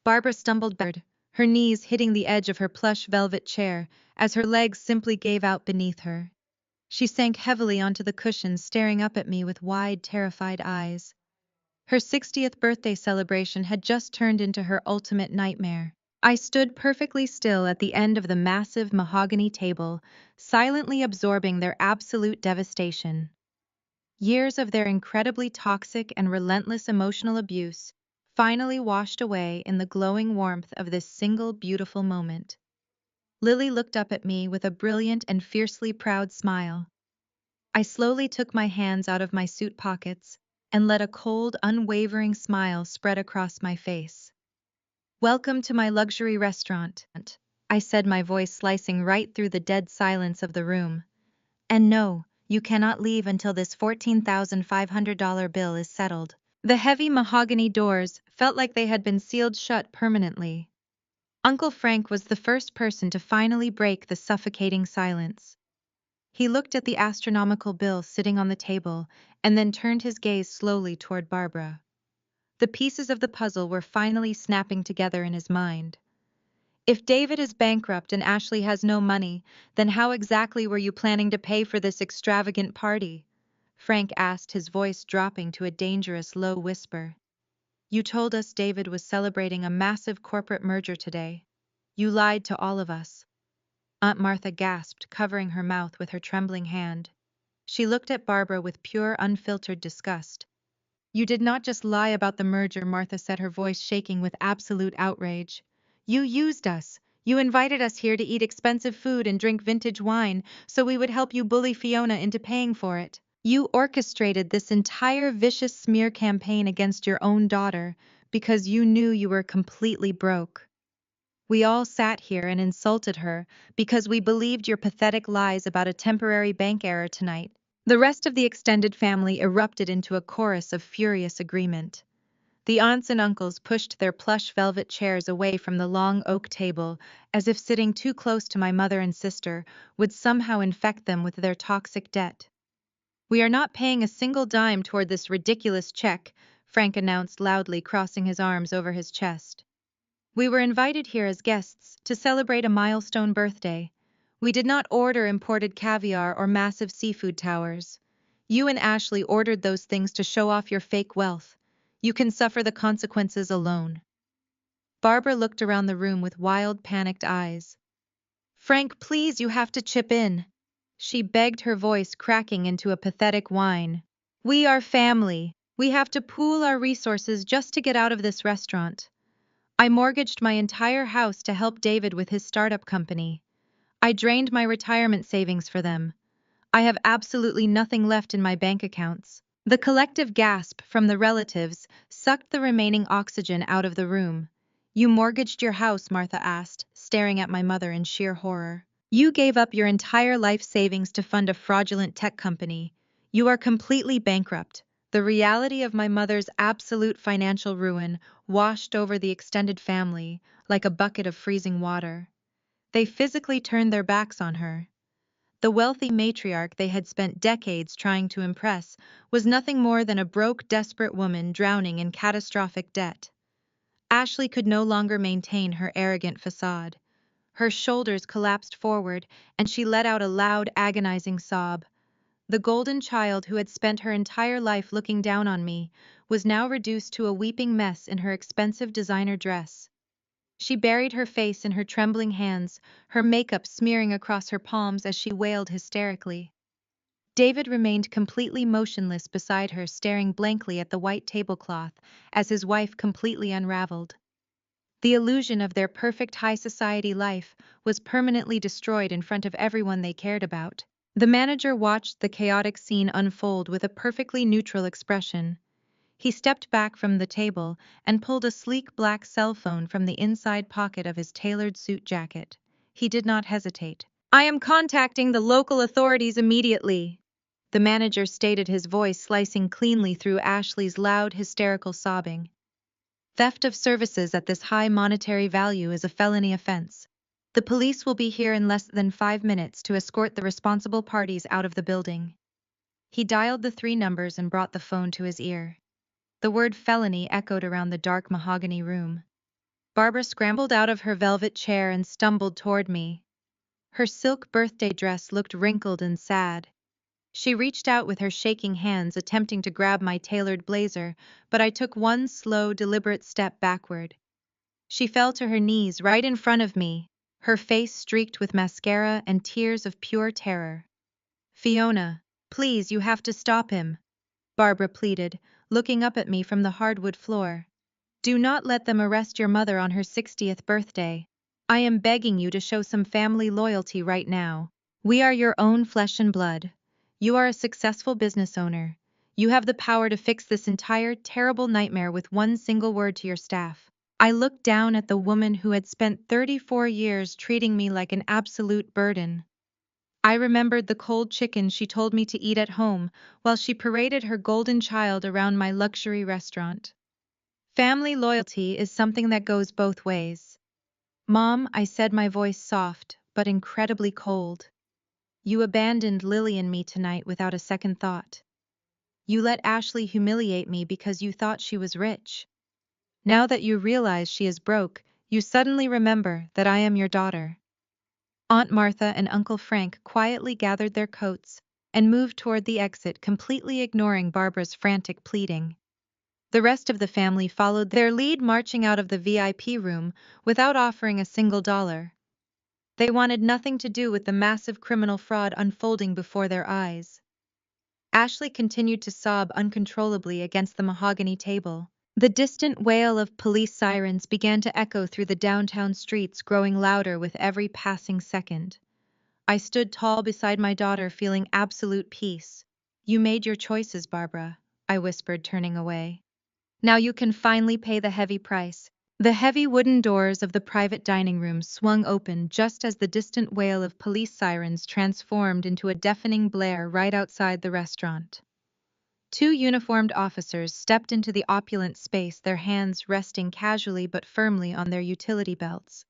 Barbara stumbled backward, her knees hitting the edge of her plush velvet chair as her legs simply gave out beneath her. She sank heavily onto the cushions, staring up at me with wide, terrified eyes. Her 60th birthday celebration had just turned into her ultimate nightmare. I stood perfectly still at the end of the massive mahogany table, silently absorbing their absolute devastation. Years of their incredibly toxic and relentless emotional abuse finally washed away in the glowing warmth of this single beautiful moment. Lily looked up at me with a brilliant and fiercely proud smile. I slowly took my hands out of my suit pockets and let a cold, unwavering smile spread across my face. "Welcome to my luxury restaurant," I said, my voice slicing right through the dead silence of the room. "And no, you cannot leave until this $14,500 bill is settled." The heavy mahogany doors felt like they had been sealed shut permanently. Uncle Frank was the first person to finally break the suffocating silence. He looked at the astronomical bill sitting on the table and then turned his gaze slowly toward Barbara. The pieces of the puzzle were finally snapping together in his mind. "If David is bankrupt and Ashley has no money, then how exactly were you planning to pay for this extravagant party?" Frank asked, his voice dropping to a dangerous low whisper. "You told us David was celebrating a massive corporate merger today. You lied to all of us." Aunt Martha gasped, covering her mouth with her trembling hand. She looked at Barbara with pure, unfiltered disgust. "You did not just lie about the merger," Martha said, her voice shaking with absolute outrage. "You used us. You invited us here to eat expensive food and drink vintage wine so we would help you bully Fiona into paying for it. You orchestrated this entire vicious smear campaign against your own daughter because you knew you were completely broke. We all sat here and insulted her because we believed your pathetic lies about a temporary bank error tonight." The rest of the extended family erupted into a chorus of furious agreement. The aunts and uncles pushed their plush velvet chairs away from the long oak table, as if sitting too close to my mother and sister would somehow infect them with their toxic debt. "We are not paying a single dime toward this ridiculous check," Frank announced loudly, crossing his arms over his chest. "We were invited here as guests to celebrate a milestone birthday. We did not order imported caviar or massive seafood towers. You and Ashley ordered those things to show off your fake wealth. You can suffer the consequences alone." Barbara looked around the room with wild, panicked eyes. "Frank, please, you have to chip in," she begged, her voice cracking into a pathetic whine. "We are family. We have to pool our resources just to get out of this restaurant. I mortgaged my entire house to help David with his startup company. I drained my retirement savings for them. I have absolutely nothing left in my bank accounts." The collective gasp from the relatives sucked the remaining oxygen out of the room. "You mortgaged your house?" Martha asked, staring at my mother in sheer horror. "You gave up your entire life savings to fund a fraudulent tech company. You are completely bankrupt." The reality of my mother's absolute financial ruin washed over the extended family like a bucket of freezing water. They physically turned their backs on her. The wealthy matriarch they had spent decades trying to impress was nothing more than a broke, desperate woman drowning in catastrophic debt. Ashley could no longer maintain her arrogant facade. Her shoulders collapsed forward, and she let out a loud, agonizing sob. The golden child who had spent her entire life looking down on me was now reduced to a weeping mess in her expensive designer dress. She buried her face in her trembling hands, her makeup smearing across her palms as she wailed hysterically. David remained completely motionless beside her, staring blankly at the white tablecloth as his wife completely unraveled. The illusion of their perfect high society life was permanently destroyed in front of everyone they cared about. The manager watched the chaotic scene unfold with a perfectly neutral expression. He stepped back from the table and pulled a sleek black cell phone from the inside pocket of his tailored suit jacket. He did not hesitate. "I am contacting the local authorities immediately," the manager stated, his voice slicing cleanly through Ashley's loud, hysterical sobbing. "Theft of services at this high monetary value is a felony offense. The police will be here in less than 5 minutes to escort the responsible parties out of the building." He dialed the 3 numbers and brought the phone to his ear. The word felony echoed around the dark mahogany room. Barbara scrambled out of her velvet chair and stumbled toward me. Her silk birthday dress looked wrinkled and sad. She reached out with her shaking hands, attempting to grab my tailored blazer, but I took one slow, deliberate step backward. She fell to her knees right in front of me, her face streaked with mascara and tears of pure terror. "Fiona, please, you have to stop him," Barbara pleaded, looking up at me from the hardwood floor. "Do not let them arrest your mother on her 60th birthday. I am begging you to show some family loyalty right now. We are your own flesh and blood. You are a successful business owner. You have the power to fix this entire terrible nightmare with one single word to your staff." I looked down at the woman who had spent 34 years treating me like an absolute burden. I remembered the cold chicken she told me to eat at home while she paraded her golden child around my luxury restaurant. Family loyalty is something that goes both ways. "Mom," I said, my voice soft but incredibly cold. "You abandoned Lily and me tonight without a second thought. You let Ashley humiliate me because you thought she was rich. Now that you realize she is broke, you suddenly remember that I am your daughter." Aunt Martha and Uncle Frank quietly gathered their coats and moved toward the exit, completely ignoring Barbara's frantic pleading. The rest of the family followed their lead, marching out of the VIP room without offering a single dollar. They wanted nothing to do with the massive criminal fraud unfolding before their eyes. Ashley continued to sob uncontrollably against the mahogany table. The distant wail of police sirens began to echo through the downtown streets, growing louder with every passing second. I stood tall beside my daughter, feeling absolute peace. "You made your choices, Barbara," I whispered, turning away. "Now you can finally pay the heavy price." The heavy wooden doors of the private dining room swung open just as the distant wail of police sirens transformed into a deafening blare right outside the restaurant. Two uniformed officers stepped into the opulent space, their hands resting casually but firmly on their utility belts.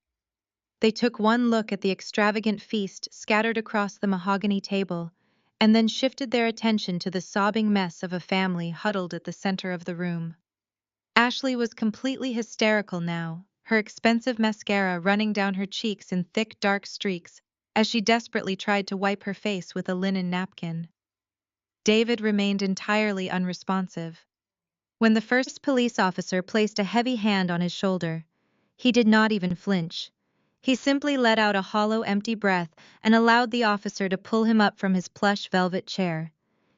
They took one look at the extravagant feast scattered across the mahogany table, and then shifted their attention to the sobbing mess of a family huddled at the center of the room. Ashley was completely hysterical now, her expensive mascara running down her cheeks in thick, dark streaks as she desperately tried to wipe her face with a linen napkin. David remained entirely unresponsive. When the first police officer placed a heavy hand on his shoulder, he did not even flinch. He simply let out a hollow, empty breath and allowed the officer to pull him up from his plush velvet chair.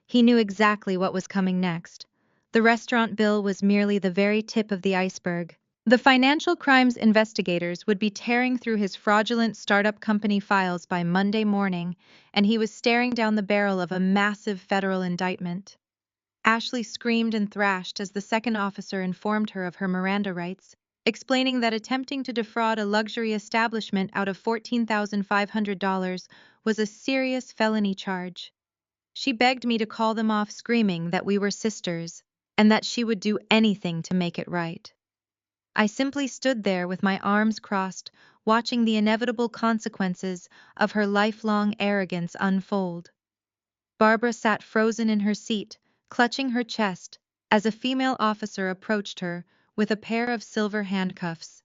He knew exactly what was coming next. The restaurant bill was merely the very tip of the iceberg. The financial crimes investigators would be tearing through his fraudulent startup company files by Monday morning, and he was staring down the barrel of a massive federal indictment. Ashley screamed and thrashed as the second officer informed her of her Miranda rights, explaining that attempting to defraud a luxury establishment out of $14,500 was a serious felony charge. She begged me to call them off, screaming that we were sisters and that she would do anything to make it right. I simply stood there with my arms crossed, watching the inevitable consequences of her lifelong arrogance unfold. Barbara sat frozen in her seat, clutching her chest, as a female officer approached her with a pair of silver handcuffs.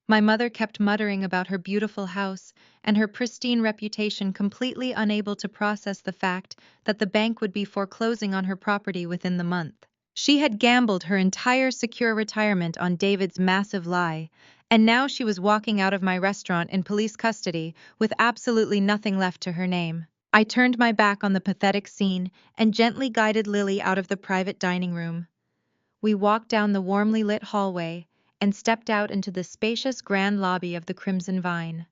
My mother kept muttering about her beautiful house and her pristine reputation, completely unable to process the fact that the bank would be foreclosing on her property within the month. She had gambled her entire secure retirement on David's massive lie, and now she was walking out of my restaurant in police custody with absolutely nothing left to her name. I turned my back on the pathetic scene and gently guided Lily out of the private dining room. We walked down the warmly lit hallway and stepped out into the spacious grand lobby of the Crimson Vine.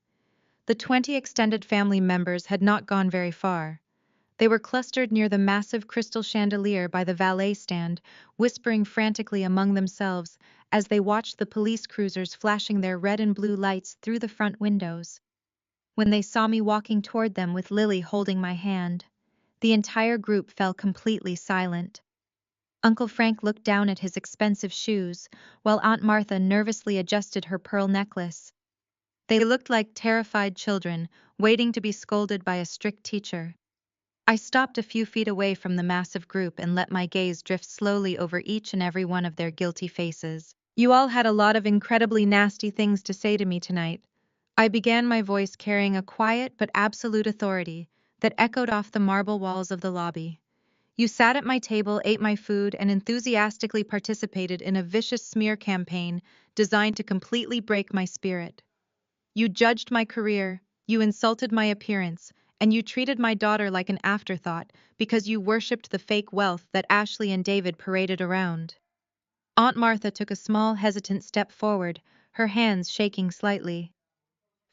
The 20 extended family members had not gone very far. They were clustered near the massive crystal chandelier by the valet stand, whispering frantically among themselves as they watched the police cruisers flashing their red and blue lights through the front windows. When they saw me walking toward them with Lily holding my hand, the entire group fell completely silent. Uncle Frank looked down at his expensive shoes, while Aunt Martha nervously adjusted her pearl necklace. They looked like terrified children, waiting to be scolded by a strict teacher. I stopped a few feet away from the massive group and let my gaze drift slowly over each and every one of their guilty faces. "You all had a lot of incredibly nasty things to say to me tonight." I began, my voice carrying a quiet but absolute authority that echoed off the marble walls of the lobby. "You sat at my table, ate my food, and enthusiastically participated in a vicious smear campaign designed to completely break my spirit. You judged my career, you insulted my appearance, and you treated my daughter like an afterthought because you worshipped the fake wealth that Ashley and David paraded around." Aunt Martha took a small, hesitant step forward, her hands shaking slightly.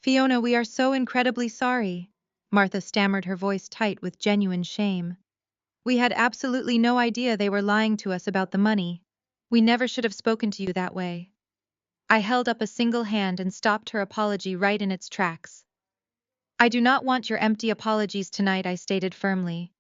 "Fiona, we are so incredibly sorry." Martha stammered, her voice tight with genuine shame. "We had absolutely no idea they were lying to us about the money. We never should have spoken to you that way." I held up a single hand and stopped her apology right in its tracks. "I do not want your empty apologies tonight," I stated firmly.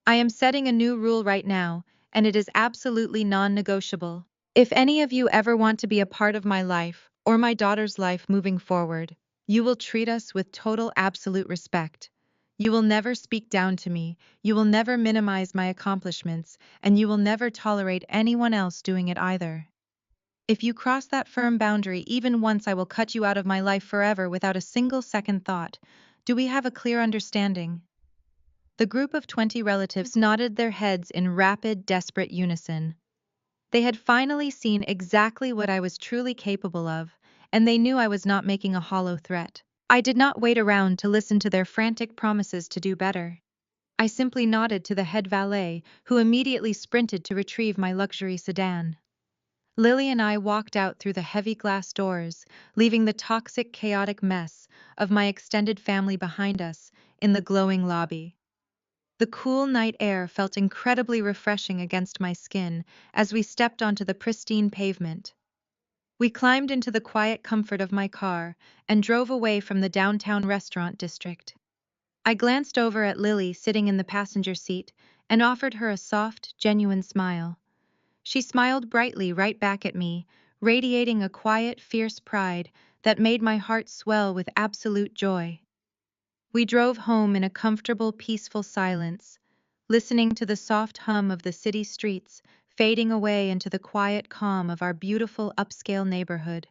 "I am setting a new rule right now, and it is absolutely non-negotiable. If any of you ever want to be a part of my life, or my daughter's life moving forward, you will treat us with total absolute respect. You will never speak down to me, you will never minimize my accomplishments, and you will never tolerate anyone else doing it either. If you cross that firm boundary even once, I will cut you out of my life forever without a single second thought. Do we have a clear understanding?" The group of 20 relatives nodded their heads in rapid, desperate unison. They had finally seen exactly what I was truly capable of, and they knew I was not making a hollow threat. I did not wait around to listen to their frantic promises to do better. I simply nodded to the head valet, who immediately sprinted to retrieve my luxury sedan. Lily and I walked out through the heavy glass doors, leaving the toxic, chaotic mess of my extended family behind us in the glowing lobby. The cool night air felt incredibly refreshing against my skin as we stepped onto the pristine pavement. We climbed into the quiet comfort of my car and drove away from the downtown restaurant district. I glanced over at Lily sitting in the passenger seat and offered her a soft, genuine smile. She smiled brightly right back at me, radiating a quiet, fierce pride that made my heart swell with absolute joy. We drove home in a comfortable, peaceful silence, listening to the soft hum of the city streets fading away into the quiet calm of our beautiful upscale neighborhood.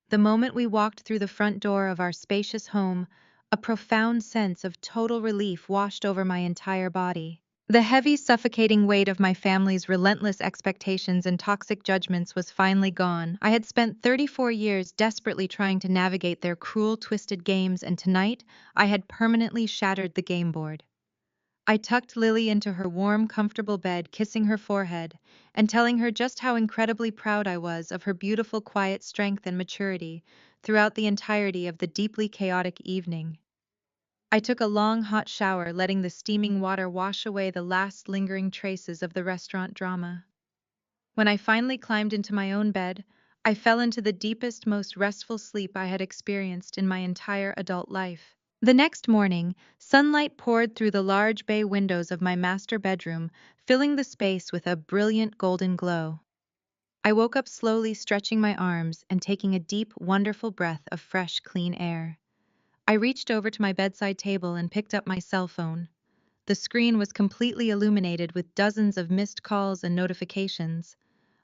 The moment we walked through the front door of our spacious home, a profound sense of total relief washed over my entire body. The heavy, suffocating weight of my family's relentless expectations and toxic judgments was finally gone. I had spent 34 years desperately trying to navigate their cruel, twisted games, and tonight I had permanently shattered the game board. I tucked Lily into her warm, comfortable bed, kissing her forehead, and telling her just how incredibly proud I was of her beautiful, quiet strength and maturity throughout the entirety of the deeply chaotic evening. I took a long, hot shower, letting the steaming water wash away the last lingering traces of the restaurant drama. When I finally climbed into my own bed, I fell into the deepest, most restful sleep I had experienced in my entire adult life. The next morning, sunlight poured through the large bay windows of my master bedroom, filling the space with a brilliant golden glow. I woke up slowly, stretching my arms and taking a deep, wonderful breath of fresh, clean air. I reached over to my bedside table and picked up my cell phone. The screen was completely illuminated with dozens of missed calls and notifications.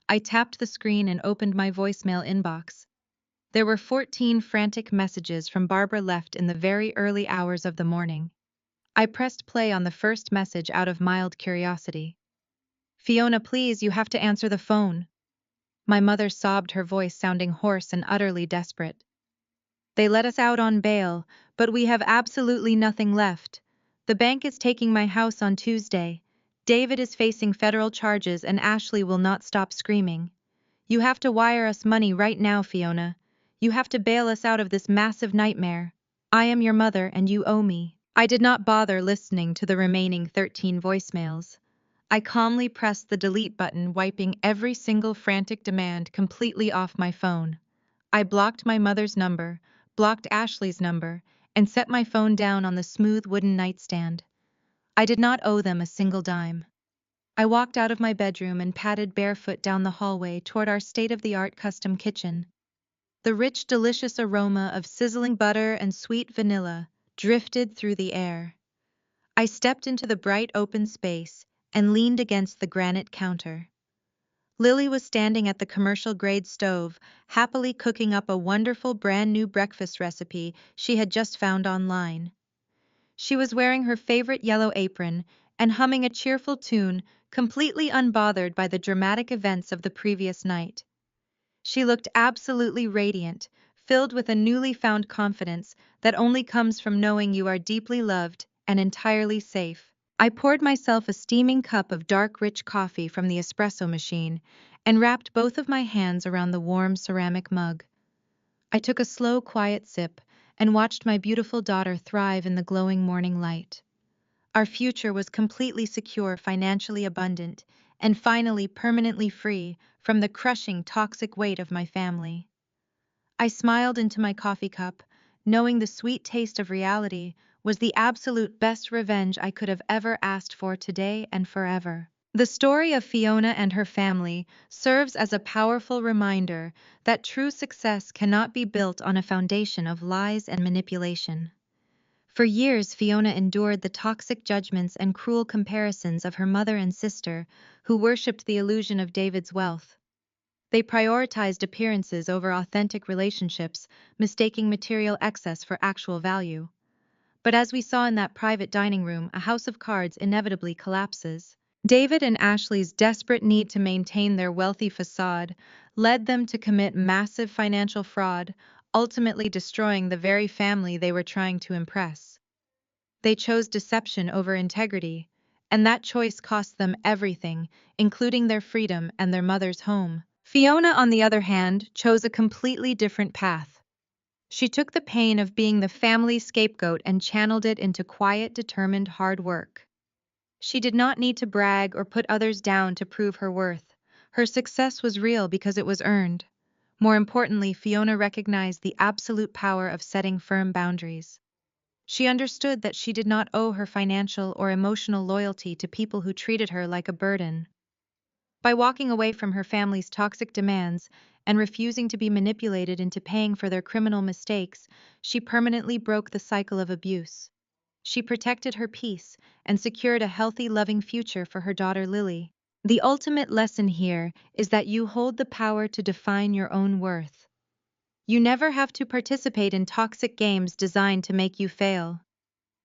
I tapped the screen and opened my voicemail inbox. There were 14 frantic messages from Barbara left in the very early hours of the morning. I pressed play on the first message out of mild curiosity. "Fiona, please, you have to answer the phone." My mother sobbed, her voice sounding hoarse and utterly desperate. "They let us out on bail, but we have absolutely nothing left. The bank is taking my house on Tuesday. David is facing federal charges and Ashley will not stop screaming. You have to wire us money right now, Fiona. You have to bail us out of this massive nightmare. I am your mother and you owe me." I did not bother listening to the remaining 13 voicemails. I calmly pressed the delete button, wiping every single frantic demand completely off my phone. I blocked my mother's number, blocked Ashley's number, and set my phone down on the smooth wooden nightstand. I did not owe them a single dime. I walked out of my bedroom and padded barefoot down the hallway toward our state-of-the-art custom kitchen. The rich, delicious aroma of sizzling butter and sweet vanilla drifted through the air. I stepped into the bright open space and leaned against the granite counter. Lily was standing at the commercial-grade stove, happily cooking up a wonderful brand-new breakfast recipe she had just found online. She was wearing her favorite yellow apron and humming a cheerful tune, completely unbothered by the dramatic events of the previous night. She looked absolutely radiant, filled with a newly found confidence that only comes from knowing you are deeply loved and entirely safe. I poured myself a steaming cup of dark, rich coffee from the espresso machine and wrapped both of my hands around the warm ceramic mug. I took a slow, quiet sip and watched my beautiful daughter thrive in the glowing morning light. Our future was completely secure, financially abundant, and finally permanently free from the crushing, toxic weight of my family. I smiled into my coffee cup, knowing the sweet taste of reality was the absolute best revenge I could have ever asked for today and forever. The story of Fiona and her family serves as a powerful reminder that true success cannot be built on a foundation of lies and manipulation. For years, Fiona endured the toxic judgments and cruel comparisons of her mother and sister, who worshipped the illusion of David's wealth. They prioritized appearances over authentic relationships, mistaking material excess for actual value. But as we saw in that private dining room, a house of cards inevitably collapses. David and Ashley's desperate need to maintain their wealthy facade led them to commit massive financial fraud, ultimately destroying the very family they were trying to impress. They chose deception over integrity, and that choice cost them everything, including their freedom and their mother's home. Fiona, on the other hand, chose a completely different path. She took the pain of being the family scapegoat and channeled it into quiet, determined hard work. She did not need to brag or put others down to prove her worth. Her success was real because it was earned. More importantly, Fiona recognized the absolute power of setting firm boundaries. She understood that she did not owe her financial or emotional loyalty to people who treated her like a burden. By walking away from her family's toxic demands and refusing to be manipulated into paying for their criminal mistakes, she permanently broke the cycle of abuse. She protected her peace and secured a healthy, loving future for her daughter Lily. The ultimate lesson here is that you hold the power to define your own worth. You never have to participate in toxic games designed to make you fail.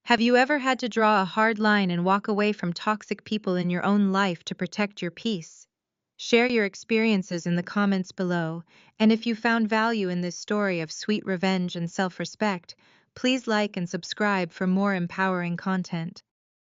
Have you ever had to draw a hard line and walk away from toxic people in your own life to protect your peace? Share your experiences in the comments below, and if you found value in this story of sweet revenge and self-respect, please like and subscribe for more empowering content.